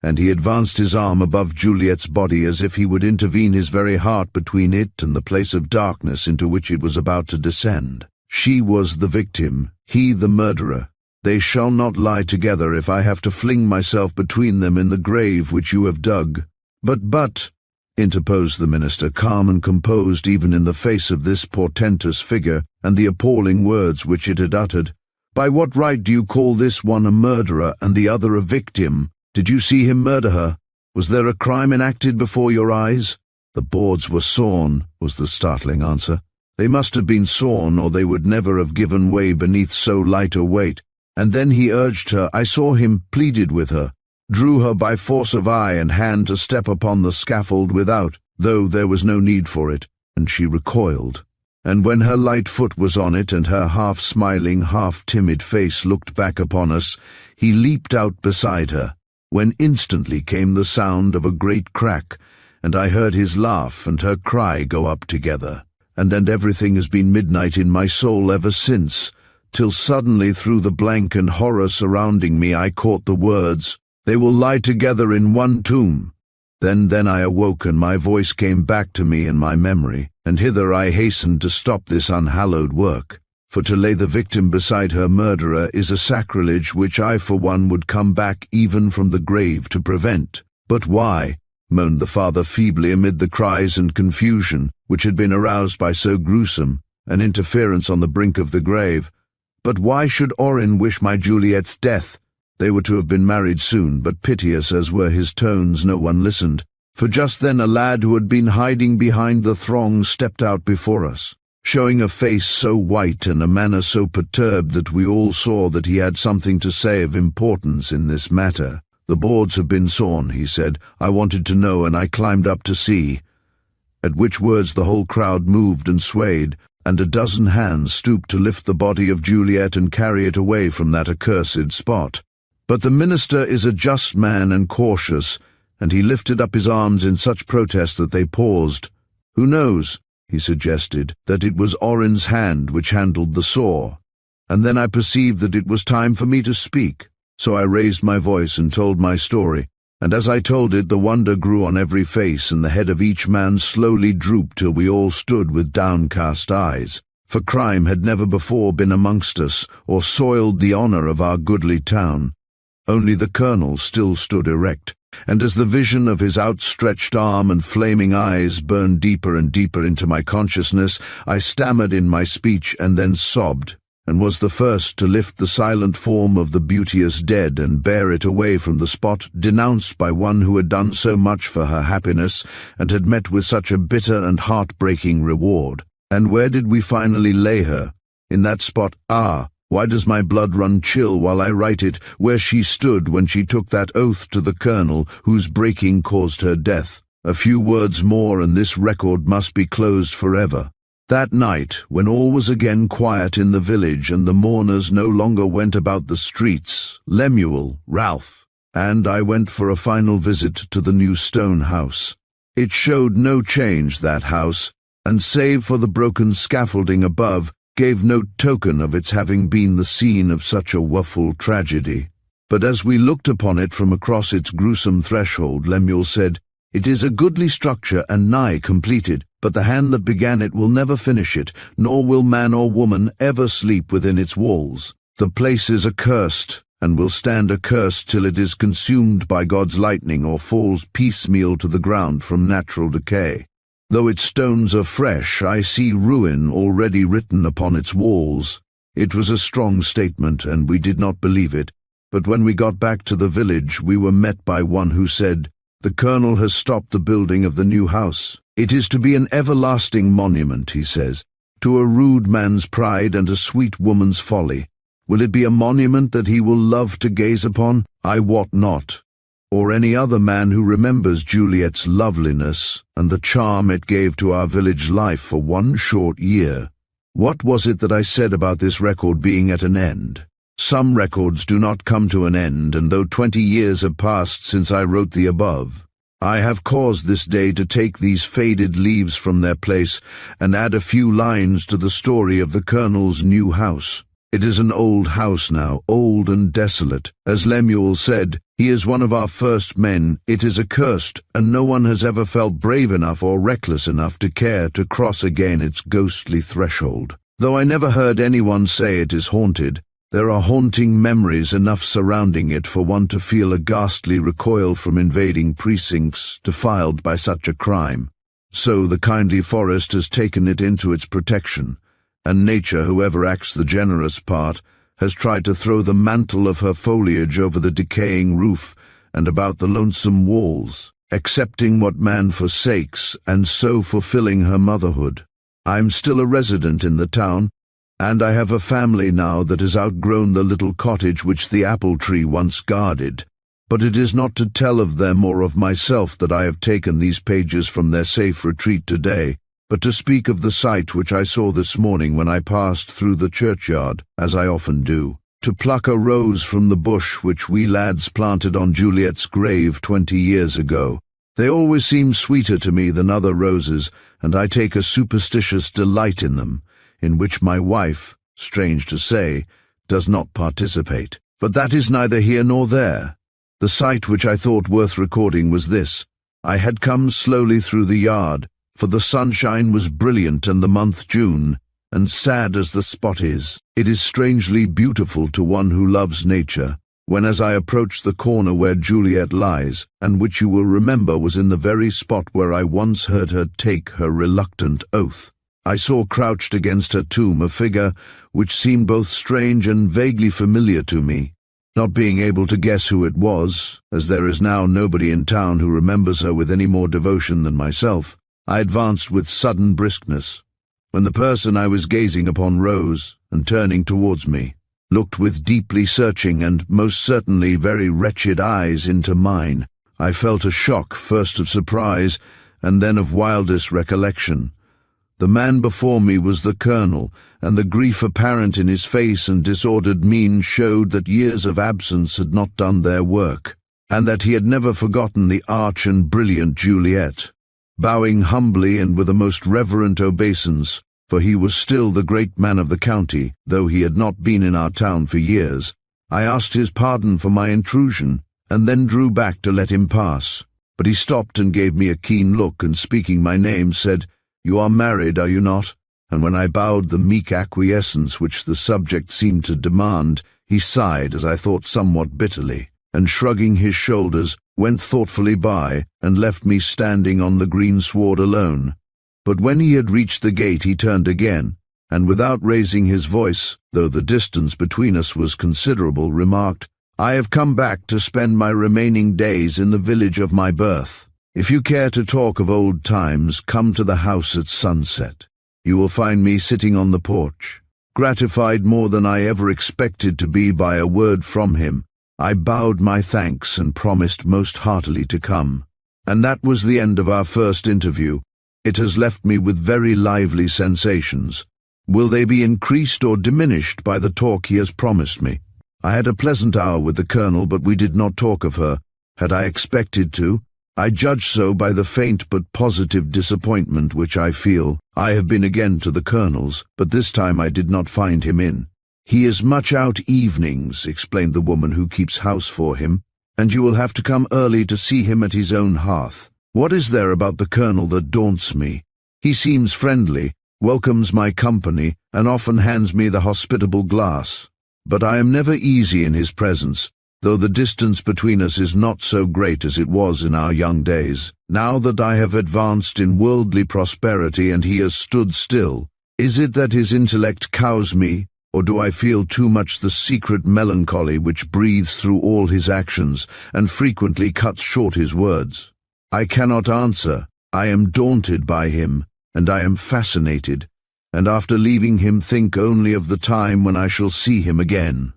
Speaker 1: and he advanced his arm above Juliet's body as if he would intervene his very heart between it and the place of darkness into which it was about to descend. She was the victim, he the murderer. They shall not lie together if I have to fling myself between them in the grave which you have dug. But, interposed the minister, calm and composed even in the face of this portentous figure and the appalling words which it had uttered, by what right do you call this one a murderer and the other a victim? Did you see him murder her? Was there a crime enacted before your eyes? The boards were sawn, was the startling answer. They must have been sawn, or they would never have given way beneath so light a weight. And then he urged her, I saw him, pleaded with her, drew her by force of eye and hand to step upon the scaffold without, though there was no need for it, and she recoiled. And when her light foot was on it and her half-smiling, half-timid face looked back upon us, he leaped out beside her, when instantly came the sound of a great crack, and I heard his laugh and her cry go up together. And everything has been midnight in my soul ever since, till suddenly through the blank and horror surrounding me I caught the words, they will lie together in one tomb. Then I awoke and my voice came back to me in my memory, and hither I hastened to stop this unhallowed work. For to lay the victim beside her murderer is a sacrilege which I for one would come back even from the grave to prevent. But why? Moaned the father feebly amid the cries and confusion which had been aroused by so gruesome an interference on the brink of the grave. But why should Orin wish my Juliet's death? They were to have been married soon, but piteous as were his tones, no one listened. For just then a lad who had been hiding behind the throng stepped out before us, showing a face so white and a manner so perturbed that we all saw that he had something to say of importance in this matter. The boards have been sawn, he said. I wanted to know, and I climbed up to see. At which words the whole crowd moved and swayed, and a dozen hands stooped to lift the body of Juliet and carry it away from that accursed spot. But the minister is a just man and cautious, and he lifted up his arms in such protest that they paused. Who knows, he suggested, that it was Orin's hand which handled the saw. And then I perceived that it was time for me to speak. So I raised my voice and told my story, and as I told it the wonder grew on every face, and the head of each man slowly drooped till we all stood with downcast eyes. For crime had never before been amongst us, or soiled the honor of our goodly town. Only the colonel still stood erect, and as the vision of his outstretched arm and flaming eyes burned deeper and deeper into my consciousness, I stammered in my speech and then sobbed, and was the first to lift the silent form of the beauteous dead and bear it away from the spot denounced by one who had done so much for her happiness and had met with such a bitter and heart-breaking reward. And where did we finally lay her? In that spot, why does my blood run chill while I write it, where she stood when she took that oath to the colonel whose breaking caused her death. A few words more and this record must be closed forever. That night, when all was again quiet in the village and the mourners no longer went about the streets, Lemuel, Ralph, and I went for a final visit to the new stone house. It showed no change, that house, and save for the broken scaffolding above, gave no token of its having been the scene of such a woeful tragedy. But as we looked upon it from across its gruesome threshold, Lemuel said, "It is a goodly structure and nigh completed, but the hand that began it will never finish it, nor will man or woman ever sleep within its walls. The place is accursed, and will stand accursed till it is consumed by God's lightning or falls piecemeal to the ground from natural decay. Though its stones are fresh, I see ruin already written upon its walls." It was a strong statement, and we did not believe it, but when we got back to the village we were met by one who said, "The colonel has stopped the building of the new house. It is to be an everlasting monument," he says, "to a rude man's pride and a sweet woman's folly. Will it be a monument that he will love to gaze upon? I wot not. Or any other man who remembers Juliet's loveliness and the charm it gave to our village life for one short year. What was it that I said about this record being at an end? Some records do not come to an end, and though 20 years have passed since I wrote the above, I have caused this day to take these faded leaves from their place and add a few lines to the story of the colonel's new house. It is an old house now, old and desolate. As Lemuel said, he is one of our first men. It is accursed, and no one has ever felt brave enough or reckless enough to care to cross again its ghostly threshold. Though I never heard anyone say it is haunted, there are haunting memories enough surrounding it for one to feel a ghastly recoil from invading precincts defiled by such a crime. So the kindly forest has taken it into its protection, and nature, whoever acts the generous part, has tried to throw the mantle of her foliage over the decaying roof and about the lonesome walls, accepting what man forsakes and so fulfilling her motherhood. I'm still a resident in the town, and I have a family now that has outgrown the little cottage which the apple tree once guarded. But it is not to tell of them or of myself that I have taken these pages from their safe retreat today, but to speak of the sight which I saw this morning when I passed through the churchyard, as I often do, to pluck a rose from the bush which we lads planted on Juliet's grave 20 years ago. They always seem sweeter to me than other roses, and I take a superstitious delight in them, in which my wife, strange to say, does not participate. But that is neither here nor there. The sight which I thought worth recording was this. I had come slowly through the yard, for the sunshine was brilliant and the month June, and sad as the spot is, it is strangely beautiful to one who loves nature, when as I approached the corner where Juliet lies, and which you will remember was in the very spot where I once heard her take her reluctant oath, I saw crouched against her tomb a figure which seemed both strange and vaguely familiar to me. Not being able to guess who it was, as there is now nobody in town who remembers her with any more devotion than myself, I advanced with sudden briskness, when the person I was gazing upon rose, and turning towards me, looked with deeply searching and most certainly very wretched eyes into mine. I felt a shock, first of surprise, and then of wildest recollection. The man before me was the colonel, and the grief apparent in his face and disordered mien showed that years of absence had not done their work, and that he had never forgotten the arch and brilliant Juliet. Bowing humbly and with a most reverent obeisance, for he was still the great man of the county, though he had not been in our town for years, I asked his pardon for my intrusion, and then drew back to let him pass. But he stopped and gave me a keen look, and speaking my name said, "You are married, are you not?" And when I bowed the meek acquiescence which the subject seemed to demand, he sighed, as I thought somewhat bitterly, and shrugging his shoulders, went thoughtfully by, and left me standing on the green sward alone. But when he had reached the gate he turned again, and without raising his voice, though the distance between us was considerable, remarked, "I have come back to spend my remaining days in the village of my birth. If you care to talk of old times, come to the house at sunset. You will find me sitting on the porch." Gratified more than I ever expected to be by a word from him, I bowed my thanks and promised most heartily to come. And that was the end of our first interview. It has left me with very lively sensations. Will they be increased or diminished by the talk he has promised me? I had a pleasant hour with the colonel, but we did not talk of her. Had I expected to? I judge so by the faint but positive disappointment which I feel. I have been again to the colonel's, but this time I did not find him in. "He is much out evenings," explained the woman who keeps house for him, "and you will have to come early to see him at his own hearth. What is there about the colonel that daunts me? He seems friendly, welcomes my company, and often hands me the hospitable glass. But I am never easy in his presence, though the distance between us is not so great as it was in our young days. Now that I have advanced in worldly prosperity and he has stood still, is it that his intellect cows me, or do I feel too much the secret melancholy which breathes through all his actions and frequently cuts short his words? I cannot answer. I am daunted by him, and I am fascinated, and after leaving him think only of the time when I shall see him again.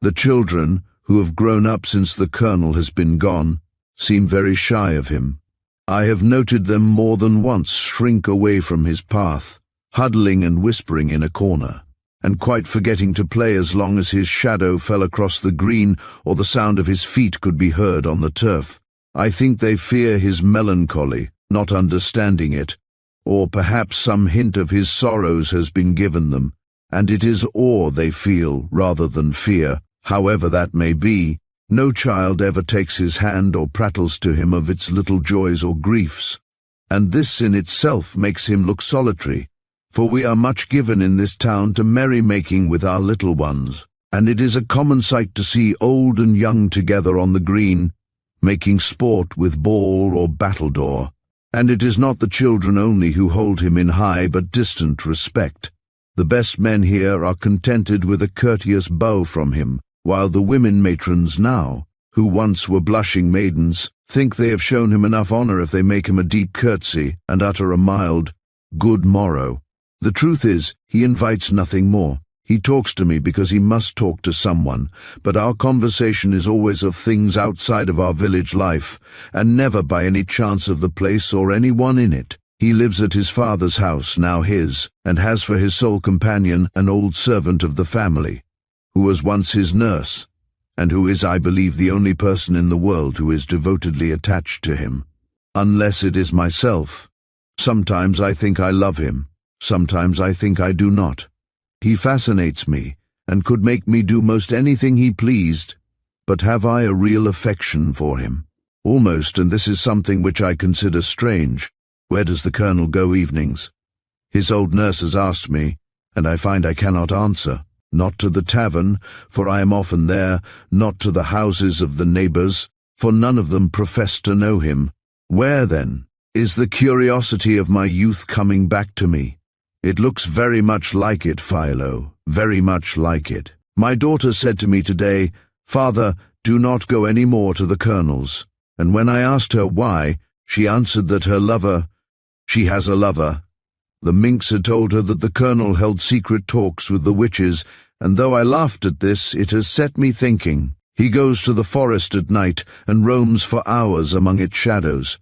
Speaker 1: The children, who have grown up since the colonel has been gone, seem very shy of him. I have noted them more than once shrink away from his path, huddling and whispering in a corner, and quite forgetting to play as long as his shadow fell across the green or the sound of his feet could be heard on the turf. I think they fear his melancholy, not understanding it, or perhaps some hint of his sorrows has been given them, and it is awe they feel rather than fear. However that may be, no child ever takes his hand or prattles to him of its little joys or griefs, and this in itself makes him look solitary, for we are much given in this town to merry-making with our little ones, and it is a common sight to see old and young together on the green, making sport with ball or battledore. And it is not the children only who hold him in high but distant respect. The best men here are contented with a courteous bow from him, while the women matrons now, who once were blushing maidens, think they have shown him enough honor if they make him a deep curtsy and utter a mild, "Good morrow." The truth is, he invites nothing more. He talks to me because he must talk to someone, but our conversation is always of things outside of our village life, and never by any chance of the place or anyone in it. He lives at his father's house, now his, and has for his sole companion an old servant of the family, who was once his nurse, and who is, I believe, the only person in the world who is devotedly attached to him. Unless it is myself. Sometimes I think I love him, sometimes I think I do not. He fascinates me, and could make me do most anything he pleased, but have I a real affection for him? Almost, and this is something which I consider strange. Where does the Colonel go evenings? His old nurse has asked me, and I find I cannot answer. Not to the tavern, for I am often there, not to the houses of the neighbors, for none of them profess to know him. Where, then, is the curiosity of my youth coming back to me? It looks very much like it, Philo, very much like it. My daughter said to me today, "Father, do not go any more to the Colonel's." And when I asked her why, she answered that her lover— she has a lover. The minx had told her that the Colonel held secret talks with the witches, and though I laughed at this, it has set me thinking. He goes to the forest at night and roams for hours among its shadows.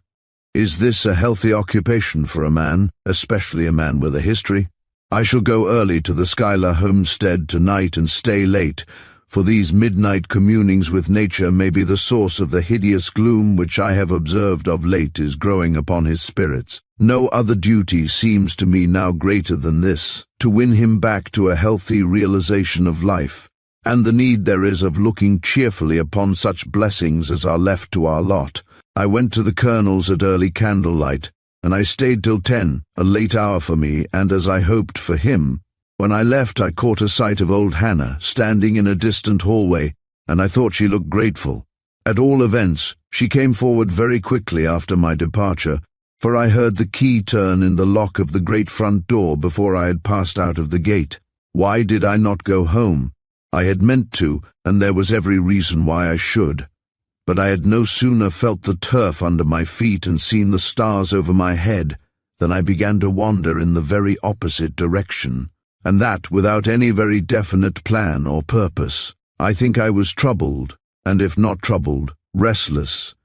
Speaker 1: Is this a healthy occupation for a man, especially a man with a history? I shall go early to the Schuyler homestead tonight and stay late, for these midnight communings with nature may be the source of the hideous gloom which I have observed of late is growing upon his spirits. No other duty seems to me now greater than this, to win him back to a healthy realization of life, and the need there is of looking cheerfully upon such blessings as are left to our lot. I went to the Colonel's at early candlelight, and I stayed till 10, a late hour for me, and as I hoped for him. When I left, I caught a sight of old Hannah standing in a distant hallway, and I thought she looked grateful. At all events, she came forward very quickly after my departure, for I heard the key turn in the lock of the great front door before I had passed out of the gate. Why did I not go home? I had meant to, and there was every reason why I should. But I had no sooner felt the turf under my feet and seen the stars over my head than I began to wander in the very opposite direction, and that without any very definite plan or purpose. I think I was troubled, and if not troubled, restless,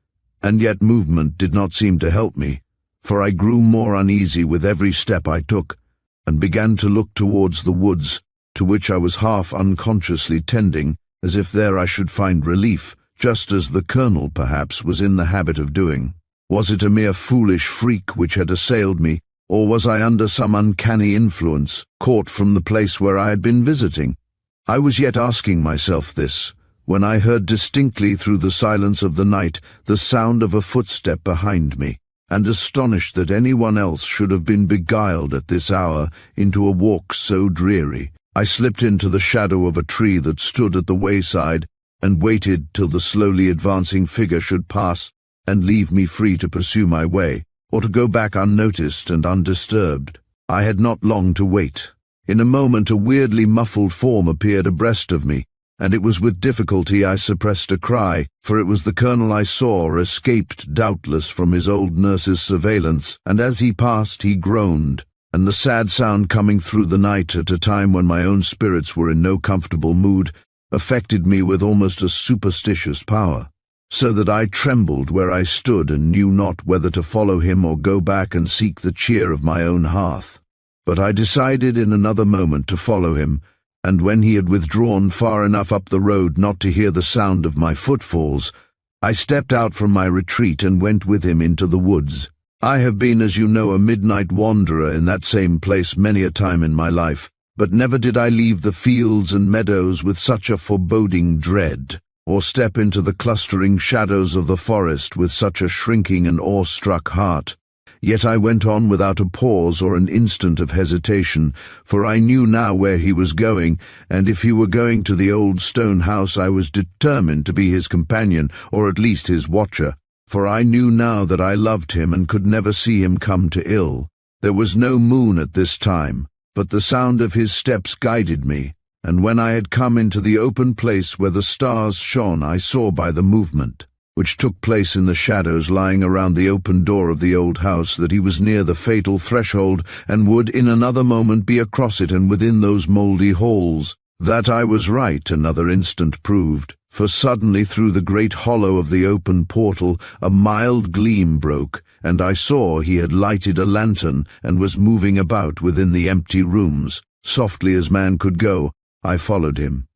Speaker 1: and yet movement did not seem to help me, for I grew more uneasy with every step I took, and began to look towards the woods, to which I was half unconsciously tending, as if there I should find relief, just as the Colonel, perhaps, was in the habit of doing. Was it a mere foolish freak which had assailed me, or was I under some uncanny influence, caught from the place where I had been visiting? I was yet asking myself this, when I heard distinctly through the silence of the night the sound of a footstep behind me, and astonished that anyone else should have been beguiled at this hour into a walk so dreary, I slipped into the shadow of a tree that stood at the wayside, and waited till the slowly advancing figure should pass and leave me free to pursue my way, or to go back unnoticed and undisturbed. I had not long to wait. In a moment a weirdly muffled form appeared abreast of me, and it was with difficulty I suppressed a cry, for it was the Colonel I saw, escaped doubtless from his old nurse's surveillance, and as he passed he groaned, and the sad sound coming through the night at a time when my own spirits were in no comfortable mood, affected me with almost a superstitious power, so that I trembled where I stood and knew not whether to follow him or go back and seek the cheer of my own hearth. But I decided in another moment to follow him, and when he had withdrawn far enough up the road not to hear the sound of my footfalls, I stepped out from my retreat and went with him into the woods. I have been, as you know, a midnight wanderer in that same place many a time in my life, but never did I leave the fields and meadows with such a foreboding dread, or step into the clustering shadows of the forest with such a shrinking and awe-struck heart. Yet I went on without a pause or an instant of hesitation, for I knew now where he was going, and if he were going to the old stone house I was determined to be his companion, or at least his watcher, for I knew now that I loved him and could never see him come to ill. There was no moon at this time, but the sound of his steps guided me, and when I had come into the open place where the stars shone I saw by the movement, which took place in the shadows lying around the open door of the old house, that he was near the fatal threshold and would in another moment be across it and within those mouldy halls. That I was right another instant proved, for suddenly through the great hollow of the open portal a mild gleam broke, and I saw he had lighted a lantern and was moving about within the empty rooms. Softly as man could go, I followed him.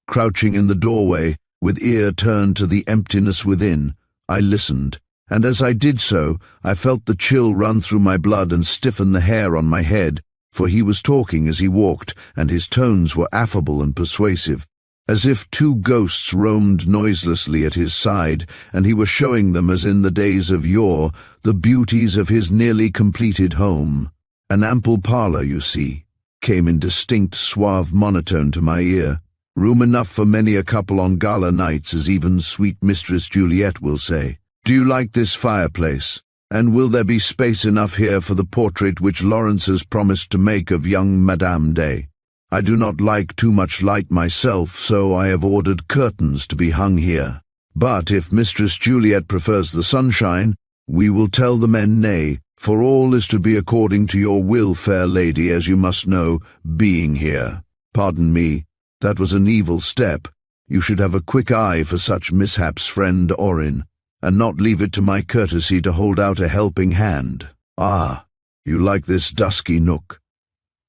Speaker 1: Crouching in the doorway, with ear turned to the emptiness within, I listened, and as I did so, I felt the chill run through my blood and stiffen the hair on my head, for he was talking as he walked, and his tones were affable and persuasive, as if two ghosts roamed noiselessly at his side, and he was showing them, as in the days of yore, the beauties of his nearly completed home. An ample parlour, you see, came in distinct, suave monotone to my ear. Room enough for many a couple on gala nights, as even sweet Mistress Juliet will say. Do you like this fireplace? And will there be space enough here for the portrait which Lawrence has promised to make of young Madame Day? I do not like too much light myself, so I have ordered curtains to be hung here. But if Mistress Juliet prefers the sunshine, we will tell the men nay, for all is to be according to your will, fair lady, as you must know, being here. Pardon me. That was an evil step. You should have a quick eye for such mishaps, friend Orin, and not leave it to my courtesy to hold out a helping hand. Ah, you like this dusky nook.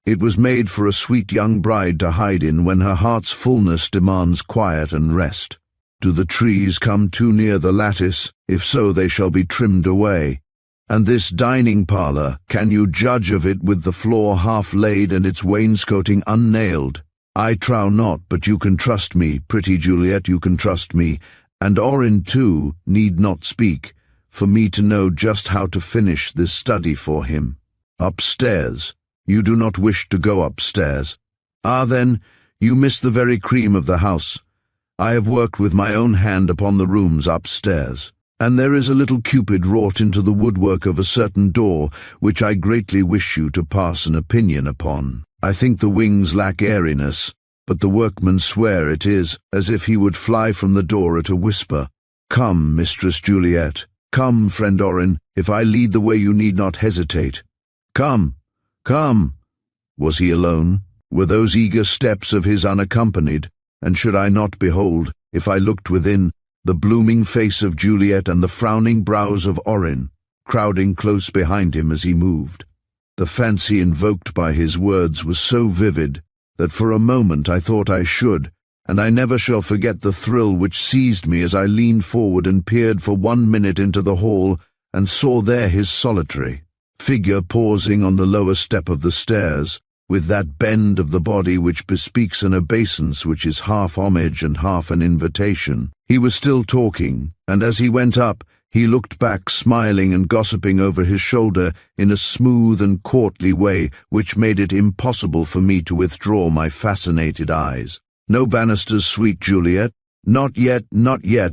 Speaker 1: It was made for a sweet young bride to hide in when her heart's fullness demands quiet and rest. Do the trees come too near the lattice? If so, they shall be trimmed away. And this dining parlour, can you judge of it with the floor half laid and its wainscoting unnailed? I trow not, but you can trust me, pretty Juliet, you can trust me, and Orin too need not speak, for me to know just how to finish this study for him. Upstairs. You do not wish to go upstairs. Ah, then, you miss the very cream of the house. I have worked with my own hand upon the rooms upstairs, and there is a little Cupid wrought into the woodwork of a certain door, which I greatly wish you to pass an opinion upon. I think the wings lack airiness, but the workmen swear it is, as if he would fly from the door at a whisper. Come, Mistress Juliet, come, friend Orin, if I lead the way you need not hesitate. Come, come. Was he alone? Were those eager steps of his unaccompanied? And should I not behold, if I looked within, the blooming face of Juliet and the frowning brows of Orin, crowding close behind him as he moved? The fancy invoked by his words was so vivid that for a moment I thought I should, and I never shall forget the thrill which seized me as I leaned forward and peered for 1 minute into the hall and saw there his solitary figure pausing on the lower step of the stairs, with that bend of the body which bespeaks an obeisance which is half homage and half an invitation. He was still talking, and as he went up, he looked back, smiling and gossiping over his shoulder in a smooth and courtly way which made it impossible for me to withdraw my fascinated eyes. No banisters, sweet Juliet. Not yet,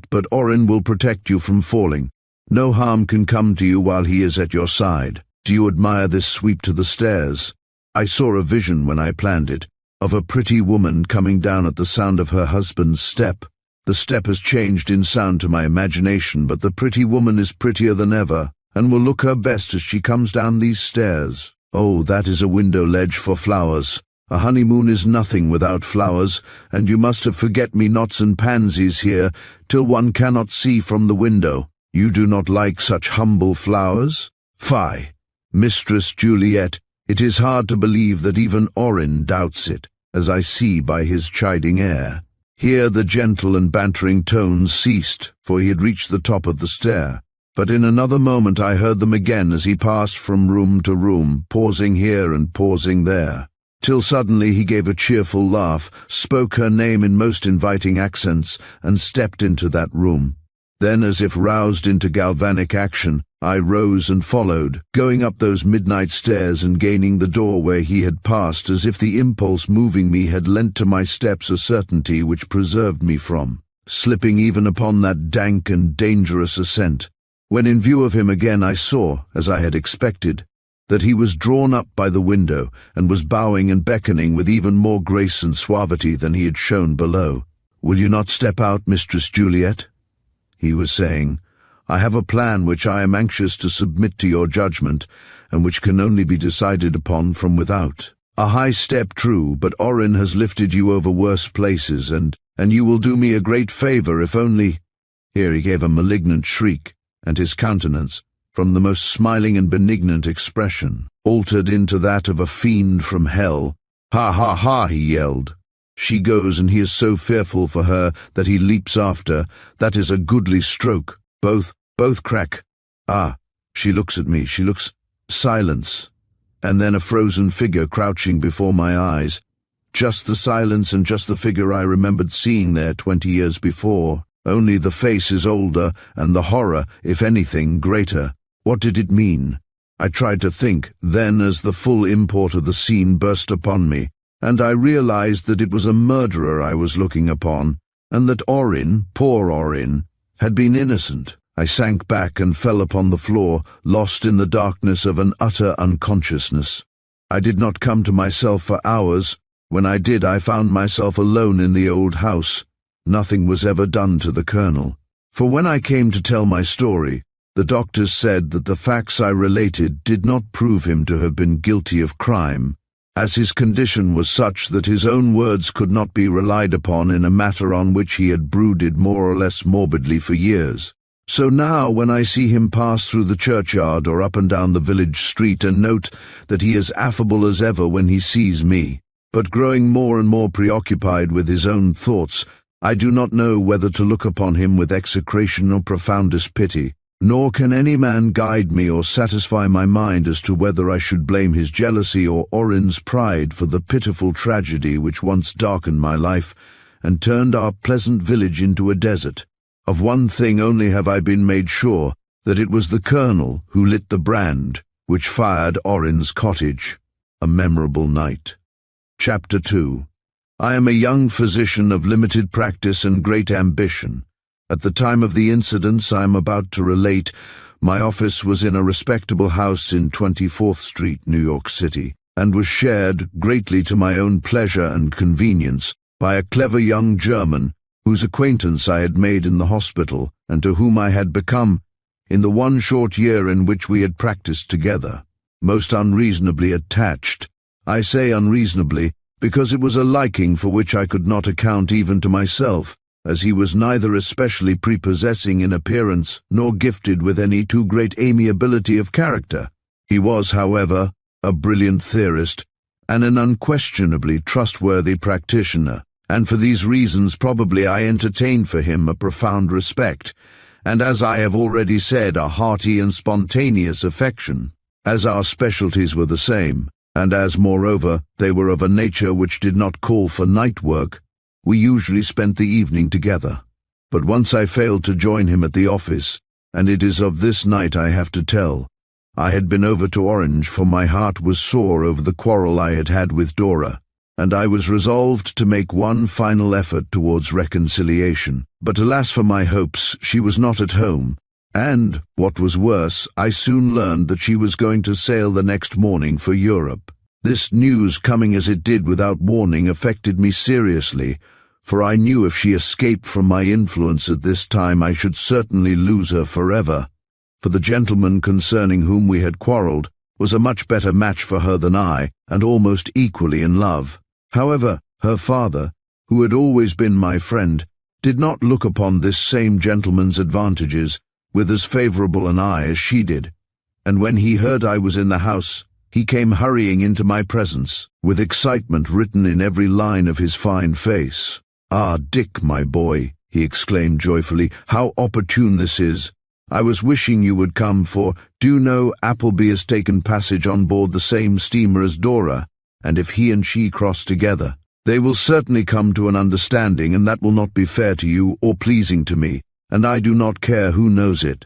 Speaker 1: but Orin will protect you from falling. No harm can come to you while he is at your side. Do you admire this sweep to the stairs? I saw a vision when I planned it, of a pretty woman coming down at the sound of her husband's step. The step has changed in sound to my imagination, but the pretty woman is prettier than ever, and will look her best as she comes down these stairs. Oh, that is a window ledge for flowers. A honeymoon is nothing without flowers, and you must have forget-me-nots and pansies here, till one cannot see from the window. You do not like such humble flowers? Fie! Mistress Juliet, it is hard to believe that even Orin doubts it, as I see by his chiding air. Here the gentle and bantering tones ceased, for he had reached the top of the stair. But in another moment I heard them again as he passed from room to room, pausing here and pausing there. till suddenly he gave a cheerful laugh, spoke her name in most inviting accents, and stepped into that room. Then, as if roused into galvanic action, I rose and followed, going up those midnight stairs and gaining the door where he had passed, as if the impulse moving me had lent to my steps a certainty which preserved me from slipping even upon that dank and dangerous ascent. When in view of him again I saw, as I had expected, that he was drawn up by the window and was bowing and beckoning with even more grace and suavity than he had shown below. "Will you not step out, Mistress Juliet?" he was saying. "I have a plan which I am anxious to submit to your judgment, and which can only be decided upon from without. A high step, true, but Orin has lifted you over worse places, and you will do me a great favor if only—" Here he gave a malignant shriek, and his countenance, from the most smiling and benignant expression, altered into that of a fiend from hell. "Ha, ha, ha," he yelled. "She goes, and he is so fearful for her that he leaps after. That is a goodly stroke. Both crack. Ah, she looks at me, she looks—" Silence, and then a frozen figure crouching before my eyes. Just the silence and just the figure I remembered seeing there 20 years before. Only the face is older, and the horror, if anything, greater. What did it mean? I tried to think, then, as the full import of the scene burst upon me, and I realized that it was a murderer I was looking upon, and that Orin, poor Orin, had been innocent. I sank back and fell upon the floor, lost in the darkness of an utter unconsciousness. I did not come to myself for hours. When I did, I found myself alone in the old house. Nothing was ever done to the colonel. For when I came to tell my story, the doctors said that the facts I related did not prove him to have been guilty of crime, as his condition was such that his own words could not be relied upon in a matter on which he had brooded more or less morbidly for years. So now, when I see him pass through the churchyard or up and down the village street, and note that he is affable as ever when he sees me, but growing more and more preoccupied with his own thoughts, I do not know whether to look upon him with execration or profoundest pity, nor can any man guide me or satisfy my mind as to whether I should blame his jealousy or Orin's pride for the pitiful tragedy which once darkened my life and turned our pleasant village into a desert. Of one thing only have I been made sure, that it was the colonel who lit the brand which fired Orin's cottage. A memorable night. Chapter 2. I am a young physician of limited practice and great ambition. At the time of the incidents I am about to relate, my office was in a respectable house in 24th Street, New York City, and was shared, greatly to my own pleasure and convenience, by a clever young German, whose acquaintance I had made in the hospital, and to whom I had become, in the one short year in which we had practiced together, most unreasonably attached. I say unreasonably, because it was a liking for which I could not account even to myself, as he was neither especially prepossessing in appearance nor gifted with any too great amiability of character. He was, however, a brilliant theorist, and an unquestionably trustworthy practitioner, and for these reasons probably I entertained for him a profound respect, and, as I have already said, a hearty and spontaneous affection. As our specialties were the same, and as, moreover, they were of a nature which did not call for night work, we usually spent the evening together. But once I failed to join him at the office, and it is of this night I have to tell. I had been over to Orange, for my heart was sore over the quarrel I had had with Dora, and I was resolved to make one final effort towards reconciliation. But alas for my hopes, she was not at home, and, what was worse, I soon learned that she was going to sail the next morning for Europe. This news, coming as it did without warning, affected me seriously, for I knew if she escaped from my influence at this time I should certainly lose her forever, for the gentleman concerning whom we had quarrelled was a much better match for her than I, and almost equally in love. However, her father, who had always been my friend, did not look upon this same gentleman's advantages with as favourable an eye as she did, and when he heard I was in the house, he came hurrying into my presence, with excitement written in every line of his fine face. "Ah, Dick, my boy," he exclaimed joyfully, "how opportune this is! I was wishing you would come, for, do you know, Appleby has taken passage on board the same steamer as Dora, and if he and she cross together, they will certainly come to an understanding, and that will not be fair to you or pleasing to me, and I do not care who knows it."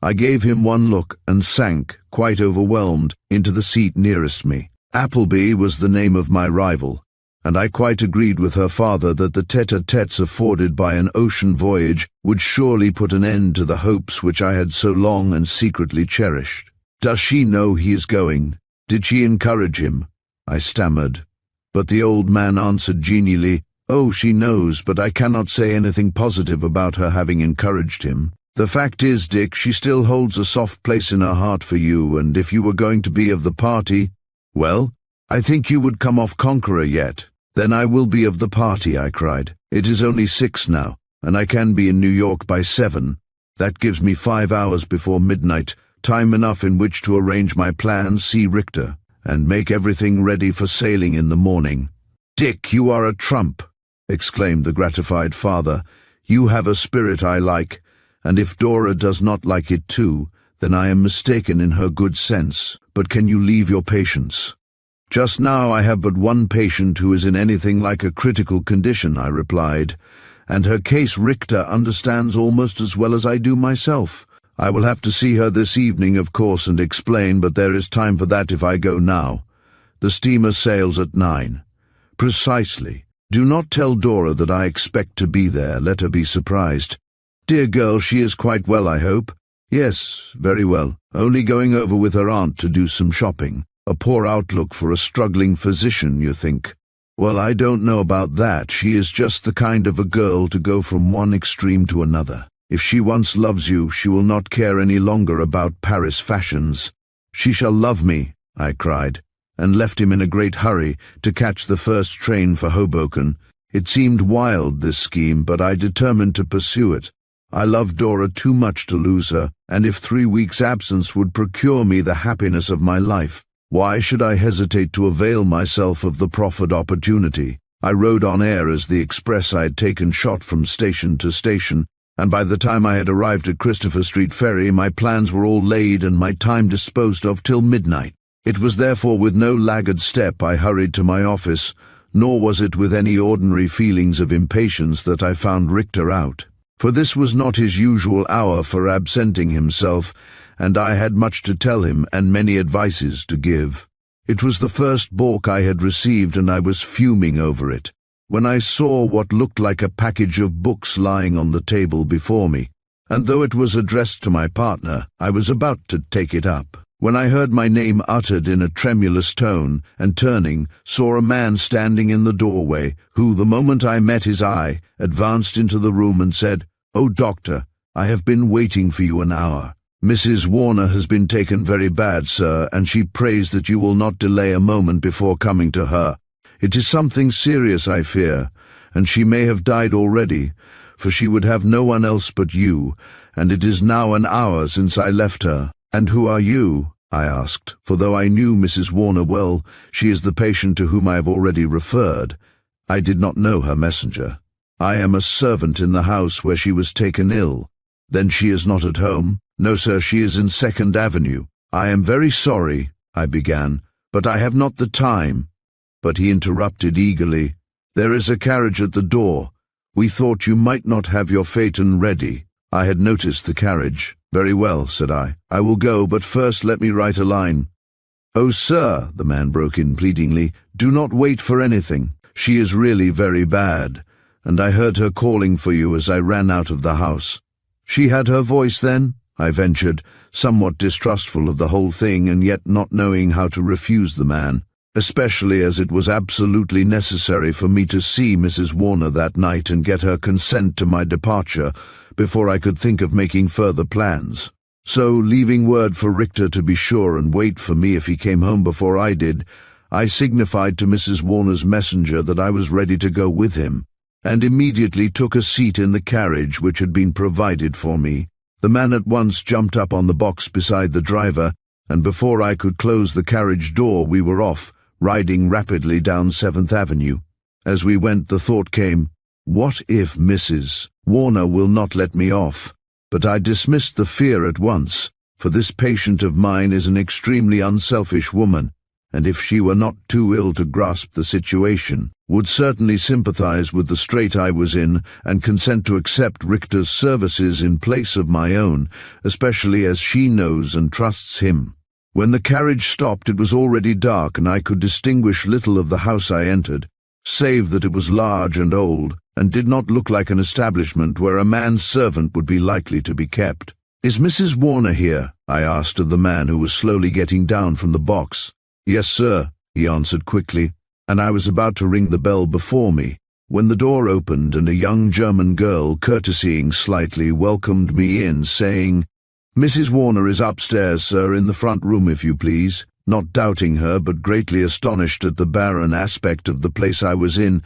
Speaker 1: I gave him one look and sank, quite overwhelmed, into the seat nearest me. Appleby was the name of my rival, and I quite agreed with her father that the tete-a-tetes afforded by an ocean voyage would surely put an end to the hopes which I had so long and secretly cherished. "Does she know he is going? Did she encourage him?" I stammered. But the old man answered genially, "Oh, she knows, but I cannot say anything positive about her having encouraged him. The fact is, Dick, she still holds a soft place in her heart for you, and if you were going to be of the party, well, I think you would come off conqueror yet." "Then I will be of the party," I cried. "It is only 6 now, and I can be in New York by 7. That gives me 5 hours before midnight, time enough in which to arrange my plans, see Richter, and make everything ready for sailing in the morning." "Dick, you are a trump," exclaimed the gratified father. "You have a spirit I like, and if Dora does not like it too, then I am mistaken in her good sense. But can you leave your patients?" "Just now I have but one patient who is in anything like a critical condition," I replied, "and her case Richter understands almost as well as I do myself. I will have to see her this evening, of course, and explain, but there is time for that if I go now. The steamer sails at 9. "Precisely. Do not tell Dora that I expect to be there. Let her be surprised." "Dear girl, she is quite well, I hope?" "Yes, very well. Only going over with her aunt to do some shopping. A poor outlook for a struggling physician, you think?" "Well, I don't know about that. She is just the kind of a girl to go from one extreme to another. If she once loves you, she will not care any longer about Paris fashions." "She shall love me," I cried, and left him in a great hurry to catch the first train for Hoboken. It seemed wild, this scheme, but I determined to pursue it. I loved Dora too much to lose her, and if 3 weeks' absence would procure me the happiness of my life, why should I hesitate to avail myself of the proffered opportunity? I rode on air as the express I had taken shot from station to station, and by the time I had arrived at Christopher Street Ferry, my plans were all laid and my time disposed of till midnight. It was therefore with no laggard step I hurried to my office, nor was it with any ordinary feelings of impatience that I found Richter out. For this was not his usual hour for absenting himself, and I had much to tell him and many advices to give. It was the first balk I had received, and I was fuming over it, when I saw what looked like a package of books lying on the table before me, and though it was addressed to my partner, I was about to take it up, when I heard my name uttered in a tremulous tone, and turning, saw a man standing in the doorway, who, the moment I met his eye, advanced into the room and said, "Oh, doctor, I have been waiting for you an hour. Mrs. Warner has been taken very bad, sir, and she prays that you will not delay a moment before coming to her. It is something serious, I fear, and she may have died already, for she would have no one else but you, and it is now an hour since I left her." "And who are you?" I asked, for though I knew Mrs. Warner well, she is the patient to whom I have already referred. I did not know her messenger. "I am a servant in the house where she was taken ill." "Then she is not at home?" "No, sir, she is in 2nd Avenue. "I am very sorry," I began, "but I have not the time." But he interrupted eagerly, "There is a carriage at the door. We thought you might not have your phaeton ready." I had noticed the carriage. "Very well," said I. "I will go, but first let me write a line." "Oh, sir," the man broke in pleadingly, "do not wait for anything. She is really very bad, and I heard her calling for you as I ran out of the house." "She had her voice then?" I ventured, somewhat distrustful of the whole thing and yet not knowing how to refuse the man, especially as it was absolutely necessary for me to see Mrs. Warner that night and get her consent to my departure before I could think of making further plans. So, leaving word for Richter to be sure and wait for me if he came home before I did, I signified to Mrs. Warner's messenger that I was ready to go with him, and immediately took a seat in the carriage which had been provided for me. The man at once jumped up on the box beside the driver, and before I could close the carriage door we were off, riding rapidly down 7th Avenue. As we went, the thought came, what if Mrs. Warner will not let me off? But I dismissed the fear at once, for this patient of mine is an extremely unselfish woman, and if she were not too ill to grasp the situation, would certainly sympathize with the strait I was in and consent to accept Richter's services in place of my own, especially as she knows and trusts him. When the carriage stopped, it was already dark, and I could distinguish little of the house I entered, save that it was large and old, and did not look like an establishment where a man's servant would be likely to be kept. "Is Mrs. Warner here?" I asked of the man who was slowly getting down from the box. "Yes, sir," he answered quickly, and I was about to ring the bell before me, when the door opened and a young German girl, courtesying slightly, welcomed me in, saying, "Mrs. Warner is upstairs, sir, in the front room, if you please." Not doubting her, but greatly astonished at the barren aspect of the place I was in,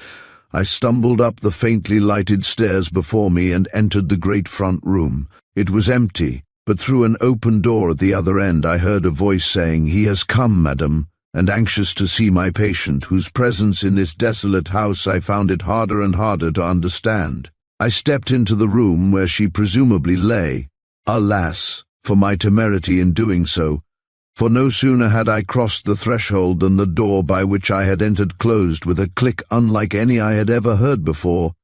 Speaker 1: I stumbled up the faintly lighted stairs before me and entered the great front room. It was empty, but through an open door at the other end I heard a voice saying, "He has come, madam," and anxious to see my patient, whose presence in this desolate house I found it harder and harder to understand. I stepped into the room where she presumably lay. Alas, for my temerity in doing so, for no sooner had I crossed the threshold than the door by which I had entered closed with a click unlike any I had ever heard before,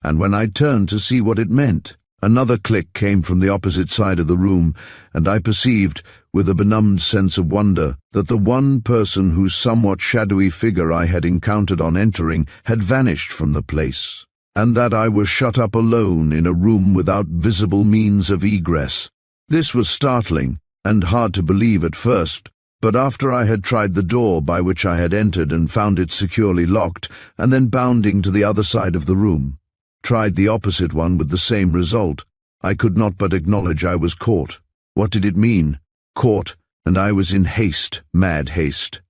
Speaker 1: and when I turned to see what it meant, another click came from the opposite side of the room, and I perceived, with a benumbed sense of wonder, that the one person whose somewhat shadowy figure I had encountered on entering had vanished from the place, and that I was shut up alone in a room without visible means of egress. This was startling, and hard to believe at first, but after I had tried the door by which I had entered and found it securely locked, and then bounding to the other side of the room, tried the opposite one with the same result, I could not but acknowledge I was caught. What did it mean? Caught, and I was in haste, mad haste.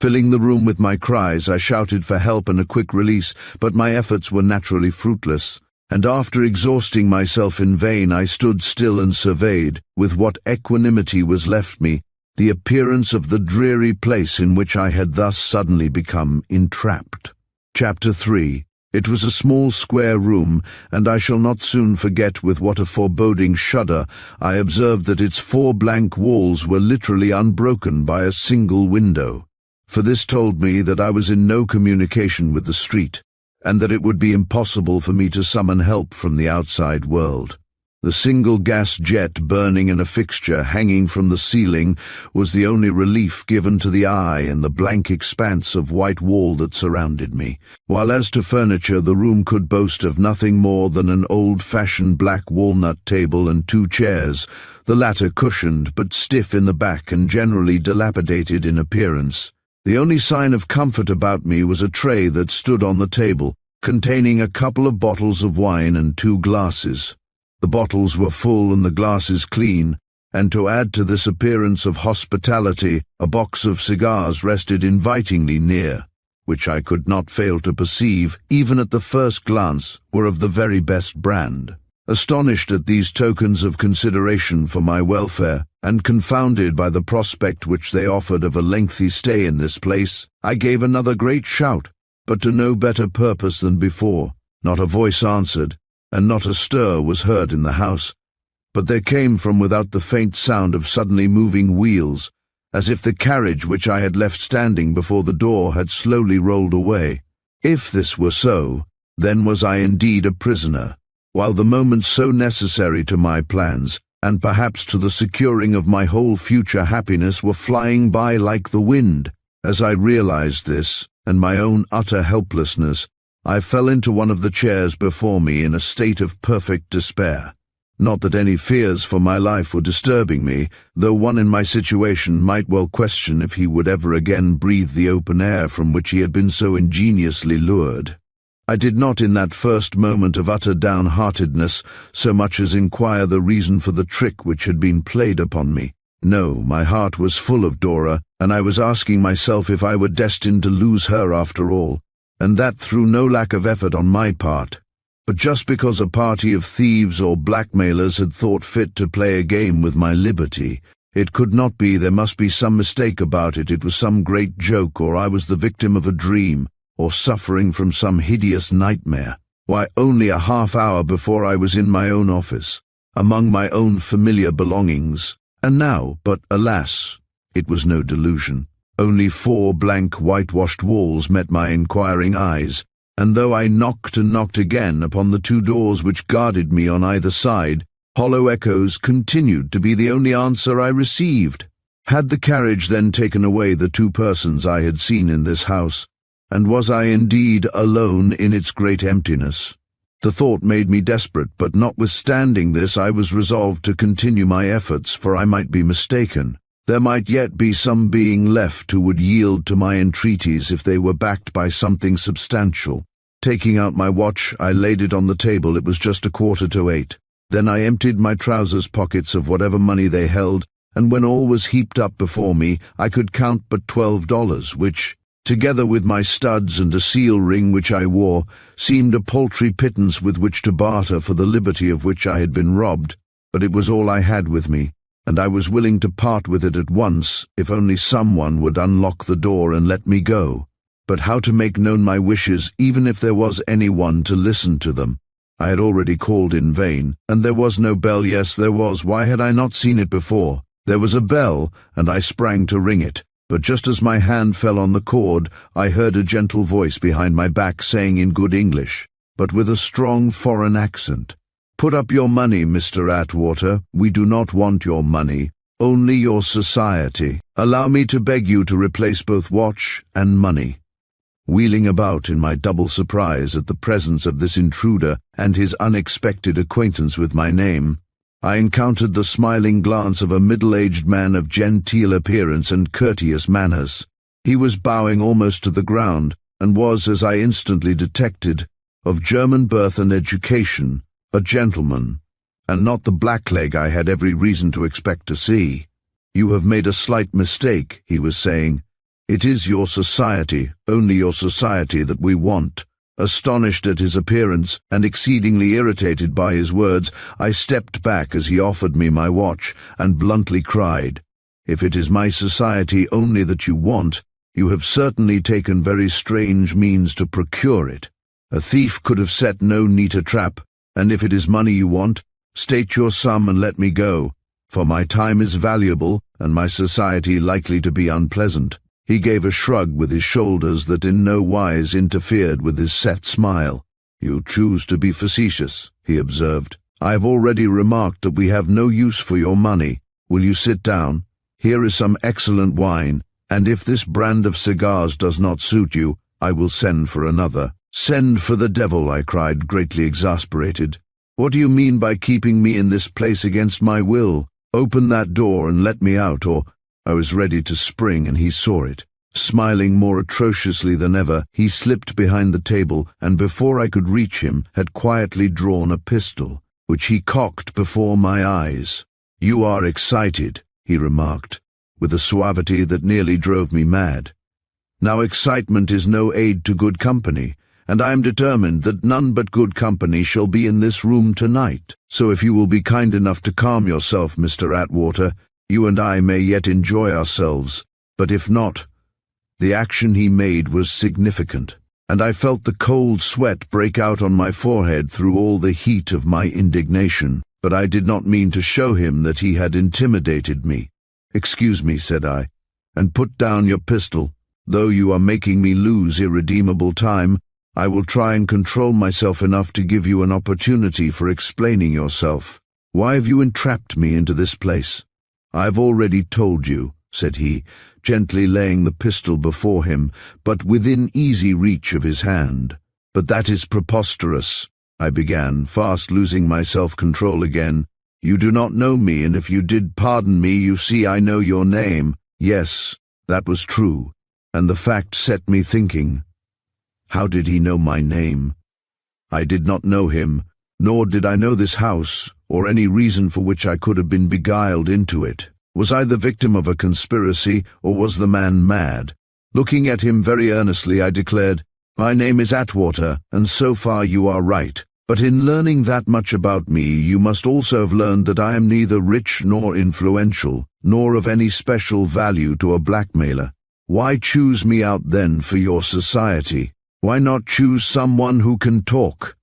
Speaker 1: Filling the room with my cries, I shouted for help and a quick release, but my efforts were naturally fruitless, and after exhausting myself in vain I stood still and surveyed, with what equanimity was left me, the appearance of the dreary place in which I had thus suddenly become entrapped. Chapter 3. It was a small square room, and I shall not soon forget with what a foreboding shudder I observed that its 4 blank walls were literally unbroken by a single window, for this told me that I was in no communication with the street, and that it would be impossible for me to summon help from the outside world. The single gas jet burning in a fixture hanging from the ceiling was the only relief given to the eye in the blank expanse of white wall that surrounded me, while as to furniture the room could boast of nothing more than an old-fashioned black walnut table and 2 chairs, the latter cushioned but stiff in the back and generally dilapidated in appearance. The only sign of comfort about me was a tray that stood on the table, containing a couple of bottles of wine and 2 glasses. The bottles were full and the glasses clean, and to add to this appearance of hospitality, a box of cigars rested invitingly near, which I could not fail to perceive, even at the first glance, were of the very best brand. Astonished at these tokens of consideration for my welfare, and confounded by the prospect which they offered of a lengthy stay in this place, I gave another great shout, but to no better purpose than before. Not a voice answered, and not a stir was heard in the house, but there came from without the faint sound of suddenly moving wheels, as if the carriage which I had left standing before the door had slowly rolled away. If this were so, then was I indeed a prisoner, while the moments so necessary to my plans, and perhaps to the securing of my whole future happiness, were flying by like the wind. As I realized this, and my own utter helplessness, I fell into one of the chairs before me in a state of perfect despair. Not that any fears for my life were disturbing me, though one in my situation might well question if he would ever again breathe the open air from which he had been so ingeniously lured. I did not in that first moment of utter downheartedness so much as inquire the reason for the trick which had been played upon me. No, my heart was full of Dora, and I was asking myself if I were destined to lose her after all, and that through no lack of effort on my part. But just because a party of thieves or blackmailers had thought fit to play a game with my liberty, it could not be. There must be some mistake about it. It was some great joke, or I was the victim of a dream, or suffering from some hideous nightmare. Why, only a half-hour before I was in my own office, among my own familiar belongings, and now, but alas, it was no delusion. Only 4 blank whitewashed walls met my inquiring eyes, and though I knocked and knocked again upon the 2 doors which guarded me on either side, hollow echoes continued to be the only answer I received. Had the carriage then taken away the 2 persons I had seen in this house, and was I indeed alone in its great emptiness? The thought made me desperate, but notwithstanding this I was resolved to continue my efforts, for I might be mistaken. There might yet be some being left who would yield to my entreaties if they were backed by something substantial. Taking out my watch, I laid it on the table. It was just 7:15. Then I emptied my trousers pockets of whatever money they held, and when all was heaped up before me, I could count but $12, which, together with my studs and a seal ring which I wore, seemed a paltry pittance with which to barter for the liberty of which I had been robbed. But it was all I had with me, and I was willing to part with it at once if only someone would unlock the door and let me go. But how to make known my wishes, even if there was anyone to listen to them? I had already called in vain, and there was no bell. Yes, there was. Why had I not seen it before? There was a bell, and I sprang to ring it. But just as my hand fell on the cord, I heard a gentle voice behind my back saying in good English, but with a strong foreign accent, "Put up your money, Mr. Atwater. We do not want your money, only your society. Allow me to beg you to replace both watch and money." Wheeling about in my double surprise at the presence of this intruder and his unexpected acquaintance with my name, I encountered the smiling glance of a middle-aged man of genteel appearance and courteous manners. He was bowing almost to the ground, and was, as I instantly detected, of German birth and education, a gentleman, and not the blackleg I had every reason to expect to see. "You have made a slight mistake," he was saying. "It is your society, only your society, that we want." Astonished at his appearance, and exceedingly irritated by his words, I stepped back as he offered me my watch, and bluntly cried, "If it is my society only that you want, you have certainly taken very strange means to procure it. A thief could have set no neater trap, and if it is money you want, state your sum and let me go, for my time is valuable, and my society likely to be unpleasant." He gave a shrug with his shoulders that in no wise interfered with his set smile. "You choose to be facetious," he observed. "I have already remarked that we have no use for your money. Will you sit down? Here is some excellent wine, and if this brand of cigars does not suit you, I will send for another." "Send for the devil," I cried, greatly exasperated. "What do you mean by keeping me in this place against my will? Open that door and let me out, or—" I was ready to spring, and he saw it. Smiling more atrociously than ever, he slipped behind the table, and before I could reach him, had quietly drawn a pistol, which he cocked before my eyes. "You are excited," he remarked, with a suavity that nearly drove me mad. "Now excitement is no aid to good company, and I am determined that none but good company shall be in this room tonight. So if you will be kind enough to calm yourself, Mr. Atwater, you and I may yet enjoy ourselves, but if not—" The action he made was significant, and I felt the cold sweat break out on my forehead through all the heat of my indignation, but I did not mean to show him that he had intimidated me. "Excuse me," said I, "and put down your pistol. Though you are making me lose irredeemable time, I will try and control myself enough to give you an opportunity for explaining yourself. Why have you entrapped me into this place?" "I have already told you," said he, gently laying the pistol before him, but within easy reach of his hand. "But that is preposterous," I began, fast losing my self-control again. "You do not know me, and if you did, pardon me, you see I know your name." Yes, that was true, and the fact set me thinking. How did he know my name? I did not know him, nor did I know this house, or any reason for which I could have been beguiled into it. Was I the victim of a conspiracy, or was the man mad? Looking at him very earnestly, I declared, "My name is Atwater, and so far you are right. But in learning that much about me, you must also have learned that I am neither rich nor influential, nor of any special value to a blackmailer. Why choose me out then for your society? Why not choose someone who can talk?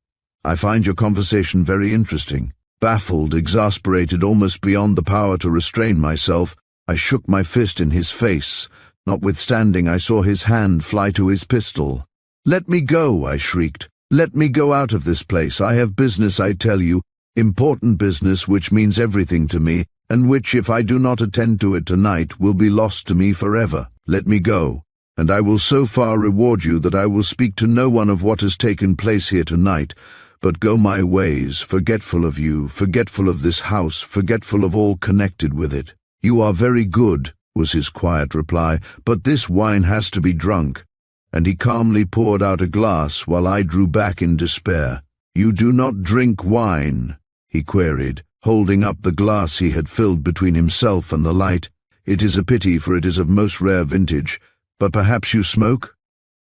Speaker 1: I find your conversation very interesting." Baffled, exasperated almost beyond the power to restrain myself, I shook my fist in his face. Notwithstanding, I saw his hand fly to his pistol. "Let me go," I shrieked. "Let me go out of this place. I have business, I tell you, important business which means everything to me, and which, if I do not attend to it tonight, will be lost to me forever. Let me go, and I will so far reward you that I will speak to no one of what has taken place here tonight, but go my ways, forgetful of you, forgetful of this house, forgetful of all connected with it." "You are very good," was his quiet reply, "but this wine has to be drunk." And he calmly poured out a glass while I drew back in despair. "You do not drink wine?" he queried, holding up the glass he had filled between himself and the light. "It is a pity, for it is of most rare vintage, but perhaps you smoke?"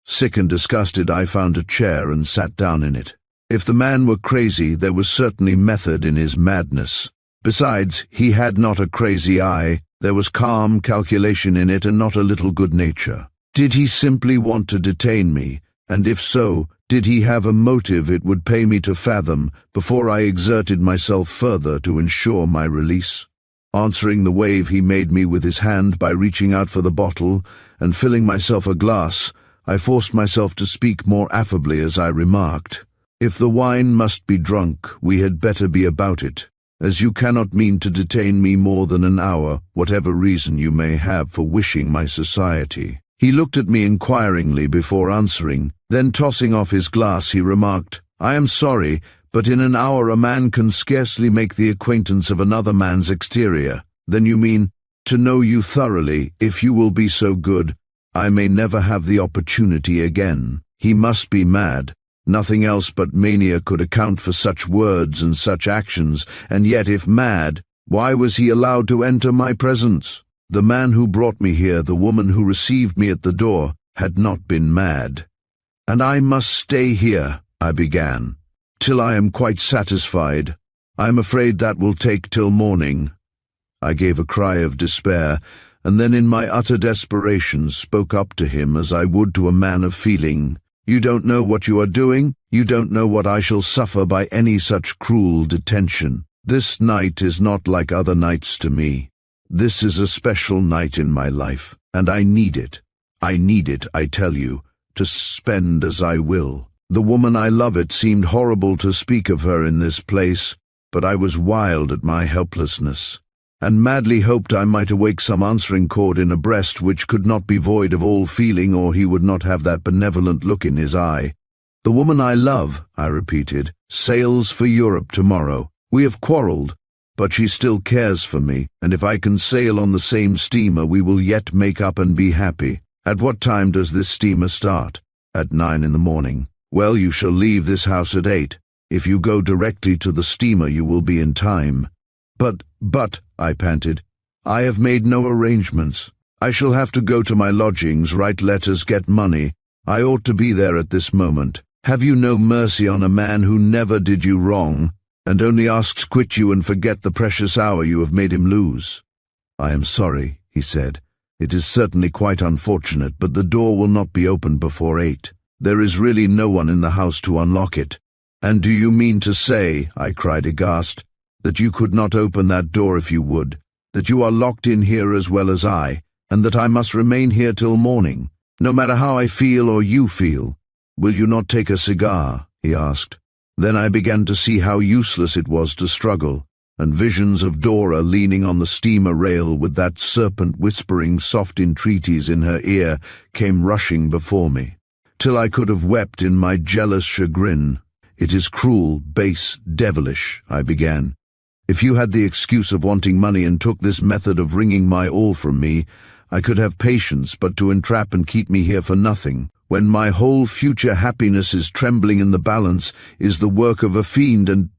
Speaker 1: Sick and disgusted, I found a chair and sat down in it. If the man were crazy, there was certainly method in his madness. Besides, he had not a crazy eye. There was calm calculation in it, and not a little good nature. Did he simply want to detain me? And if so, did he have a motive it would pay me to fathom before I exerted myself further to ensure my release? Answering the wave he made me with his hand by reaching out for the bottle and filling myself a glass, I forced myself to speak more affably as I remarked, "If the wine must be drunk, we had better be about it, as you cannot mean to detain me more than an hour, whatever reason you may have for wishing my society." He looked at me inquiringly before answering, then tossing off his glass he remarked, "I am sorry, but in an hour a man can scarcely make the acquaintance of another man's exterior." "Then you mean, to know you thoroughly, if you will be so good, I may never have the opportunity again." He must be mad. Nothing else but mania could account for such words and such actions, and yet if mad, why was he allowed to enter my presence? The man who brought me here, the woman who received me at the door, had not been mad. "And I must stay here," I began, "till I am quite satisfied. I am afraid that will take till morning." I gave a cry of despair, and then in my utter desperation spoke up to him as I would to a man of feeling. "You don't know what you are doing. You don't know what I shall suffer by any such cruel detention. This night is not like other nights to me. This is a special night in my life, and I need it. I need it, I tell you, to spend as I will. The woman I love, it seemed horrible to speak of her in this place, but I was wild at my helplessness, and madly hoped I might awake some answering chord in a breast which could not be void of all feeling, or he would not have that benevolent look in his eye. "The woman I love," I repeated, "sails for Europe tomorrow. We have quarreled, but she still cares for me, and if I can sail on the same steamer we will yet make up and be happy. At what time does this steamer start?" "At 9 in the morning. Well, you shall leave this house at 8. If you go directly to the steamer you will be in time." But, I panted, "I have made no arrangements. I shall have to go to my lodgings, write letters, get money. I ought to be there at this moment. Have you no mercy on a man who never did you wrong, and only asks quit you and forget the precious hour you have made him lose?" "I am sorry," he said. "It is certainly quite unfortunate, but the door will not be opened before 8. There is really no one in the house to unlock it." "And do you mean to say," I cried aghast, "that you could not open that door if you would, that you are locked in here as well as I, and that I must remain here till morning, no matter how I feel or you feel? Will you not take a cigar?" he asked. Then I began to see how useless it was to struggle, and visions of Dora leaning on the steamer rail with that serpent whispering soft entreaties in her ear came rushing before me, till I could have wept in my jealous chagrin. "It is cruel, base, devilish," I began. "If you had the excuse of wanting money and took this method of wringing my all from me, I could have patience, but to entrap and keep me here for nothing, when my whole future happiness is trembling in the balance, is the work of a fiend, and—"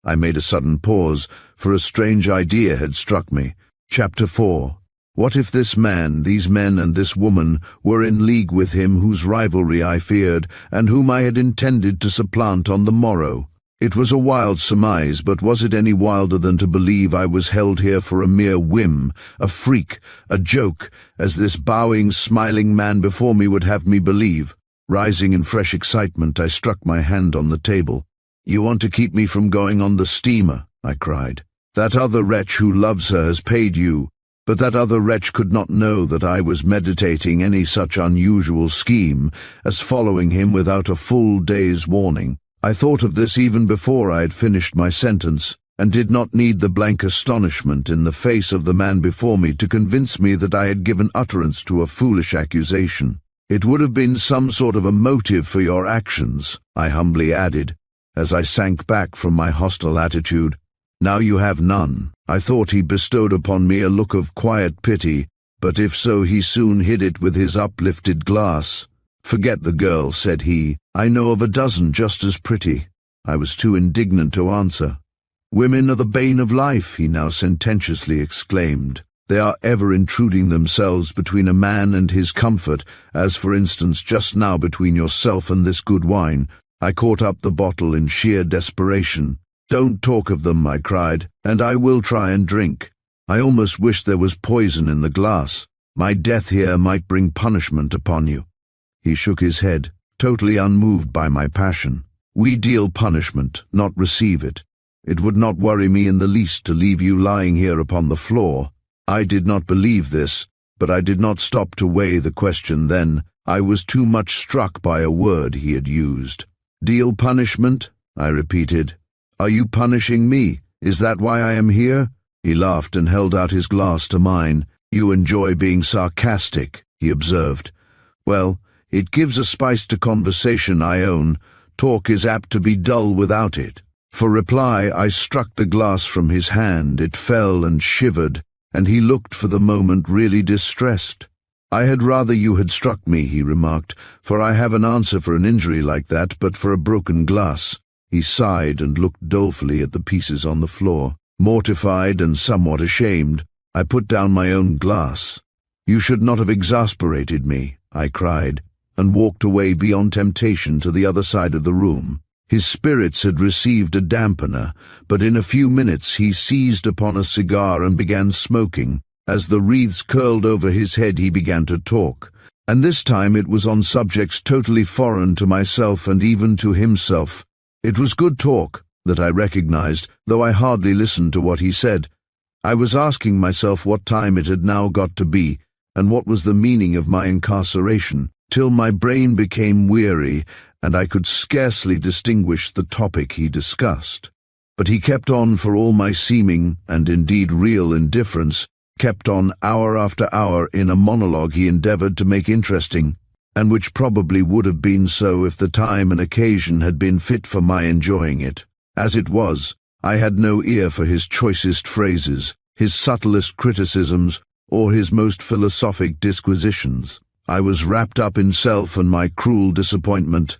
Speaker 1: I made a sudden pause, for a strange idea had struck me. Chapter 4. What if this man, these men, and this woman were in league with him whose rivalry I feared, and whom I had intended to supplant on the morrow? It was a wild surmise, but was it any wilder than to believe I was held here for a mere whim, a freak, a joke, as this bowing, smiling man before me would have me believe? Rising in fresh excitement, I struck my hand on the table. "You want to keep me from going on the steamer," I cried. "That other wretch who loves her has paid you, But that other wretch could not know that I was meditating any such unusual scheme as following him without a full day's warning. I thought of this even before I had finished my sentence, and did not need the blank astonishment in the face of the man before me to convince me that I had given utterance to a foolish accusation. "It would have been some sort of a motive for your actions," I humbly added, as I sank back from my hostile attitude. "Now you have none." I thought he bestowed upon me a look of quiet pity, but if so, he soon hid it with his uplifted glass. "Forget the girl," said he. "I know of a dozen just as pretty." I was too indignant to answer. "Women are the bane of life," he now sententiously exclaimed. "They are ever intruding themselves between a man and his comfort, as for instance just now between yourself and this good wine." I caught up the bottle in sheer desperation. "Don't talk of them," I cried, "and I will try and drink. I almost wish there was poison in the glass. My death here might bring punishment upon you." He shook his head, totally unmoved by my passion. "We deal punishment, not receive it. It would not worry me in the least to leave you lying here upon the floor." I did not believe this, but I did not stop to weigh the question then. I was too much struck by a word he had used. "Deal punishment?" I repeated. "Are you punishing me? Is that why I am here?" He laughed and held out his glass to mine. "You enjoy being sarcastic," he observed. "Well, it gives a spice to conversation, I own. Talk is apt to be dull without it." For reply, I struck the glass from his hand. It fell and shivered, and he looked for the moment really distressed. "I had rather you had struck me," he remarked, "for I have an answer for an injury like that, but for a broken glass." He sighed and looked dolefully at the pieces on the floor. Mortified and somewhat ashamed, I put down my own glass. "You should not have exasperated me," I cried, and walked away beyond temptation to the other side of the room. His spirits had received a dampener, but in a few minutes he seized upon a cigar and began smoking. As the wreaths curled over his head, he began to talk, and this time it was on subjects totally foreign to myself and even to himself. It was good talk, that I recognized, though I hardly listened to what he said. I was asking myself what time it had now got to be, and what was the meaning of my incarceration, till my brain became weary, and I could scarcely distinguish the topic he discussed. But he kept on for all my seeming, and indeed real indifference, kept on hour after hour in a monologue he endeavored to make interesting, and which probably would have been so if the time and occasion had been fit for my enjoying it. As it was, I had no ear for his choicest phrases, his subtlest criticisms, or his most philosophic disquisitions. I was wrapped up in self and my cruel disappointment,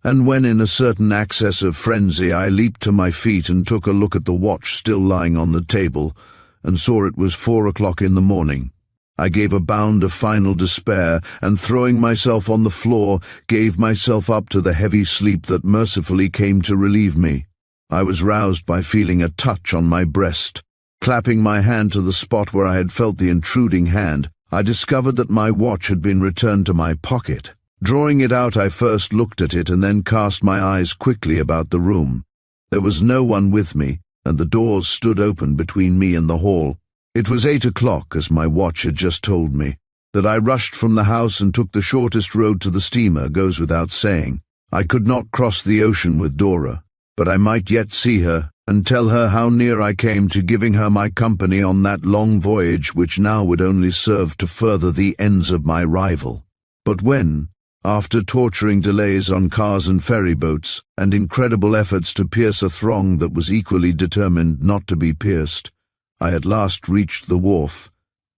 Speaker 1: and when in a certain access of frenzy I leaped to my feet and took a look at the watch still lying on the table, and saw it was 4 o'clock in the morning, I gave a bound of final despair, and throwing myself on the floor, gave myself up to the heavy sleep that mercifully came to relieve me. I was roused by feeling a touch on my breast. Clapping my hand to the spot where I had felt the intruding hand, I discovered that my watch had been returned to my pocket. Drawing it out, I first looked at it and then cast my eyes quickly about the room. There was no one with me, and the doors stood open between me and the hall. It was 8 o'clock, as my watch had just told me. That I rushed from the house and took the shortest road to the steamer goes without saying. I could not cross the ocean with Dora, but I might yet see her, and tell her how near I came to giving her my company on that long voyage which now would only serve to further the ends of my rival. But when, after torturing delays on cars and ferry boats, and incredible efforts to pierce a throng that was equally determined not to be pierced, I at last reached the wharf,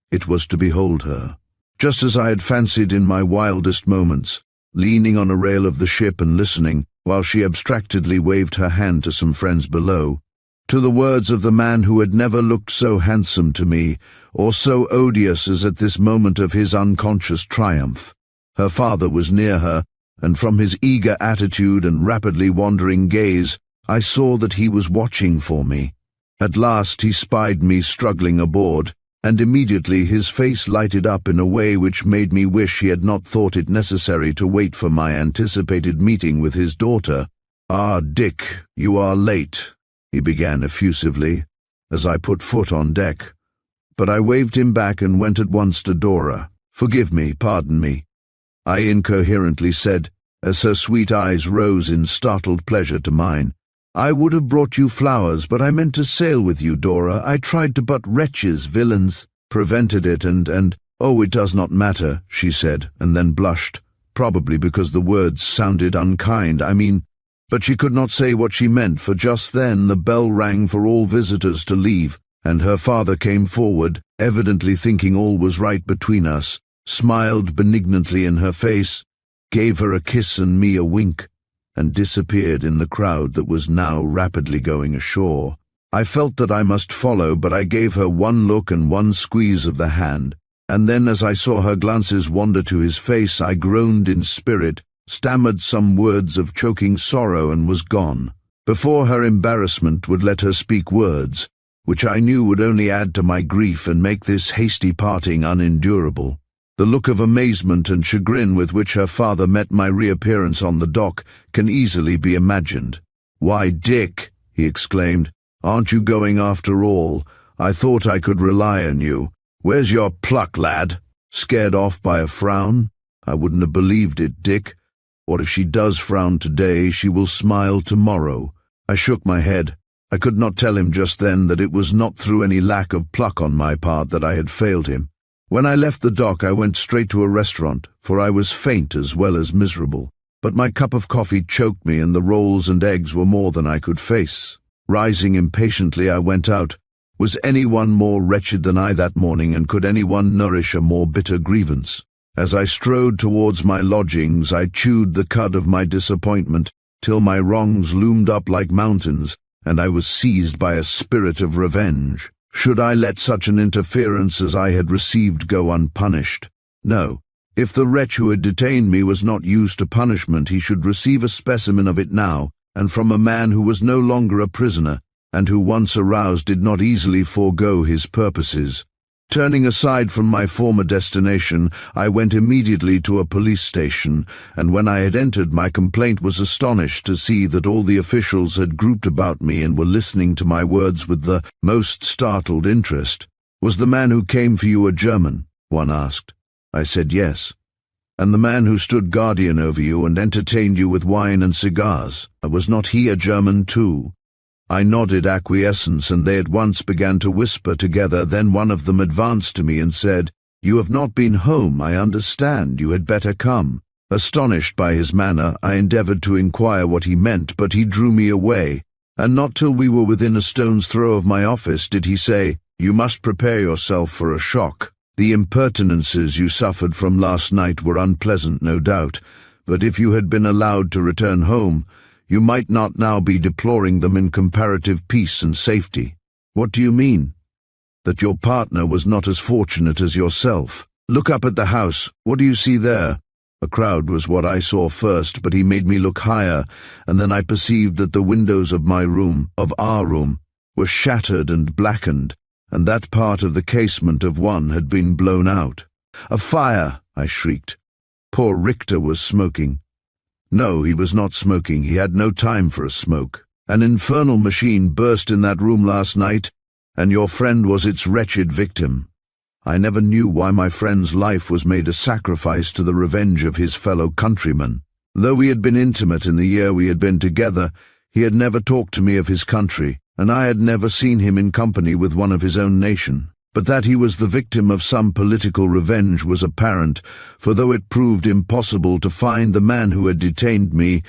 Speaker 1: it was to behold her, just as I had fancied in my wildest moments, leaning on a rail of the ship and listening, while she abstractedly waved her hand to some friends below, to the words of the man who had never looked so handsome to me, or so odious as at this moment of his unconscious triumph. Her father was near her, and from his eager attitude and rapidly wandering gaze, I saw that he was watching for me. At last he spied me struggling aboard, and immediately his face lighted up in a way which made me wish he had not thought it necessary to wait for my anticipated meeting with his daughter. "Ah, Dick, you are late," he began effusively, as I put foot on deck. but I waved him back and went at once to Dora. "Forgive me, pardon me," I incoherently said, as her sweet eyes rose in startled pleasure to mine. "I would have brought you flowers, but I meant to sail with you, Dora. I tried to, but wretches, villains, prevented it, and— "Oh, it does not matter," she said, and then blushed, probably because the words sounded unkind. But she could not say what she meant, for just then the bell rang for all visitors to leave, and her father came forward, evidently thinking all was right between us, smiled benignantly in her face, gave her a kiss and me a wink, and disappeared in the crowd that was now rapidly going ashore. I felt that I must follow, but I gave her one look and one squeeze of the hand, and then as I saw her glances wander to his face, I groaned in spirit, stammered some words of choking sorrow, and was gone, before her embarrassment would let her speak words, which I knew would only add to my grief and make this hasty parting unendurable. The look of amazement and chagrin with which her father met my reappearance on the dock can easily be imagined. "Why, Dick," he exclaimed, "aren't you going after all? I thought I could rely on you. Where's your pluck, lad?" Scared off by a frown? I wouldn't have believed it, Dick. What if she does frown today, she will smile tomorrow. I shook my head. I could not tell him just then that it was not through any lack of pluck on my part that I had failed him. When I left the dock, I went straight to a restaurant, for I was faint as well as miserable. But my cup of coffee choked me, and the rolls and eggs were more than I could face. Rising impatiently, I went out. Was anyone more wretched than I that morning, and could anyone nourish a more bitter grievance? As I strode towards my lodgings, I chewed the cud of my disappointment, till my wrongs loomed up like mountains, and I was seized by a spirit of revenge. Should I let such an interference as I had received go unpunished? No. If the wretch who had detained me was not used to punishment, he should receive a specimen of it now, and from a man who was no longer a prisoner, and who once aroused did not easily forego his purposes. Turning aside from my former destination, I went immediately to a police station, and when I had entered, my complaint was astonished to see that all the officials had grouped about me and were listening to my words with the most startled interest. "Was the man who came for you a German?" one asked. I said yes. "And the man who stood guardian over you and entertained you with wine and cigars, was not he a German too?" I nodded acquiescence, and they at once began to whisper together. Then one of them advanced to me and said, "You have not been home, I understand. You had better come." Astonished by his manner, I endeavored to inquire what he meant, but he drew me away, and not till we were within a stone's throw of my office did he say, "You must prepare yourself for a shock. The impertinences you suffered from last night were unpleasant, no doubt, but if you had been allowed to return home, you might not now be deploring them in comparative peace and safety." "What do you mean?" "That your partner was not as fortunate as yourself. Look up at the house. What do you see there?" A crowd was what I saw first, but he made me look higher, and then I perceived that the windows of our room, were shattered and blackened, and that part of the casement of one had been blown out. "A fire!" I shrieked. Poor Richter was smoking. No, he was not smoking. He had no time for a smoke. An infernal machine burst in that room last night, and your friend was its wretched victim. I never knew why my friend's life was made a sacrifice to the revenge of his fellow countrymen. Though we had been intimate in the year we had been together, he had never talked to me of his country, and I had never seen him in company with one of his own nation. But that he was the victim of some political revenge was apparent, for though it proved impossible to find the man who had detained me,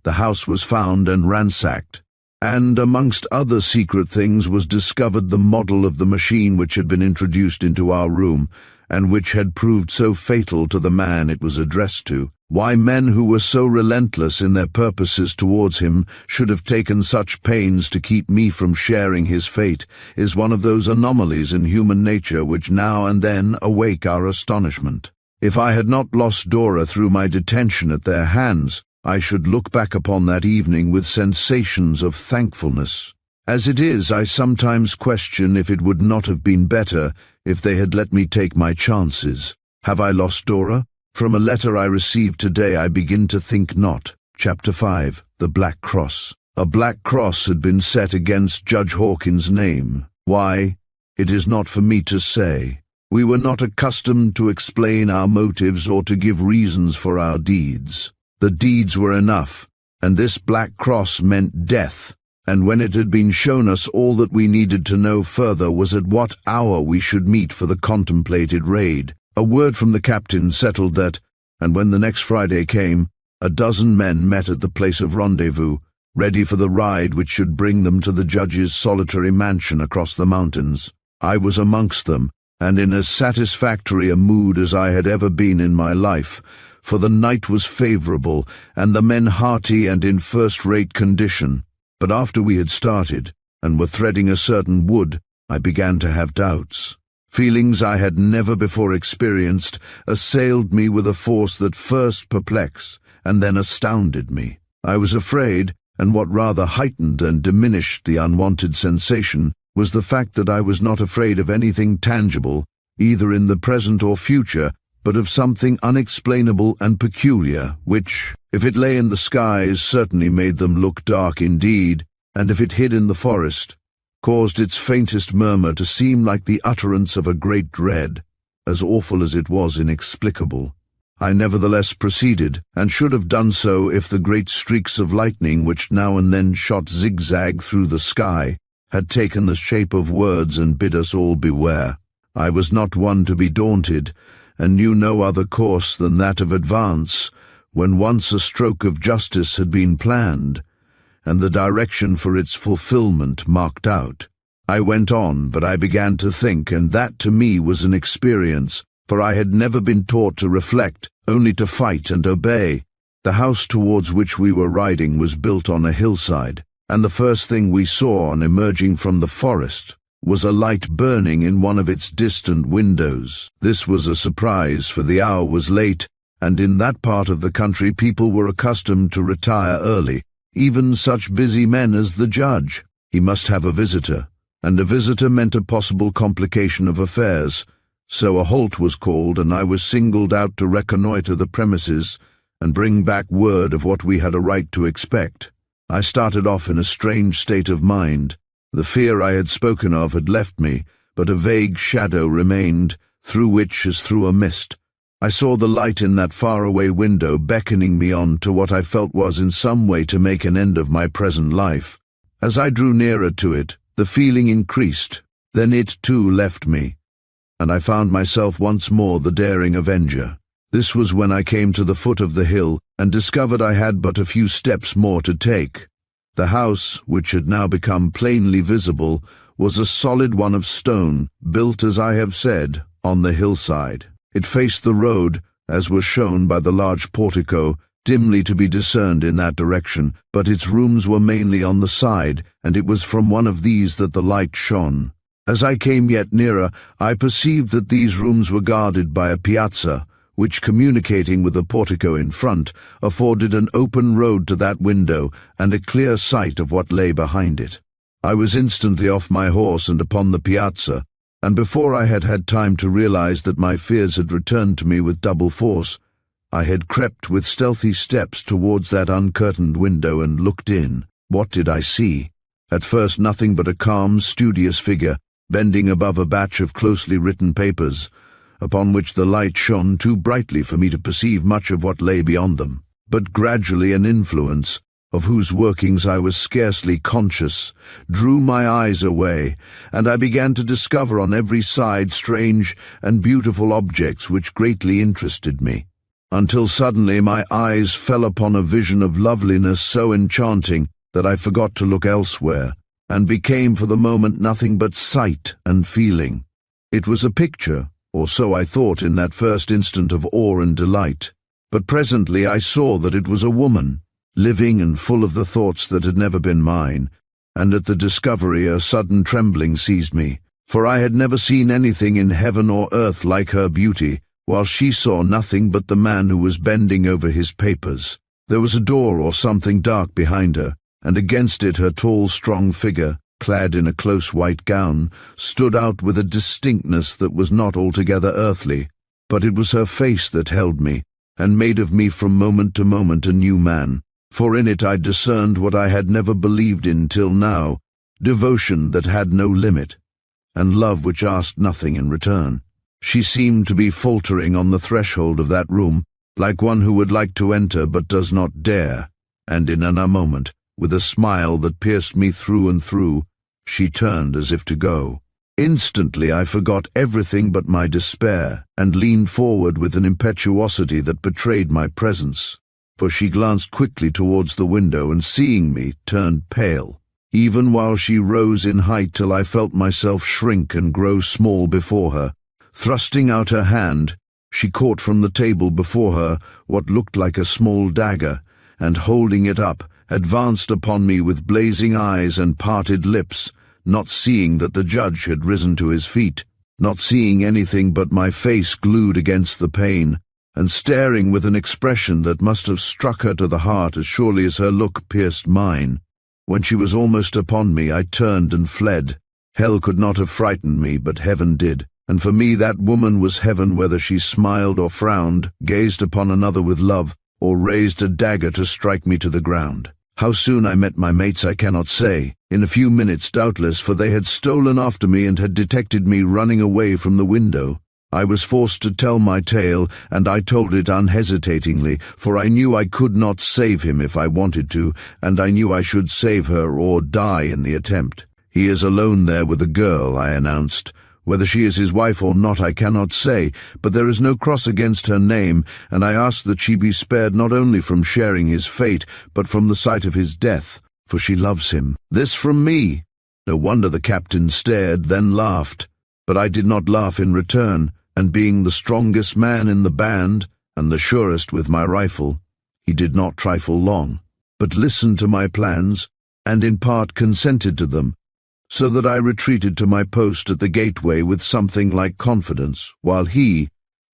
Speaker 1: the house was found and ransacked, and, amongst other secret things, was discovered the model of the machine which had been introduced into our room, and which had proved so fatal to the man it was addressed to. Why men who were so relentless in their purposes towards him should have taken such pains to keep me from sharing his fate is one of those anomalies in human nature which now and then awake our astonishment. If I had not lost Dora through my detention at their hands, I should look back upon that evening with sensations of thankfulness. As it is, I sometimes question if it would not have been better if they had let me take my chances. Have I lost Dora? From a letter I received today, I begin to think not. Chapter 5. The Black Cross. A black cross had been set against Judge Hawkins' name. Why? It is not for me to say. We were not accustomed to explain our motives or to give reasons for our deeds. The deeds were enough, and this black cross meant death, and when it had been shown us, all that we needed to know further was at what hour we should meet for the contemplated raid. A word from the captain settled that, and when the next Friday came, a dozen men met at the place of rendezvous, ready for the ride which should bring them to the judge's solitary mansion across the mountains. I was amongst them, and in as satisfactory a mood as I had ever been in my life, for the night was favourable, and the men hearty and in first-rate condition. But after we had started, and were threading a certain wood, I began to have doubts. Feelings I had never before experienced assailed me with a force that first perplexed, and then astounded me. I was afraid, and what rather heightened and diminished the unwonted sensation was the fact that I was not afraid of anything tangible, either in the present or future, but of something unexplainable and peculiar, which, if it lay in the skies, certainly made them look dark indeed, and if it hid in the forest, caused its faintest murmur to seem like the utterance of a great dread, as awful as it was inexplicable. I nevertheless proceeded, and should have done so if the great streaks of lightning which now and then shot zigzag through the sky had taken the shape of words and bid us all beware. I was not one to be daunted, and knew no other course than that of advance, when once a stroke of justice had been planned, and the direction for its fulfillment marked out. I went on, but I began to think, and that to me was an experience, for I had never been taught to reflect, only to fight and obey. The house towards which we were riding was built on a hillside, and the first thing we saw on emerging from the forest was a light burning in one of its distant windows. This was a surprise, for the hour was late, and in that part of the country people were accustomed to retire early, even such busy men as the judge. He must have a visitor, and a visitor meant a possible complication of affairs. So a halt was called, and I was singled out to reconnoitre the premises and bring back word of what we had a right to expect. I started off in a strange state of mind. The fear I had spoken of had left me, but a vague shadow remained, through which, as through a mist, I saw the light in that far-away window beckoning me on to what I felt was in some way to make an end of my present life. As I drew nearer to it, the feeling increased, then it too left me, and I found myself once more the daring avenger. This was when I came to the foot of the hill and discovered I had but a few steps more to take. The house, which had now become plainly visible, was a solid one of stone, built, as I have said, on the hillside. It faced the road, as was shown by the large portico, dimly to be discerned in that direction, but its rooms were mainly on the side, and it was from one of these that the light shone. As I came yet nearer, I perceived that these rooms were guarded by a piazza, which, communicating with the portico in front, afforded an open road to that window and a clear sight of what lay behind it. I was instantly off my horse and upon the piazza, and before I had had time to realize that my fears had returned to me with double force, I had crept with stealthy steps towards that uncurtained window and looked in. What did I see? At first nothing but a calm, studious figure, bending above a batch of closely written papers, upon which the light shone too brightly for me to perceive much of what lay beyond them. But gradually an influence, of whose workings I was scarcely conscious, drew my eyes away, and I began to discover on every side strange and beautiful objects which greatly interested me, until suddenly my eyes fell upon a vision of loveliness so enchanting that I forgot to look elsewhere, and became for the moment nothing but sight and feeling. It was a picture, or so I thought in that first instant of awe and delight, but presently I saw that it was a woman, living and full of the thoughts that had never been mine, and at the discovery a sudden trembling seized me, for I had never seen anything in heaven or earth like her beauty, while she saw nothing but the man who was bending over his papers. There was a door or something dark behind her, and against it her tall, strong figure, clad in a close white gown, stood out with a distinctness that was not altogether earthly, but it was her face that held me, and made of me from moment to moment a new man, for in it I discerned what I had never believed in till now, devotion that had no limit. and love which asked nothing in return. She seemed to be faltering on the threshold of that room, like one who would like to enter but does not dare, and in a moment, with a smile that pierced me through and through, she turned as if to go. Instantly I forgot everything but my despair, and leaned forward with an impetuosity that betrayed my presence, for she glanced quickly towards the window and, seeing me, turned pale, even while she rose in height till I felt myself shrink and grow small before her. Thrusting out her hand, she caught from the table before her what looked like a small dagger, and holding it up, advanced upon me with blazing eyes and parted lips, not seeing that the judge had risen to his feet, not seeing anything but my face glued against the pane, and staring with an expression that must have struck her to the heart as surely as her look pierced mine. When she was almost upon me, I turned and fled. Hell could not have frightened me, but heaven did, and for me that woman was heaven, whether she smiled or frowned, gazed upon another with love, or raised a dagger to strike me to the ground. How soon I met my mates I cannot say. In a few minutes doubtless, for they had stolen after me and had detected me running away from the window. I was forced to tell my tale, and I told it unhesitatingly, for I knew I could not save him if I wanted to, and I knew I should save her or die in the attempt. He is alone there with a girl, I announced. Whether she is his wife or not I cannot say, but there is no cross against her name, and I ask that she be spared not only from sharing his fate, but from the sight of his death, for she loves him. This from me. No wonder the captain stared, then laughed. But I did not laugh in return, and being the strongest man in the band, and the surest with my rifle, he did not trifle long, but listened to my plans, and in part consented to them, so that I retreated to my post at the gateway with something like confidence, while he,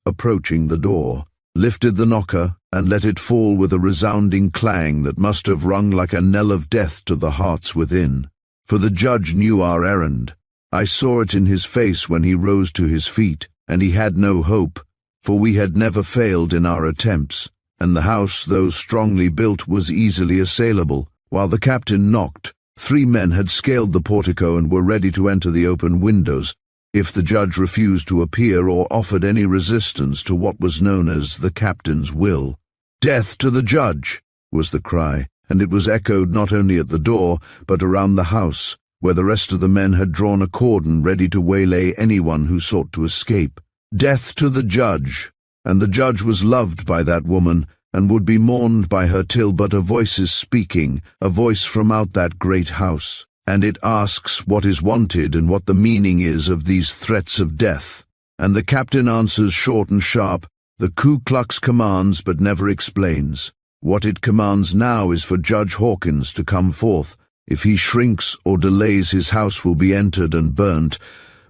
Speaker 1: approaching the door, lifted the knocker and let it fall with a resounding clang that must have rung like a knell of death to the hearts within. For the judge knew our errand. I saw it in his face when he rose to his feet, and he had no hope, for we had never failed in our attempts, and the house, though strongly built, was easily assailable. While the captain knocked, 3 men had scaled the portico and were ready to enter the open windows, if the judge refused to appear or offered any resistance to what was known as the captain's will. "Death to the judge!" was the cry, and it was echoed not only at the door, but around the house, where the rest of the men had drawn a cordon ready to waylay anyone who sought to escape. Death to the judge! And the judge was loved by that woman, and would be mourned by her till but a voice is speaking, a voice from out that great house, and it asks what is wanted and what the meaning is of these threats of death. And the captain answers short and sharp, "The Ku Klux commands but never explains. What it commands now is for Judge Hawkins to come forth. If he shrinks or delays, his house will be entered and burnt.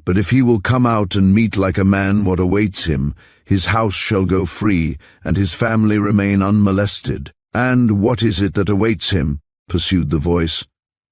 Speaker 1: But if he will come out and meet like a man what awaits him, his house shall go free, and his family remain unmolested." "And what is it that awaits him?" pursued the voice.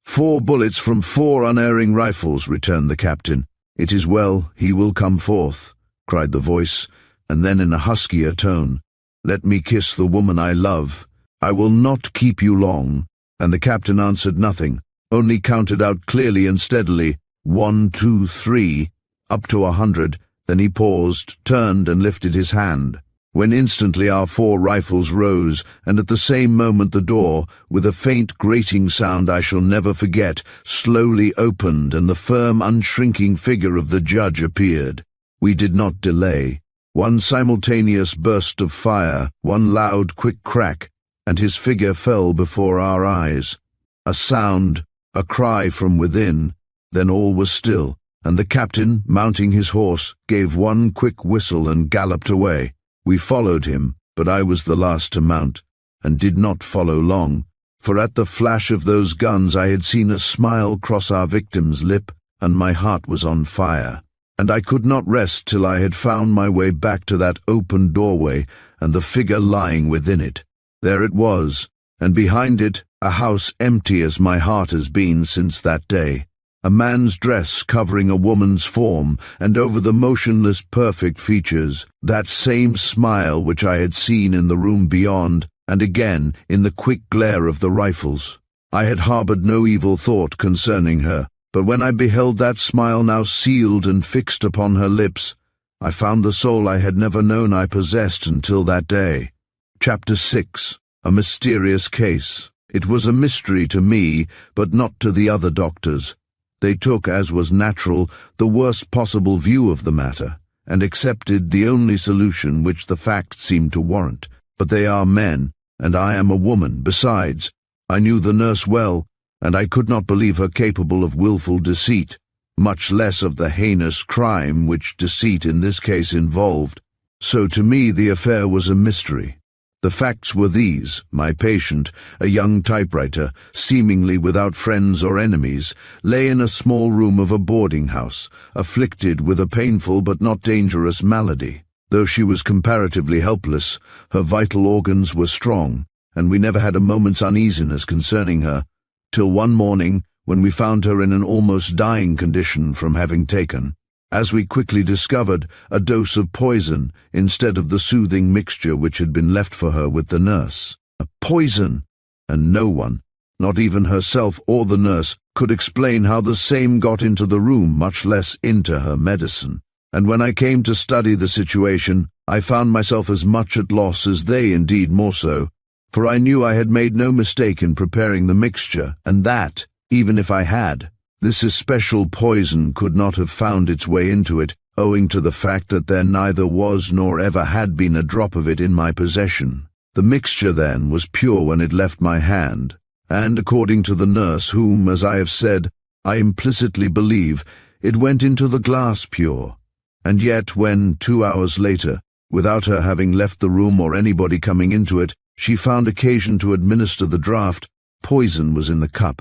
Speaker 1: 4 bullets from 4 unerring rifles," returned the captain. "It is well, he will come forth," cried the voice, and then in a huskier tone, "Let me kiss the woman I love. I will not keep you long." And the captain answered nothing, only counted out clearly and steadily, 1, 2, 3, up to 100, then he paused, turned, and lifted his hand, when instantly our 4 rifles rose, and at the same moment the door, with a faint grating sound I shall never forget, slowly opened, and the firm, unshrinking figure of the judge appeared. We did not delay. One simultaneous burst of fire, one loud, quick crack, and his figure fell before our eyes. A sound, a cry from within, then all was still, and the captain, mounting his horse, gave one quick whistle and galloped away. We followed him, but I was the last to mount, and did not follow long, for at the flash of those guns I had seen a smile cross our victim's lip, and my heart was on fire, and I could not rest till I had found my way back to that open doorway and the figure lying within it. There it was, and behind it a house empty as my heart has been since that day. A man's dress covering a woman's form, and over the motionless, perfect features, that same smile which I had seen in the room beyond, and again in the quick glare of the rifles. I had harbored no evil thought concerning her, But when I beheld that smile now sealed and fixed upon her lips, I found the soul I had never known I possessed until that day. Chapter 6. A Mysterious Case. It was a mystery to me, but not to the other doctors. They took, as was natural, the worst possible view of the matter, and accepted the only solution which the facts seemed to warrant. But they are men, and I am a woman. Besides, I knew the nurse well, and I could not believe her capable of willful deceit, much less of the heinous crime which deceit in this case involved. So to me the affair was a mystery. The facts were these: my patient, a young typewriter, seemingly without friends or enemies, lay in a small room of a boarding house, afflicted with a painful but not dangerous malady. Though she was comparatively helpless, her vital organs were strong, and we never had a moment's uneasiness concerning her, till one morning when we found her in an almost dying condition from having taken, as we quickly discovered, a dose of poison instead of the soothing mixture which had been left for her with the nurse. A poison! And no one, not even herself or the nurse, could explain how the same got into the room, much less into her medicine. And when I came to study the situation, I found myself as much at loss as they, indeed more so, for I knew I had made no mistake in preparing the mixture, and that, even if I had, this especial poison could not have found its way into it, owing to the fact that there neither was nor ever had been a drop of it in my possession. The mixture, then, was pure when it left my hand, and, according to the nurse, whom, as I have said, I implicitly believe, it went into the glass pure. And yet when, 2 hours later, without her having left the room or anybody coming into it, she found occasion to administer the draught, poison was in the cup,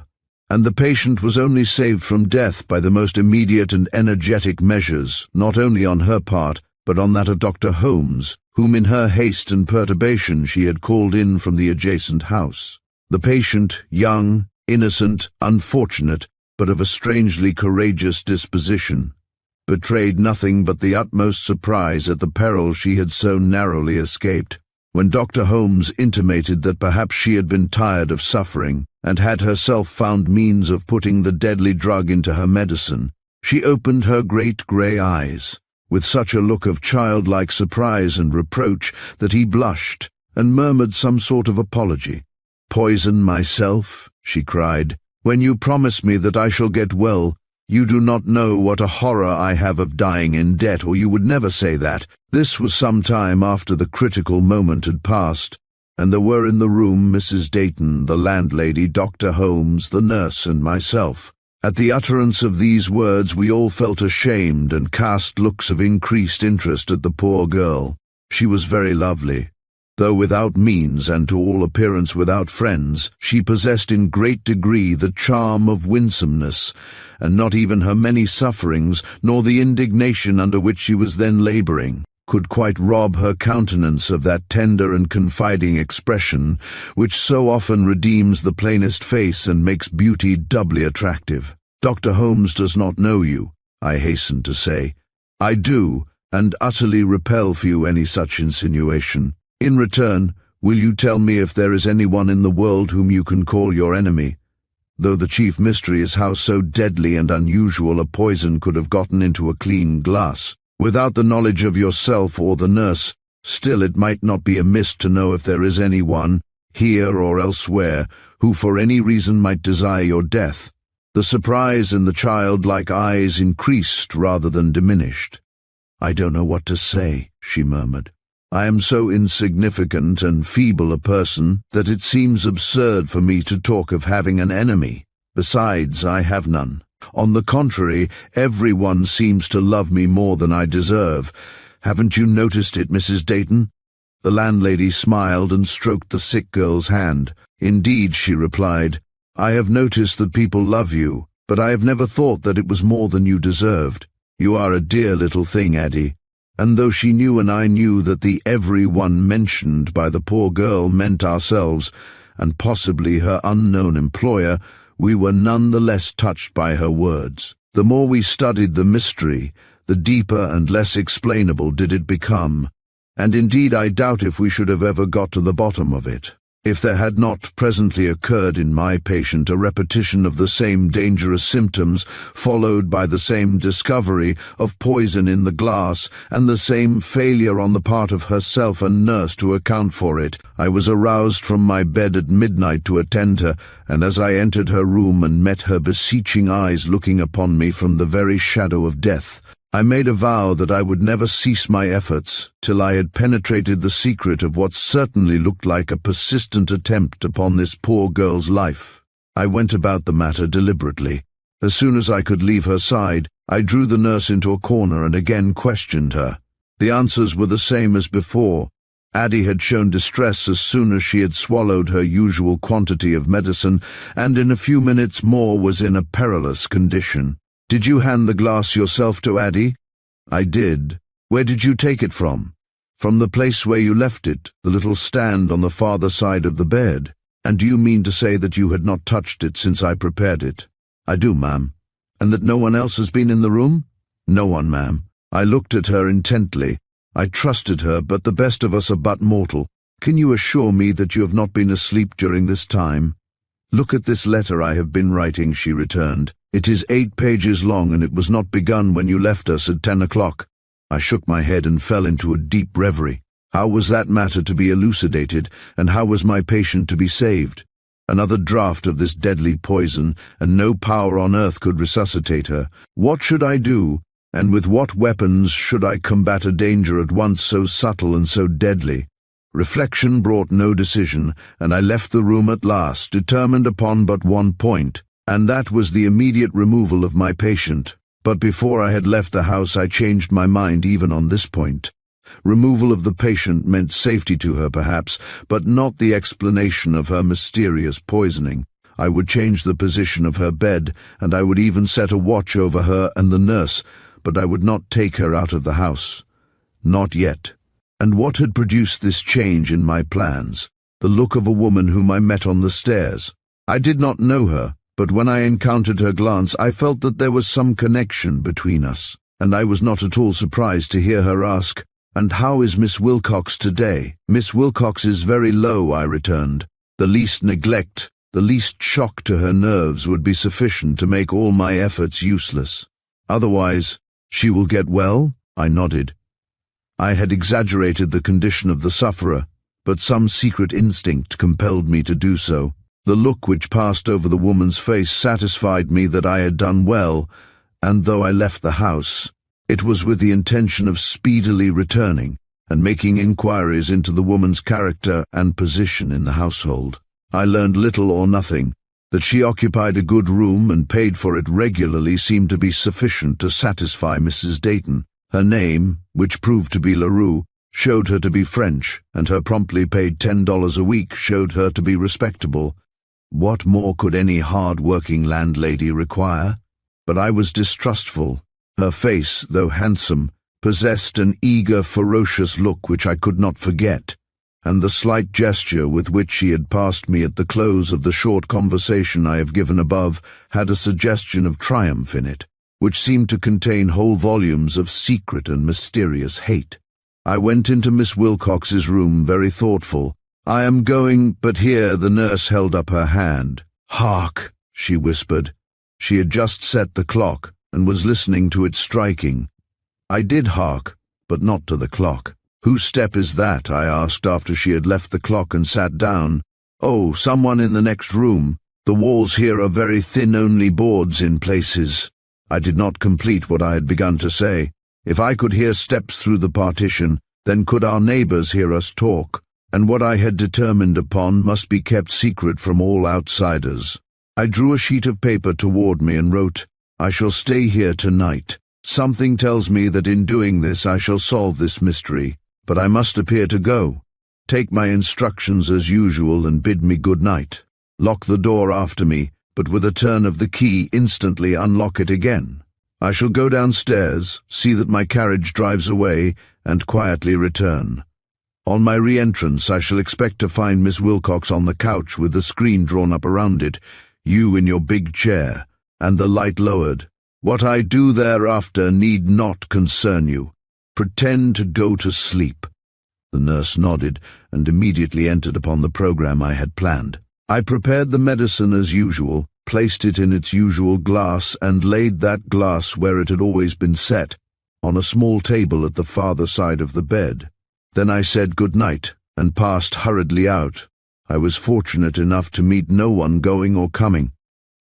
Speaker 1: and the patient was only saved from death by the most immediate and energetic measures, not only on her part, but on that of Dr. Holmes, whom in her haste and perturbation she had called in from the adjacent house. The patient, young, innocent, unfortunate, but of a strangely courageous disposition, betrayed nothing but the utmost surprise at the peril she had so narrowly escaped. When Dr. Holmes intimated that perhaps she had been tired of suffering, and had herself found means of putting the deadly drug into her medicine, she opened her great grey eyes, with such a look of childlike surprise and reproach that he blushed, and murmured some sort of apology. "Poison myself?" she cried. "When you promise me that I shall get well, you do not know what a horror I have of dying in debt, or you would never say that." This was some time after the critical moment had passed, and there were in the room Mrs. Dayton, the landlady, Dr. Holmes, the nurse, and myself. At the utterance of these words we all felt ashamed and cast looks of increased interest at the poor girl. She was very lovely. Though without means and to all appearance without friends, she possessed in great degree the charm of winsomeness, and not even her many sufferings, nor the indignation under which she was then labouring, could quite rob her countenance of that tender and confiding expression which so often redeems the plainest face and makes beauty doubly attractive. "Dr. Holmes does not know you," I hastened to say. "I do, and utterly repel for you any such insinuation. In return, will you tell me if there is anyone in the world whom you can call your enemy? Though the chief mystery is how so deadly and unusual a poison could have gotten into a clean glass. Without the knowledge of yourself or the nurse, still it might not be amiss to know if there is anyone, here or elsewhere, who for any reason might desire your death." The surprise in the childlike eyes increased rather than diminished. "I don't know what to say," she murmured. "I am so insignificant and feeble a person that it seems absurd for me to talk of having an enemy. Besides, I have none. On the contrary, everyone seems to love me more than I deserve. Haven't you noticed it, Mrs. Dayton?" The landlady smiled and stroked the sick girl's hand. "Indeed," she replied, "I have noticed that people love you, but I have never thought that it was more than you deserved. You are a dear little thing, Addie." And though she knew and I knew that the everyone mentioned by the poor girl meant ourselves, and possibly her unknown employer, we were none the less touched by her words. The more we studied the mystery, the deeper and less explainable did it become, and indeed I doubt if we should have ever got to the bottom of it. If there had not presently occurred in my patient a repetition of the same dangerous symptoms, followed by the same discovery of poison in the glass, and the same failure on the part of herself and nurse to account for it, I was aroused from my bed at midnight to attend her, and as I entered her room and met her beseeching eyes looking upon me from the very shadow of death, I made a vow that I would never cease my efforts till I had penetrated the secret of what certainly looked like a persistent attempt upon this poor girl's life. I went about the matter deliberately. As soon as I could leave her side, I drew the nurse into a corner and again questioned her. The answers were the same as before. Addie had shown distress as soon as she had swallowed her usual quantity of medicine, and in a few minutes more was in a perilous condition. "Did you hand the glass yourself to Addie?" "I did." "Where did you take it from?" "From the place where you left it, the little stand on the farther side of the bed." "And do you mean to say that you had not touched it since I prepared it?" "I do, ma'am." "And that no one else has been in the room?" "No one, ma'am." I looked at her intently. I trusted her, but the best of us are but mortal. "Can you assure me that you have not been asleep during this time?" "Look at this letter I have been writing," she returned. "It is 8 pages long, and it was not begun when you left us at 10 o'clock. I shook my head and fell into a deep reverie. How was that matter to be elucidated, and how was my patient to be saved? Another draught of this deadly poison, and no power on earth could resuscitate her. What should I do, and with what weapons should I combat a danger at once so subtle and so deadly? Reflection brought no decision, and I left the room at last, determined upon but one point, and that was the immediate removal of my patient. But before I had left the house I changed my mind even on this point. Removal of the patient meant safety to her, perhaps, but not the explanation of her mysterious poisoning. I would change the position of her bed, and I would even set a watch over her and the nurse, but I would not take her out of the house. Not yet. And what had produced this change in my plans? The look of a woman whom I met on the stairs. I did not know her, but when I encountered her glance I felt that there was some connection between us, and I was not at all surprised to hear her ask, "And how is Miss Wilcox today?" "Miss Wilcox is very low," I returned. "The least neglect, the least shock to her nerves would be sufficient to make all my efforts useless. Otherwise, she will get well?" I nodded. I had exaggerated the condition of the sufferer, but some secret instinct compelled me to do so. The look which passed over the woman's face satisfied me that I had done well, and though I left the house, it was with the intention of speedily returning and making inquiries into the woman's character and position in the household. I learned little or nothing. That she occupied a good room and paid for it regularly seemed to be sufficient to satisfy Mrs. Dayton. Her name, which proved to be LaRue, showed her to be French, and her promptly paid $10 a week showed her to be respectable. What more could any hard-working landlady require? But I was distrustful. Her face, though handsome, possessed an eager, ferocious look which I could not forget, and the slight gesture with which she had passed me at the close of the short conversation I have given above had a suggestion of triumph in it, which seemed to contain whole volumes of secret and mysterious hate. I went into Miss Wilcox's room very thoughtful. "I am going," but here the nurse held up her hand. "Hark," she whispered. She had just set the clock, and was listening to its striking. I did hark, but not to the clock. "Whose step is that?" I asked after she had left the clock and sat down. "Oh, someone in the next room. The walls here are very thin, only boards in places." I did not complete what I had begun to say. If I could hear steps through the partition, then could our neighbors hear us talk, and what I had determined upon must be kept secret from all outsiders. I drew a sheet of paper toward me and wrote, "I shall stay here tonight. Something tells me that in doing this I shall solve this mystery, but I must appear to go. Take my instructions as usual and bid me good night. Lock the door after me, but with a turn of the key instantly unlock it again. I shall go downstairs, see that my carriage drives away, and quietly return. On my re-entrance I shall expect to find Miss Wilcox on the couch with the screen drawn up around it, you in your big chair, and the light lowered. What I do thereafter need not concern you. Pretend to go to sleep." The nurse nodded and immediately entered upon the program I had planned. I prepared the medicine as usual, placed it in its usual glass, and laid that glass where it had always been set, on a small table at the farther side of the bed. Then I said good night and passed hurriedly out. I was fortunate enough to meet no one going or coming.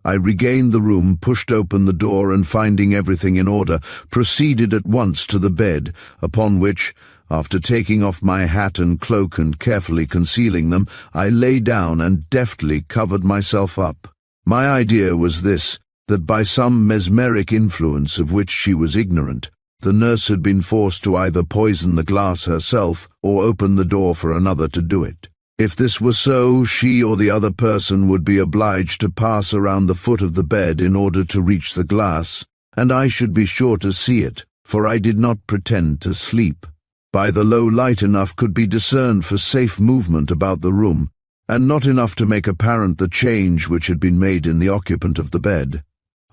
Speaker 1: I regained the room, pushed open the door, and finding everything in order, proceeded at once to the bed, upon which, after taking off my hat and cloak and carefully concealing them, I lay down and deftly covered myself up. My idea was this, that by some mesmeric influence of which she was ignorant, the nurse had been forced to either poison the glass herself or open the door for another to do it. If this were so, she or the other person would be obliged to pass around the foot of the bed in order to reach the glass, and I should be sure to see it, for I did not pretend to sleep. By the low light enough could be discerned for safe movement about the room, and not enough to make apparent the change which had been made in the occupant of the bed.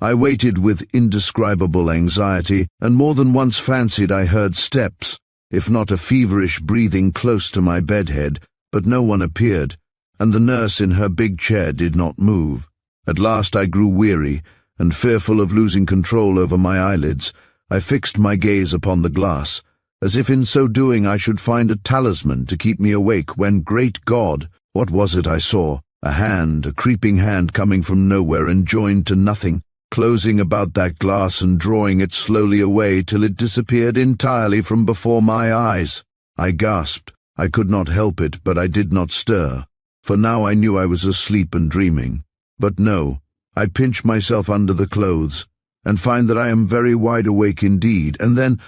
Speaker 1: I waited with indescribable anxiety, and more than once fancied I heard steps, if not a feverish breathing close to my bedhead, but no one appeared, and the nurse in her big chair did not move. At last I grew weary, and fearful of losing control over my eyelids, I fixed my gaze upon the glass, as if in so doing I should find a talisman to keep me awake when, great God, what was it I saw? A creeping hand coming from nowhere and joined to nothing, closing about that glass and drawing it slowly away till it disappeared entirely from before my eyes. I gasped. I could not help it, but I did not stir, for now I knew I was asleep and dreaming. But no, I pinch myself under the clothes, and find that I am very wide awake indeed, and then,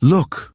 Speaker 1: look,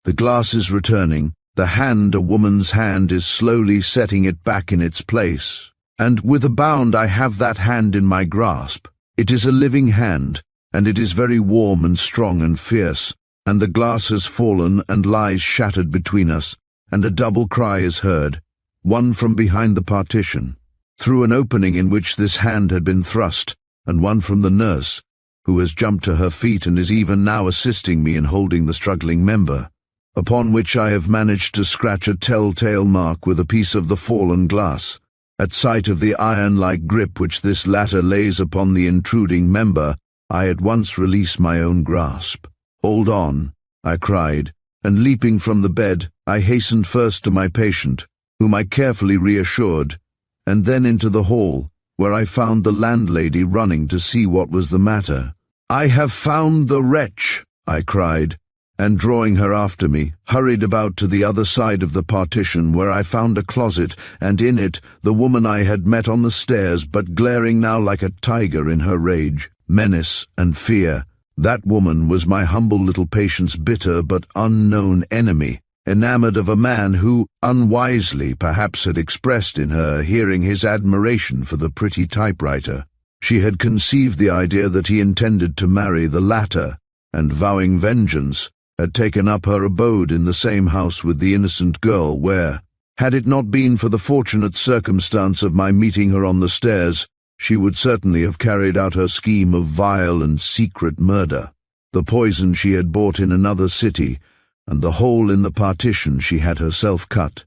Speaker 1: the glass is returning, the hand, a woman's hand, is slowly setting it back in its place, and with a bound I have that hand in my grasp. It is a living hand, and it is very warm and strong and fierce, and the glass has fallen and lies shattered between us, and a double cry is heard, one from behind the partition, through an opening in which this hand had been thrust, and one from the nurse, who has jumped to her feet and is even now assisting me in holding the struggling member, upon which I have managed to scratch a telltale mark with a piece of the fallen glass. At sight of the iron-like grip which this latter lays upon the intruding member, I at once release my own grasp. "Hold on," I cried, and leaping from the bed, I hastened first to my patient, whom I carefully reassured, and then into the hall, where I found the landlady running to see what was the matter. "I have found the wretch," I cried, and drawing her after me, hurried about to the other side of the partition, where I found a closet, and in it the woman I had met on the stairs, but glaring now like a tiger in her rage, menace, and fear. That woman was my humble little patient's bitter but unknown enemy, enamored of a man who, unwisely perhaps, had expressed in her hearing his admiration for the pretty typewriter. She had conceived the idea that he intended to marry the latter, and vowing vengeance, had taken up her abode in the same house with the innocent girl where, had it not been for the fortunate circumstance of my meeting her on the stairs, she would certainly have carried out her scheme of vile and secret murder. The poison she had bought in another city, and the hole in the partition she had herself cut.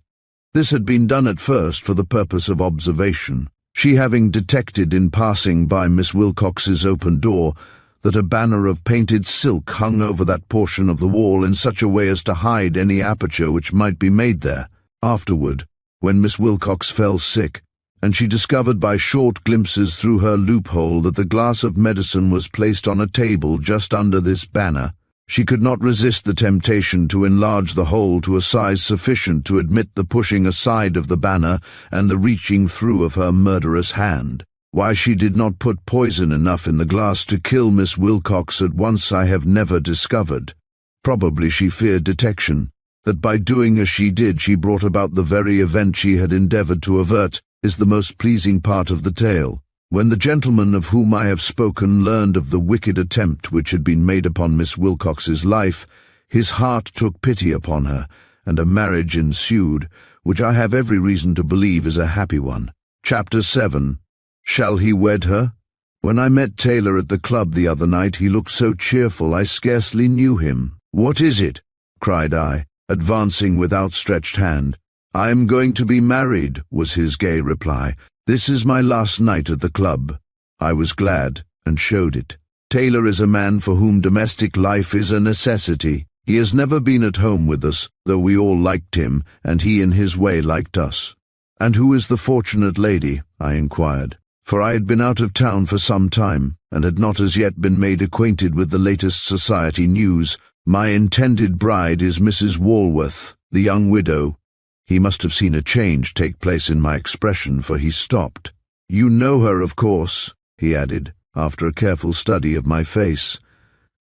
Speaker 1: This had been done at first for the purpose of observation, she having detected in passing by Miss Wilcox's open door that a banner of painted silk hung over that portion of the wall in such a way as to hide any aperture which might be made there. Afterward, when Miss Wilcox fell sick, and she discovered by short glimpses through her loophole that the glass of medicine was placed on a table just under this banner, she could not resist the temptation to enlarge the hole to a size sufficient to admit the pushing aside of the banner and the reaching through of her murderous hand. Why she did not put poison enough in the glass to kill Miss Wilcox at once I have never discovered. Probably she feared detection, that by doing as she did she brought about the very event she had endeavoured to avert, is the most pleasing part of the tale. When the gentleman of whom I have spoken learned of the wicked attempt which had been made upon Miss Wilcox's life, his heart took pity upon her, and a marriage ensued, which I have every reason to believe is a happy one. Chapter 7. Shall he wed her? When I met Taylor at the club the other night, he looked so cheerful I scarcely knew him. "What is it?" cried I. advancing with outstretched hand. "I am going to be married," was his gay reply. "This is my last night at the club." I was glad, and showed it. Taylor is a man for whom domestic life is a necessity. He has never been at home with us, though we all liked him, and he in his way liked us. "And who is the fortunate lady?" I inquired, for I had been out of town for some time, and had not as yet been made acquainted with the latest society news. "My intended bride is Mrs. Walworth, the young widow." He must have seen a change take place in my expression, for he stopped. "You know her, of course," he added, after a careful study of my face.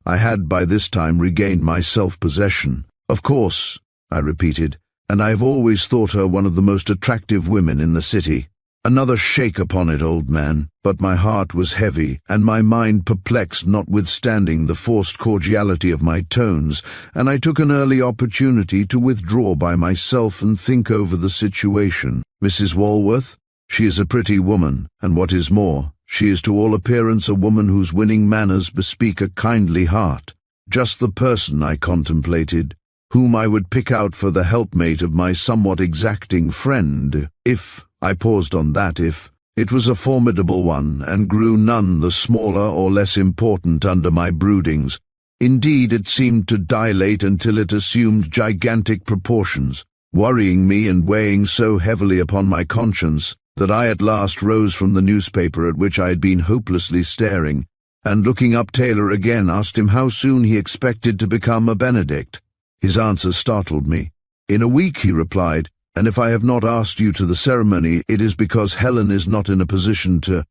Speaker 1: I had by this time regained my self-possession. "Of course," I repeated, "and I have always thought her one of the most attractive women in the city." Another shake upon it, old man, but my heart was heavy, and my mind perplexed notwithstanding the forced cordiality of my tones, and I took an early opportunity to withdraw by myself and think over the situation. "Mrs. Walworth? She is a pretty woman, and what is more, she is to all appearance a woman whose winning manners bespeak a kindly heart. Just the person I contemplated, whom I would pick out for the helpmate of my somewhat exacting friend, if— I paused on that if. It was a formidable one, and grew none the smaller or less important under my broodings. Indeed, it seemed to dilate until it assumed gigantic proportions, worrying me and weighing so heavily upon my conscience that I at last rose from the newspaper at which I had been hopelessly staring, and looking up Taylor again, asked him how soon he expected to become a Benedict. His answer startled me. "In a week," he replied, "and if I have not asked you to the ceremony, it is because Helen is not in a position to—"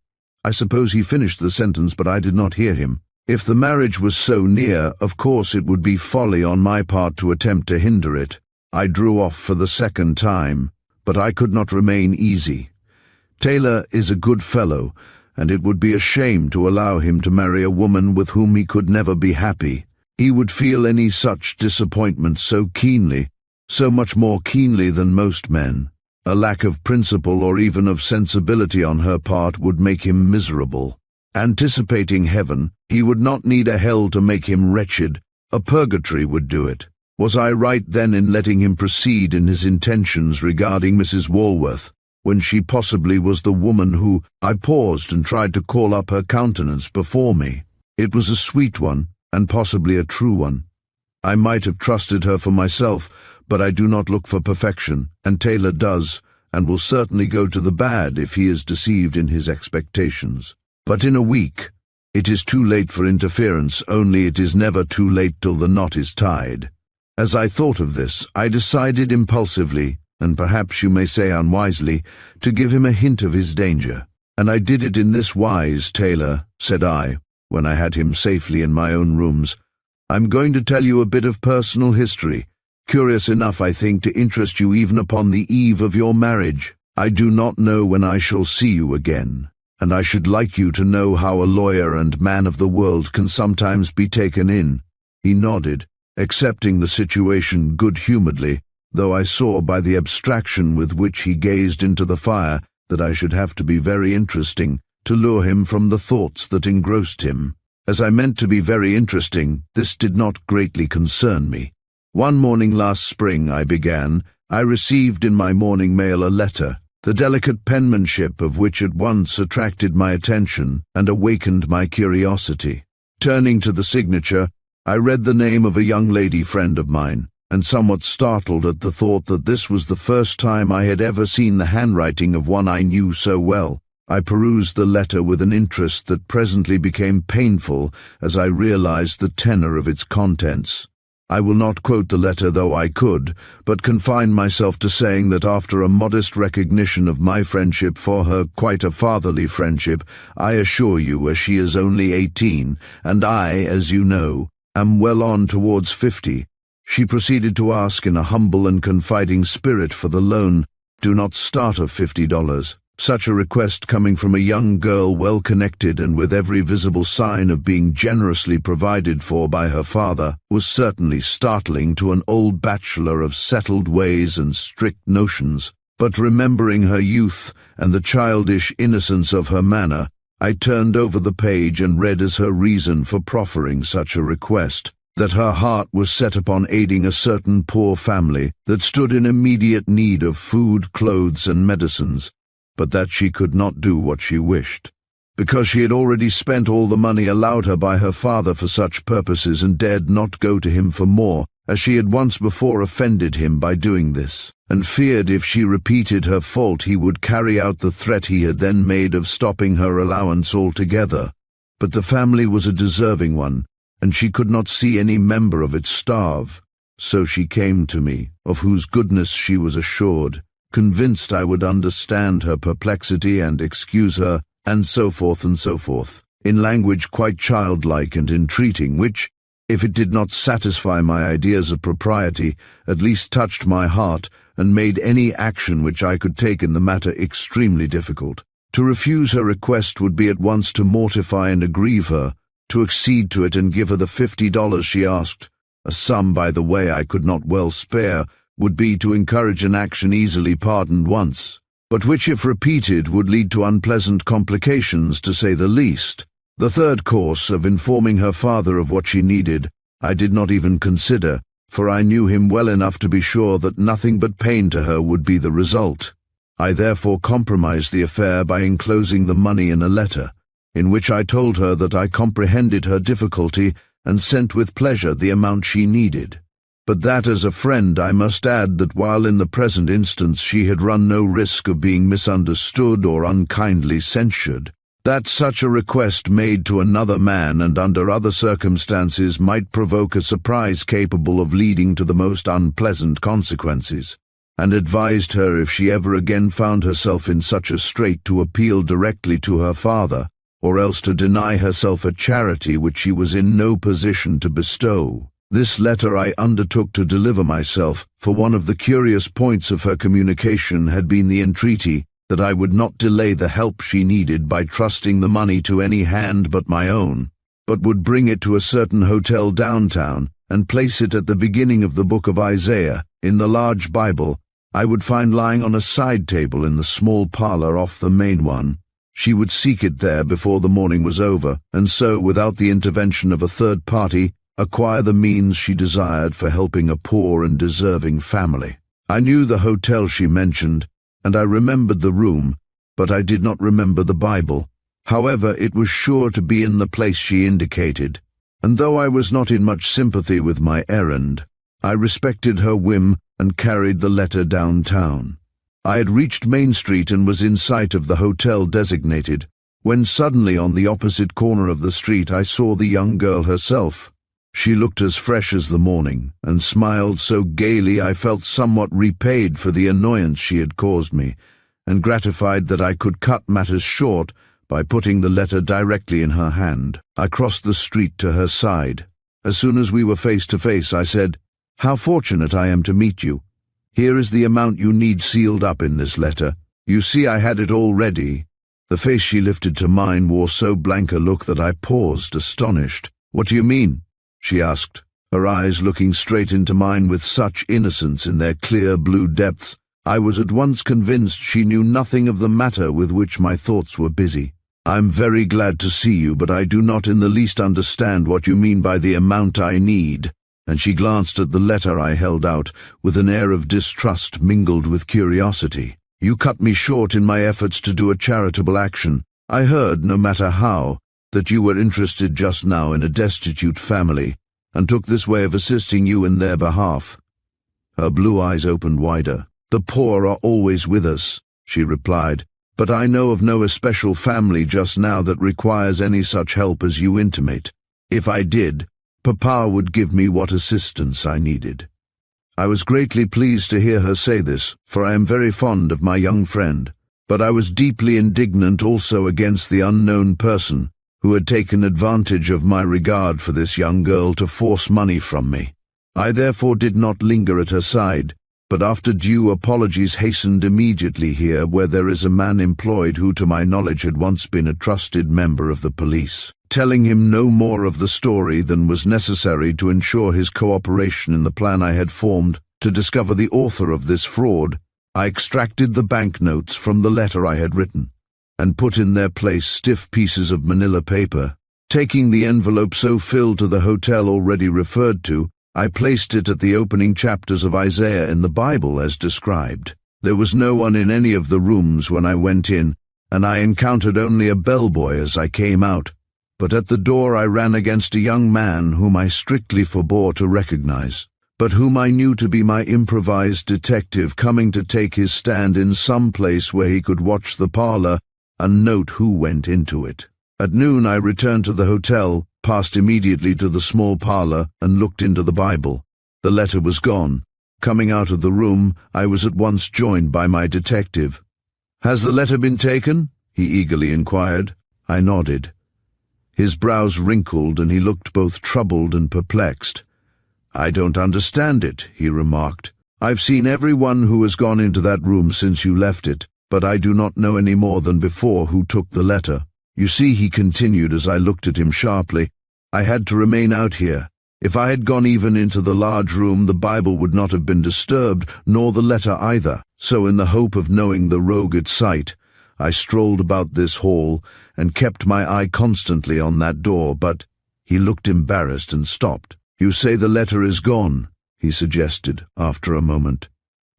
Speaker 1: I suppose he finished the sentence, but I did not hear him. If the marriage was so near, of course it would be folly on my part to attempt to hinder it. I drew off for the second time, but I could not remain easy. Taylor is a good fellow, and it would be a shame to allow him to marry a woman with whom he could never be happy. He would feel any such disappointment so keenly, so much more keenly than most men. A lack of principle or even of sensibility on her part would make him miserable. Anticipating heaven, he would not need a hell to make him wretched. A purgatory would do it. Was I right then in letting him proceed in his intentions regarding Mrs. Walworth, when she possibly was the woman who— I paused and tried to call up her countenance before me. It was a sweet one, and possibly a true one. I might have trusted her for myself, but I do not look for perfection, and Taylor does, and will certainly go to the bad if he is deceived in his expectations. But in a week, it is too late for interference, only it is never too late till the knot is tied. As I thought of this, I decided impulsively, and perhaps you may say unwisely, to give him a hint of his danger. "And I did it in this wise, Taylor," said I, when I had him safely in my own rooms. "I'm going to tell you a bit of personal history, curious enough, I think, to interest you even upon the eve of your marriage. I do not know when I shall see you again, and I should like you to know how a lawyer and man of the world can sometimes be taken in." He nodded, accepting the situation good-humouredly, though I saw by the abstraction with which he gazed into the fire that I should have to be very interesting to lure him from the thoughts that engrossed him. As I meant to be very interesting, this did not greatly concern me. "One morning last spring," I began, "I received in my morning mail a letter, the delicate penmanship of which at once attracted my attention and awakened my curiosity. Turning to the signature, I read the name of a young lady friend of mine, and somewhat startled at the thought that this was the first time I had ever seen the handwriting of one I knew so well. I perused the letter with an interest that presently became painful as I realized the tenor of its contents. I will not quote the letter, though I could, but confine myself to saying that after a modest recognition of my friendship for her, quite a fatherly friendship, I assure you, as she is only 18, and I, as you know, am well on towards 50, she proceeded to ask in a humble and confiding spirit for the loan, do not start of $50. Such a request coming from a young girl well connected and with every visible sign of being generously provided for by her father was certainly startling to an old bachelor of settled ways and strict notions. But remembering her youth and the childish innocence of her manner, I turned over the page and read as her reason for proffering such a request. that her heart was set upon aiding a certain poor family that stood in immediate need of food, clothes, and medicines, but that she could not do what she wished, because she had already spent all the money allowed her by her father for such purposes and dared not go to him for more, as she had once before offended him by doing this, and feared if she repeated her fault he would carry out the threat he had then made of stopping her allowance altogether. But the family was a deserving one, and she could not see any member of it starve. So she came to me, of whose goodness she was assured, convinced I would understand her perplexity and excuse her, and so forth, in language quite childlike and entreating, which, if it did not satisfy my ideas of propriety, at least touched my heart, and made any action which I could take in the matter extremely difficult. To refuse her request would be at once to mortify and aggrieve her. To accede to it and give her the $50 she asked, a sum, by the way, I could not well spare, would be to encourage an action easily pardoned once, but which, if repeated, would lead to unpleasant complications, to say the least. The third course, of informing her father of what she needed, I did not even consider, for I knew him well enough to be sure that nothing but pain to her would be the result. I therefore compromised the affair by enclosing the money in a letter, in which I told her that I comprehended her difficulty and sent with pleasure the amount she needed, but that as a friend I must add that while in the present instance she had run no risk of being misunderstood or unkindly censured, that such a request made to another man and under other circumstances might provoke a surprise capable of leading to the most unpleasant consequences, and advised her, if she ever again found herself in such a strait, to appeal directly to her father, or else to deny herself a charity which she was in no position to bestow. This letter I undertook to deliver myself, for one of the curious points of her communication had been the entreaty that I would not delay the help she needed by trusting the money to any hand but my own, but would bring it to a certain hotel downtown and place it at the beginning of the book of Isaiah, in the large Bible I would find lying on a side table in the small parlor off the main one. She would seek it there before the morning was over, and so, without the intervention of a third party, acquire the means she desired for helping a poor and deserving family. I knew the hotel she mentioned, and I remembered the room, but I did not remember the Bible. However, it was sure to be in the place she indicated, and though I was not in much sympathy with my errand, I respected her whim and carried the letter downtown. I had reached Main Street and was in sight of the hotel designated, when suddenly on the opposite corner of the street I saw the young girl herself. She looked as fresh as the morning, and smiled so gaily I felt somewhat repaid for the annoyance she had caused me, and gratified that I could cut matters short by putting the letter directly in her hand. I crossed the street to her side. As soon as we were face to face, I said, "How fortunate I am to meet you. Here is the amount you need sealed up in this letter. You see I had it all ready." The face she lifted to mine wore so blank a look that I paused, astonished. "What do you mean?" she asked, her eyes looking straight into mine with such innocence in their clear blue depths, I was at once convinced she knew nothing of the matter with which my thoughts were busy. "I'm very glad to see you, but I do not in the least understand what you mean by the amount I need," and she glanced at the letter I held out with an air of distrust mingled with curiosity. "You cut me short in my efforts to do a charitable action. I heard, no matter how, that you were interested just now in a destitute family, and took this way of assisting you in their behalf." Her blue eyes opened wider. "The poor are always with us," she replied, "but I know of no especial family just now that requires any such help as you intimate. If I did, Papa would give me what assistance I needed." I was greatly pleased to hear her say this, for I am very fond of my young friend, but I was deeply indignant also against the unknown person who had taken advantage of my regard for this young girl to force money from me. I therefore did not linger at her side, but after due apologies hastened immediately here, where there is a man employed who to my knowledge had once been a trusted member of the police. Telling him no more of the story than was necessary to ensure his cooperation in the plan I had formed to discover the author of this fraud, I extracted the banknotes from the letter I had written, and put in their place stiff pieces of manila paper, Taking the envelope so filled to the hotel already referred to, I placed it at the opening chapters of Isaiah in the Bible as described. There was no one in any of the rooms when I went in, and I encountered only a bellboy as I came out. But at the door I ran against a young man whom I strictly forbore to recognize, but whom I knew to be my improvised detective coming to take his stand in some place where he could watch the parlor and note who went into it. At noon I returned to the hotel, passed immediately to the small parlor, and looked into the Bible. The letter was gone. Coming out of the room, I was at once joined by my detective. "Has the letter been taken?" he eagerly inquired. I nodded. His brows wrinkled, and he looked both troubled and perplexed. "I don't understand it," he remarked. "I've seen everyone who has gone into that room since you left it, but I do not know any more than before who took the letter. You see," he continued as I looked at him sharply, "I had to remain out here. If I had gone even into the large room, the Bible would not have been disturbed, nor the letter either. So in the hope of knowing the rogue at sight, I strolled about this hall and kept my eye constantly on that door, but—" He looked embarrassed and stopped. "You say the letter is gone," he suggested after a moment.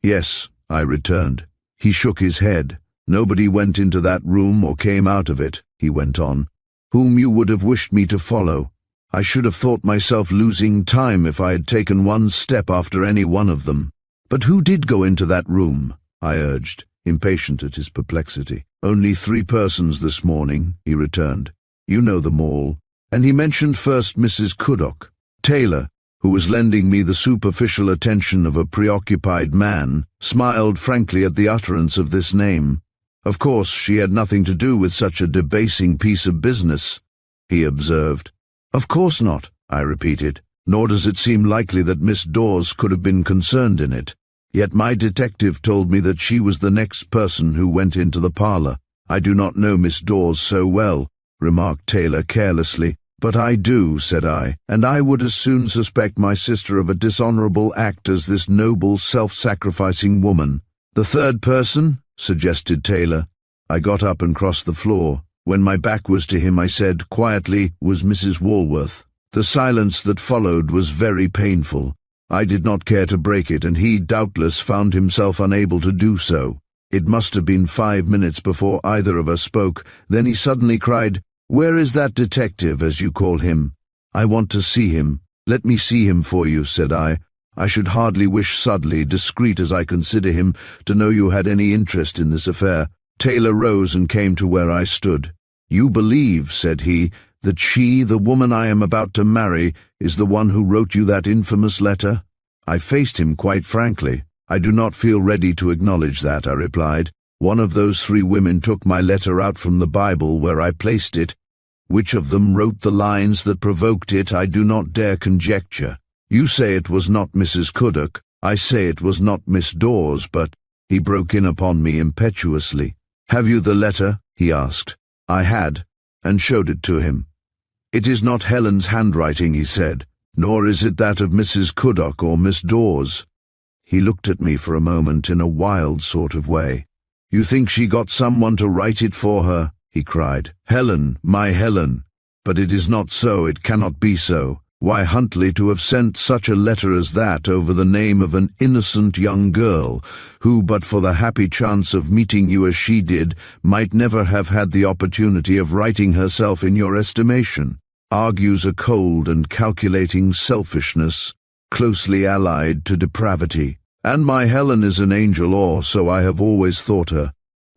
Speaker 1: "Yes," I returned. He shook his head. "Nobody went into that room or came out of it," he went on, "whom you would have wished me to follow. I should have thought myself losing time if I had taken one step after any one of them." "But who did go into that room?" I urged, impatient at his perplexity. "Only 3 persons this morning," he returned. "You know them all." And he mentioned first Mrs. Cuddock. Taylor, who was lending me the superficial attention of a preoccupied man, smiled frankly at the utterance of this name. "Of course, she had nothing to do with such a debasing piece of business," he observed. "Of course not," I repeated, "nor does it seem likely that Miss Dawes could have been concerned in it. Yet my detective told me that she was the next person who went into the parlor." "I do not know Miss Dawes so well," remarked Taylor carelessly. "But I do," said I, "and I would as soon suspect my sister of a dishonorable act as this noble, self-sacrificing woman." "The third person?" suggested Taylor. I got up and crossed the floor. When my back was to him, I said quietly, "Was Mrs. Walworth." The silence that followed was very painful. I did not care to break it, and he doubtless found himself unable to do so. It must have been 5 minutes before either of us spoke. Then he suddenly cried, "Where is that detective, as you call him?" "I want to see him." "Let me see him for you," said I. "I should hardly wish Sudley, discreet as I consider him, to know you had any interest in this affair." Taylor rose and came to where I stood. "You believe," said he, "that she, the woman I am about to marry, is the one who wrote you that infamous letter?" I faced him quite frankly. "I do not feel ready to acknowledge that," I replied. "One of those 3 women took my letter out from the Bible where I placed it. Which of them wrote the lines that provoked it, I do not dare conjecture. You say it was not Mrs. Cuddock. I say it was not Miss Dawes, but—" He broke in upon me impetuously. "Have you the letter?" he asked. I had, and showed it to him. "It is not Helen's handwriting," he said, "nor is it that of Mrs. Cuddock or Miss Dawes." He looked at me for a moment in a wild sort of way. "You think she got someone to write it for her?" he cried. "Helen, my Helen! But it is not so, it cannot be so. Why, Huntley, to have sent such a letter as that over the name of an innocent young girl, who, but for the happy chance of meeting you as she did, might never have had the opportunity of righting herself in your estimation, argues a cold and calculating selfishness, closely allied to depravity. And my Helen is an angel, or so I have always thought her."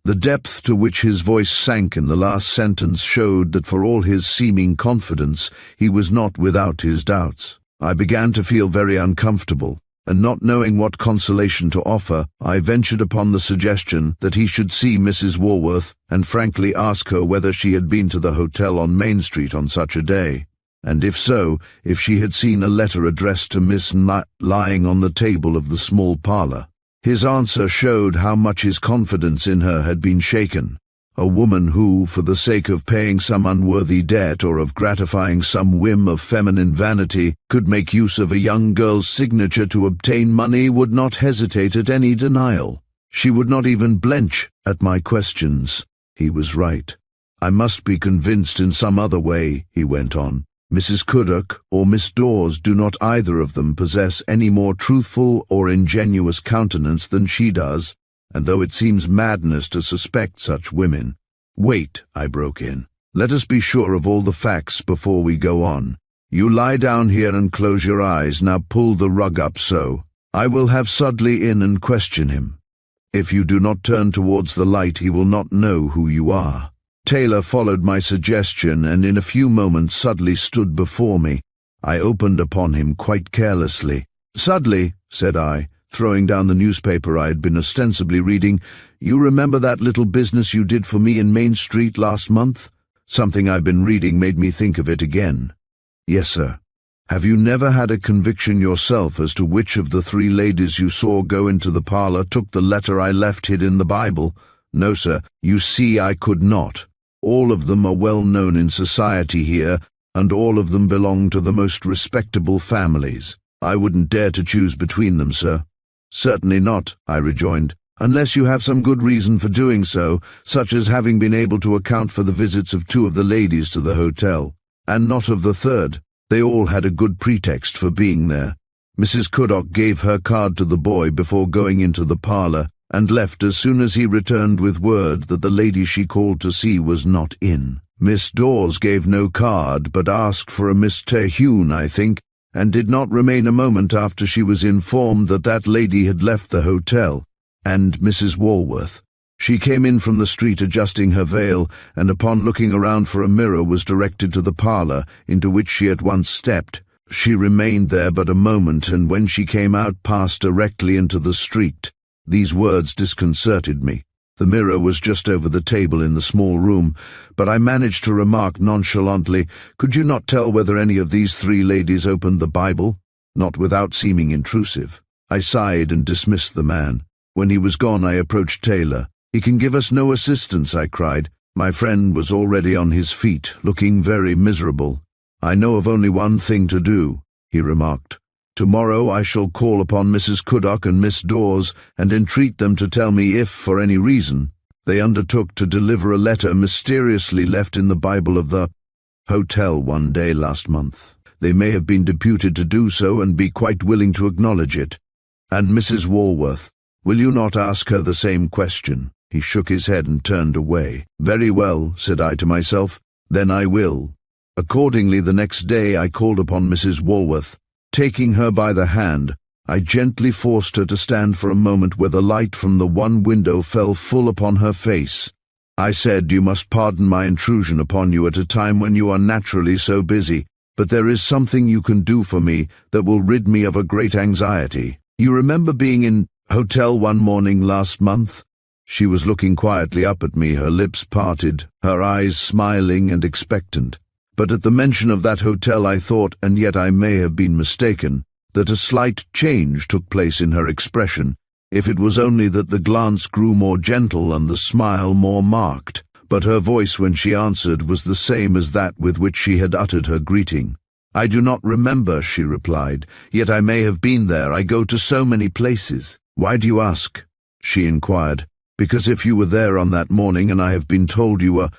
Speaker 1: The depth to which his voice sank in the last sentence showed that for all his seeming confidence, he was not without his doubts. I began to feel very uncomfortable, and not knowing what consolation to offer, I ventured upon the suggestion that he should see Mrs. Walworth and frankly ask her whether she had been to the hotel on Main Street on such a day, and if so, if she had seen a letter addressed to Miss lying on the table of the small parlor. His answer showed how much his confidence in her had been shaken. A woman who, for the sake of paying some unworthy debt or of gratifying some whim of feminine vanity, could make use of a young girl's signature to obtain money, would not hesitate at any denial. She would not even blench at my questions. He was right. "I must be convinced in some other way," he went on. "Mrs. Cuddock or Miss Dawes do not either of them possess any more truthful or ingenuous countenance than she does, and though it seems madness to suspect such women—" "Wait," I broke in. "Let us be sure of all the facts before we go on. You lie down here and close your eyes. Now pull the rug up so. I will have Sudley in and question him. If you do not turn towards the light, he will not know who you are." Taylor followed my suggestion, and in a few moments Sudley stood before me. I opened upon him quite carelessly. "Sudley," said I, throwing down the newspaper I had been ostensibly reading, "you remember that little business you did for me in Main Street last month? Something I've been reading made me think of it again." "Yes, sir." "Have you never had a conviction yourself as to which of the three ladies you saw go into the parlor took the letter I left hid in the Bible?" "No, sir. You see, I could not. All of them are well known in society here, and all of them belong to the most respectable families. I wouldn't dare to choose between them, sir." "Certainly not," I rejoined, "unless you have some good reason for doing so, such as having been able to account for the visits of two of the ladies to the hotel, and not of the third. They all had a good pretext for being there. Mrs. Cuddock gave her card to the boy before going into the parlor, and left as soon as he returned with word that the lady she called to see was not in. Miss Dawes gave no card, but asked for a Miss Terhune, I think, and did not remain a moment after she was informed that that lady had left the hotel. And Mrs. Walworth. She came in from the street adjusting her veil, and upon looking around for a mirror was directed to the parlor, into which she at once stepped. She remained there but a moment, and when she came out passed directly into the street." These words disconcerted me. The mirror was just over the table in the small room, but I managed to remark nonchalantly, "Could you not tell whether any of these three ladies opened the Bible?" Not without seeming intrusive. I sighed and dismissed the man. When he was gone, I approached Taylor. "He can give us no assistance," I cried. My friend was already on his feet, looking very miserable. "I know of only one thing to do," he remarked. "Tomorrow I shall call upon Mrs. Cuddock and Miss Dawes and entreat them to tell me if, for any reason, they undertook to deliver a letter mysteriously left in the Bible of the hotel one day last month. They may have been deputed to do so and be quite willing to acknowledge it. And Mrs. Walworth, will you not ask her the same question?" He shook his head and turned away. "Very well," said I to myself, "then I will." Accordingly, the next day I called upon Mrs. Walworth. Taking her by the hand, I gently forced her to stand for a moment where the light from the one window fell full upon her face. I said, "You must pardon my intrusion upon you at a time when you are naturally so busy, but there is something you can do for me that will rid me of a great anxiety. You remember being in hotel one morning last month?" She was looking quietly up at me, her lips parted, her eyes smiling and expectant. But at the mention of that hotel I thought, and yet I may have been mistaken, that a slight change took place in her expression, if it was only that the glance grew more gentle and the smile more marked. But her voice when she answered was the same as that with which she had uttered her greeting. "I do not remember," she replied, "yet I may have been there. I go to so many places." "Why do you ask?" she inquired. "Because if you were there on that morning and I have been told you were,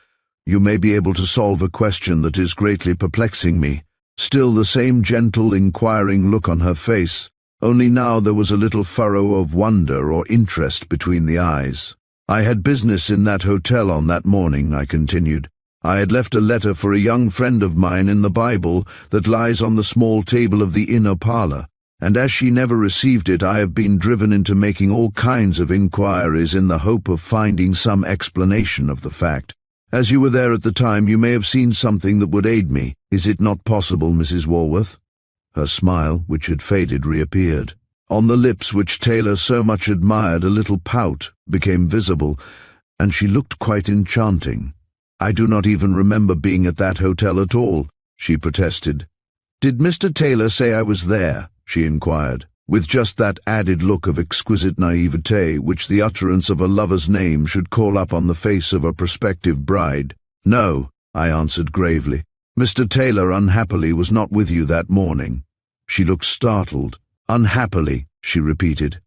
Speaker 1: you may be able to solve a question that is greatly perplexing me." Still the same gentle, inquiring look on her face, only now there was a little furrow of wonder or interest between the eyes. "I had business in that hotel on that morning," I continued. "I had left a letter for a young friend of mine in the Bible that lies on the small table of the inner parlor, and as she never received it, I have been driven into making all kinds of inquiries in the hope of finding some explanation of the fact. As you were there at the time, you may have seen something that would aid me. Is it not possible, Mrs. Walworth?" Her smile, which had faded, reappeared. On the lips which Taylor so much admired, a little pout became visible, and she looked quite enchanting. "I do not even remember being at that hotel at all," she protested. "Did Mr. Taylor say I was there?" she inquired, with just that added look of exquisite naivete which the utterance of a lover's name should call up on the face of a prospective bride. "No," I answered gravely. "Mr. Taylor, unhappily, was not with you that morning." She looked startled. "Unhappily," she repeated.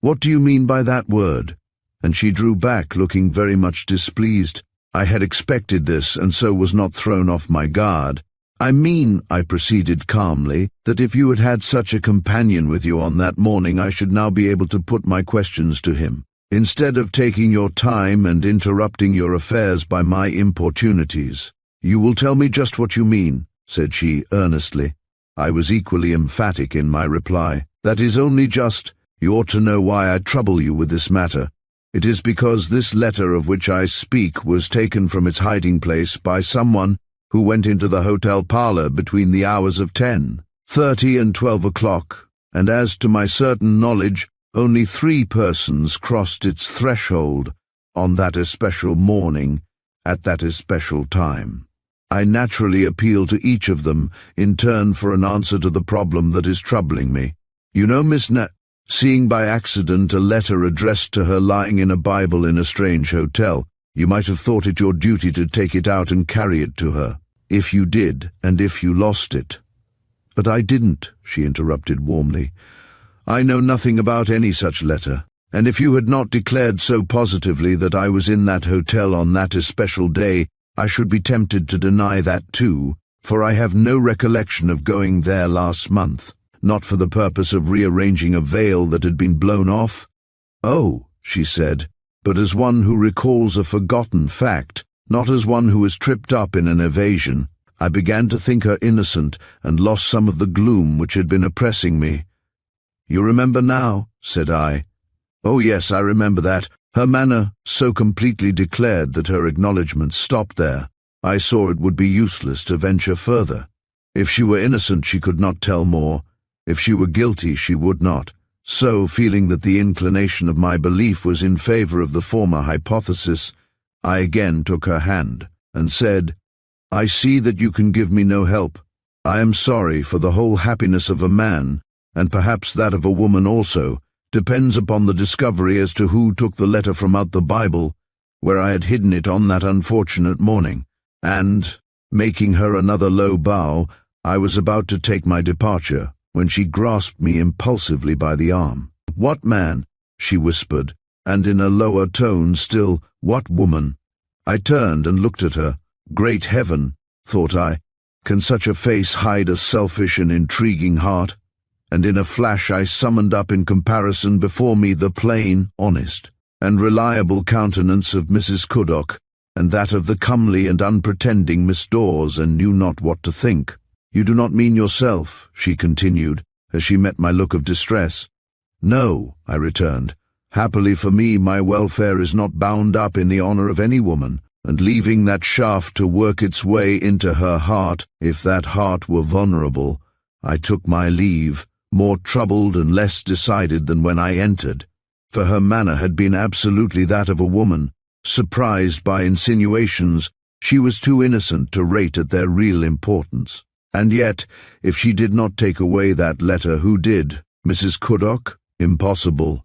Speaker 1: "What do you mean by that word?" And she drew back, looking very much displeased. I had expected this and so was not thrown off my guard. I mean, I proceeded calmly, that if you had had such a companion with you on that morning, I should now be able to put my questions to him, instead of taking your time and interrupting your affairs by my importunities. You will tell me just what you mean, said she earnestly. I was equally emphatic in my reply. That is only just. You ought to know why I trouble you with this matter. It is because this letter of which I speak was taken from its hiding place by someone who went into the hotel parlor between the hours of 10:30 and 12 o'clock, and as to my certain knowledge, only 3 persons crossed its threshold on that especial morning, at that especial time. I naturally appeal to each of them in turn for an answer to the problem that is troubling me. You know Miss seeing by accident a letter addressed to her lying in a Bible in a strange hotel, you might have thought it your duty to take it out and carry it to her, if you did, and if you lost it. But I didn't, she interrupted warmly. I know nothing about any such letter, and if you had not declared so positively that I was in that hotel on that especial day, I should be tempted to deny that too, for I have no recollection of going there last month, not for the purpose of rearranging a veil that had been blown off. Oh, she said, but as one who recalls a forgotten fact, not as one who is tripped up in an evasion. I began to think her innocent and lost some of the gloom which had been oppressing me. You remember now, said I. Oh yes, I remember that. Her manner so completely declared that her acknowledgments stopped there. I saw it would be useless to venture further. If she were innocent, she could not tell more. If she were guilty, she would not. So, feeling that the inclination of my belief was in favor of the former hypothesis, I again took her hand and said, I see that you can give me no help. I am sorry, for the whole happiness of a man, and perhaps that of a woman also, depends upon the discovery as to who took the letter from out the Bible, where I had hidden it on that unfortunate morning, and, making her another low bow, I was about to take my departure, when she grasped me impulsively by the arm. What man? She whispered, and in a lower tone still, what woman? I turned and looked at her. Great heaven, thought I, can such a face hide a selfish and intriguing heart? And in a flash I summoned up in comparison before me the plain, honest, and reliable countenance of Mrs. Cuddock, and that of the comely and unpretending Miss Dawes, and knew not what to think. You do not mean yourself, she continued, as she met my look of distress. No, I returned. Happily for me, my welfare is not bound up in the honor of any woman, and leaving that shaft to work its way into her heart, if that heart were vulnerable, I took my leave, more troubled and less decided than when I entered, for her manner had been absolutely that of a woman, surprised by insinuations she was too innocent to rate at their real importance. And yet, if she did not take away that letter, who did? Mrs. Cuddock? Impossible.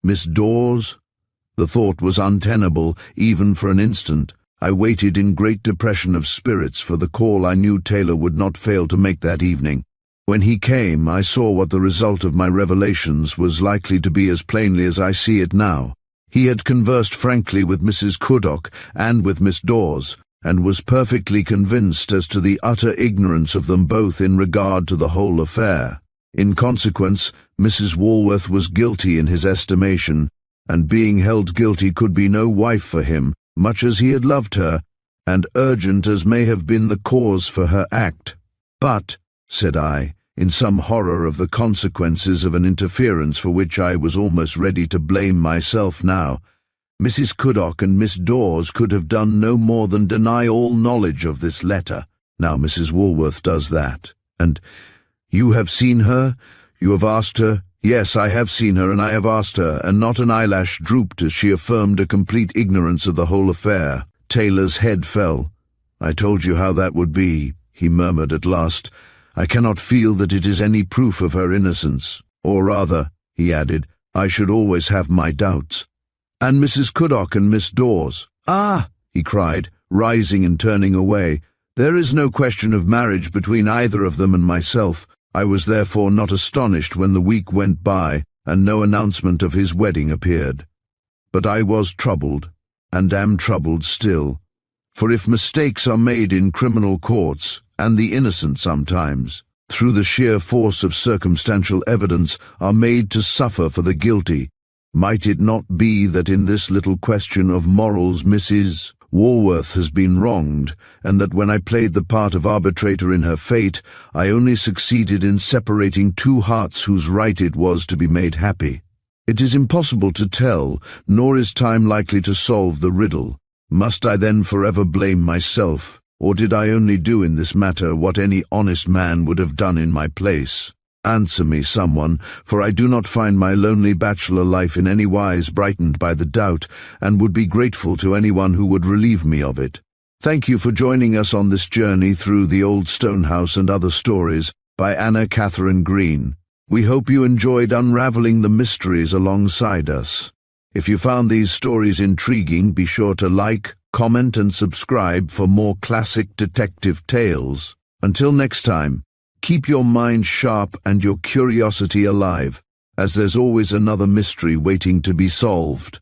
Speaker 1: Miss Dawes? The thought was untenable, even for an instant. I waited in great depression of spirits for the call I knew Taylor would not fail to make that evening. When he came, I saw what the result of my revelations was likely to be as plainly as I see it now. He had conversed frankly with Mrs. Cuddock and with Miss Dawes, and was perfectly convinced as to the utter ignorance of them both in regard to the whole affair. In consequence, Mrs. Walworth was guilty in his estimation, and being held guilty could be no wife for him, much as he had loved her, and urgent as may have been the cause for her act. But, said I, in some horror of the consequences of an interference for which I was almost ready to blame myself now, Mrs. Cuddock and Miss Dawes could have done no more than deny all knowledge of this letter. Now Mrs. Walworth does that. And you have seen her? You have asked her? Yes, I have seen her, and I have asked her, and not an eyelash drooped as she affirmed a complete ignorance of the whole affair. Taylor's head fell. I told you how that would be, he murmured at last. I cannot feel that it is any proof of her innocence. Or rather, he added, I should always have my doubts. And Mrs. Cuddock and Miss Dawes. Ah, he cried, rising and turning away. There is no question of marriage between either of them and myself. I was therefore not astonished when the week went by and no announcement of his wedding appeared. But I was troubled, and am troubled still. For if mistakes are made in criminal courts, and the innocent sometimes, through the sheer force of circumstantial evidence, are made to suffer for the guilty, might it not be that in this little question of morals Mrs. Walworth has been wronged, and that when I played the part of arbitrator in her fate, I only succeeded in separating two hearts whose right it was to be made happy? It is impossible to tell, nor is time likely to solve the riddle. Must I then forever blame myself, or did I only do in this matter what any honest man would have done in my place? Answer me, someone, for I do not find my lonely bachelor life in any wise brightened by the doubt, and would be grateful to anyone who would relieve me of it. Thank you for joining us on this journey through The Old Stone House and Other Stories by Anna Katharine Green. We hope you enjoyed unraveling the mysteries alongside us. If you found these stories intriguing, be sure to like, comment, and subscribe for more classic detective tales. Until next time, keep your mind sharp and your curiosity alive, as there's always another mystery waiting to be solved.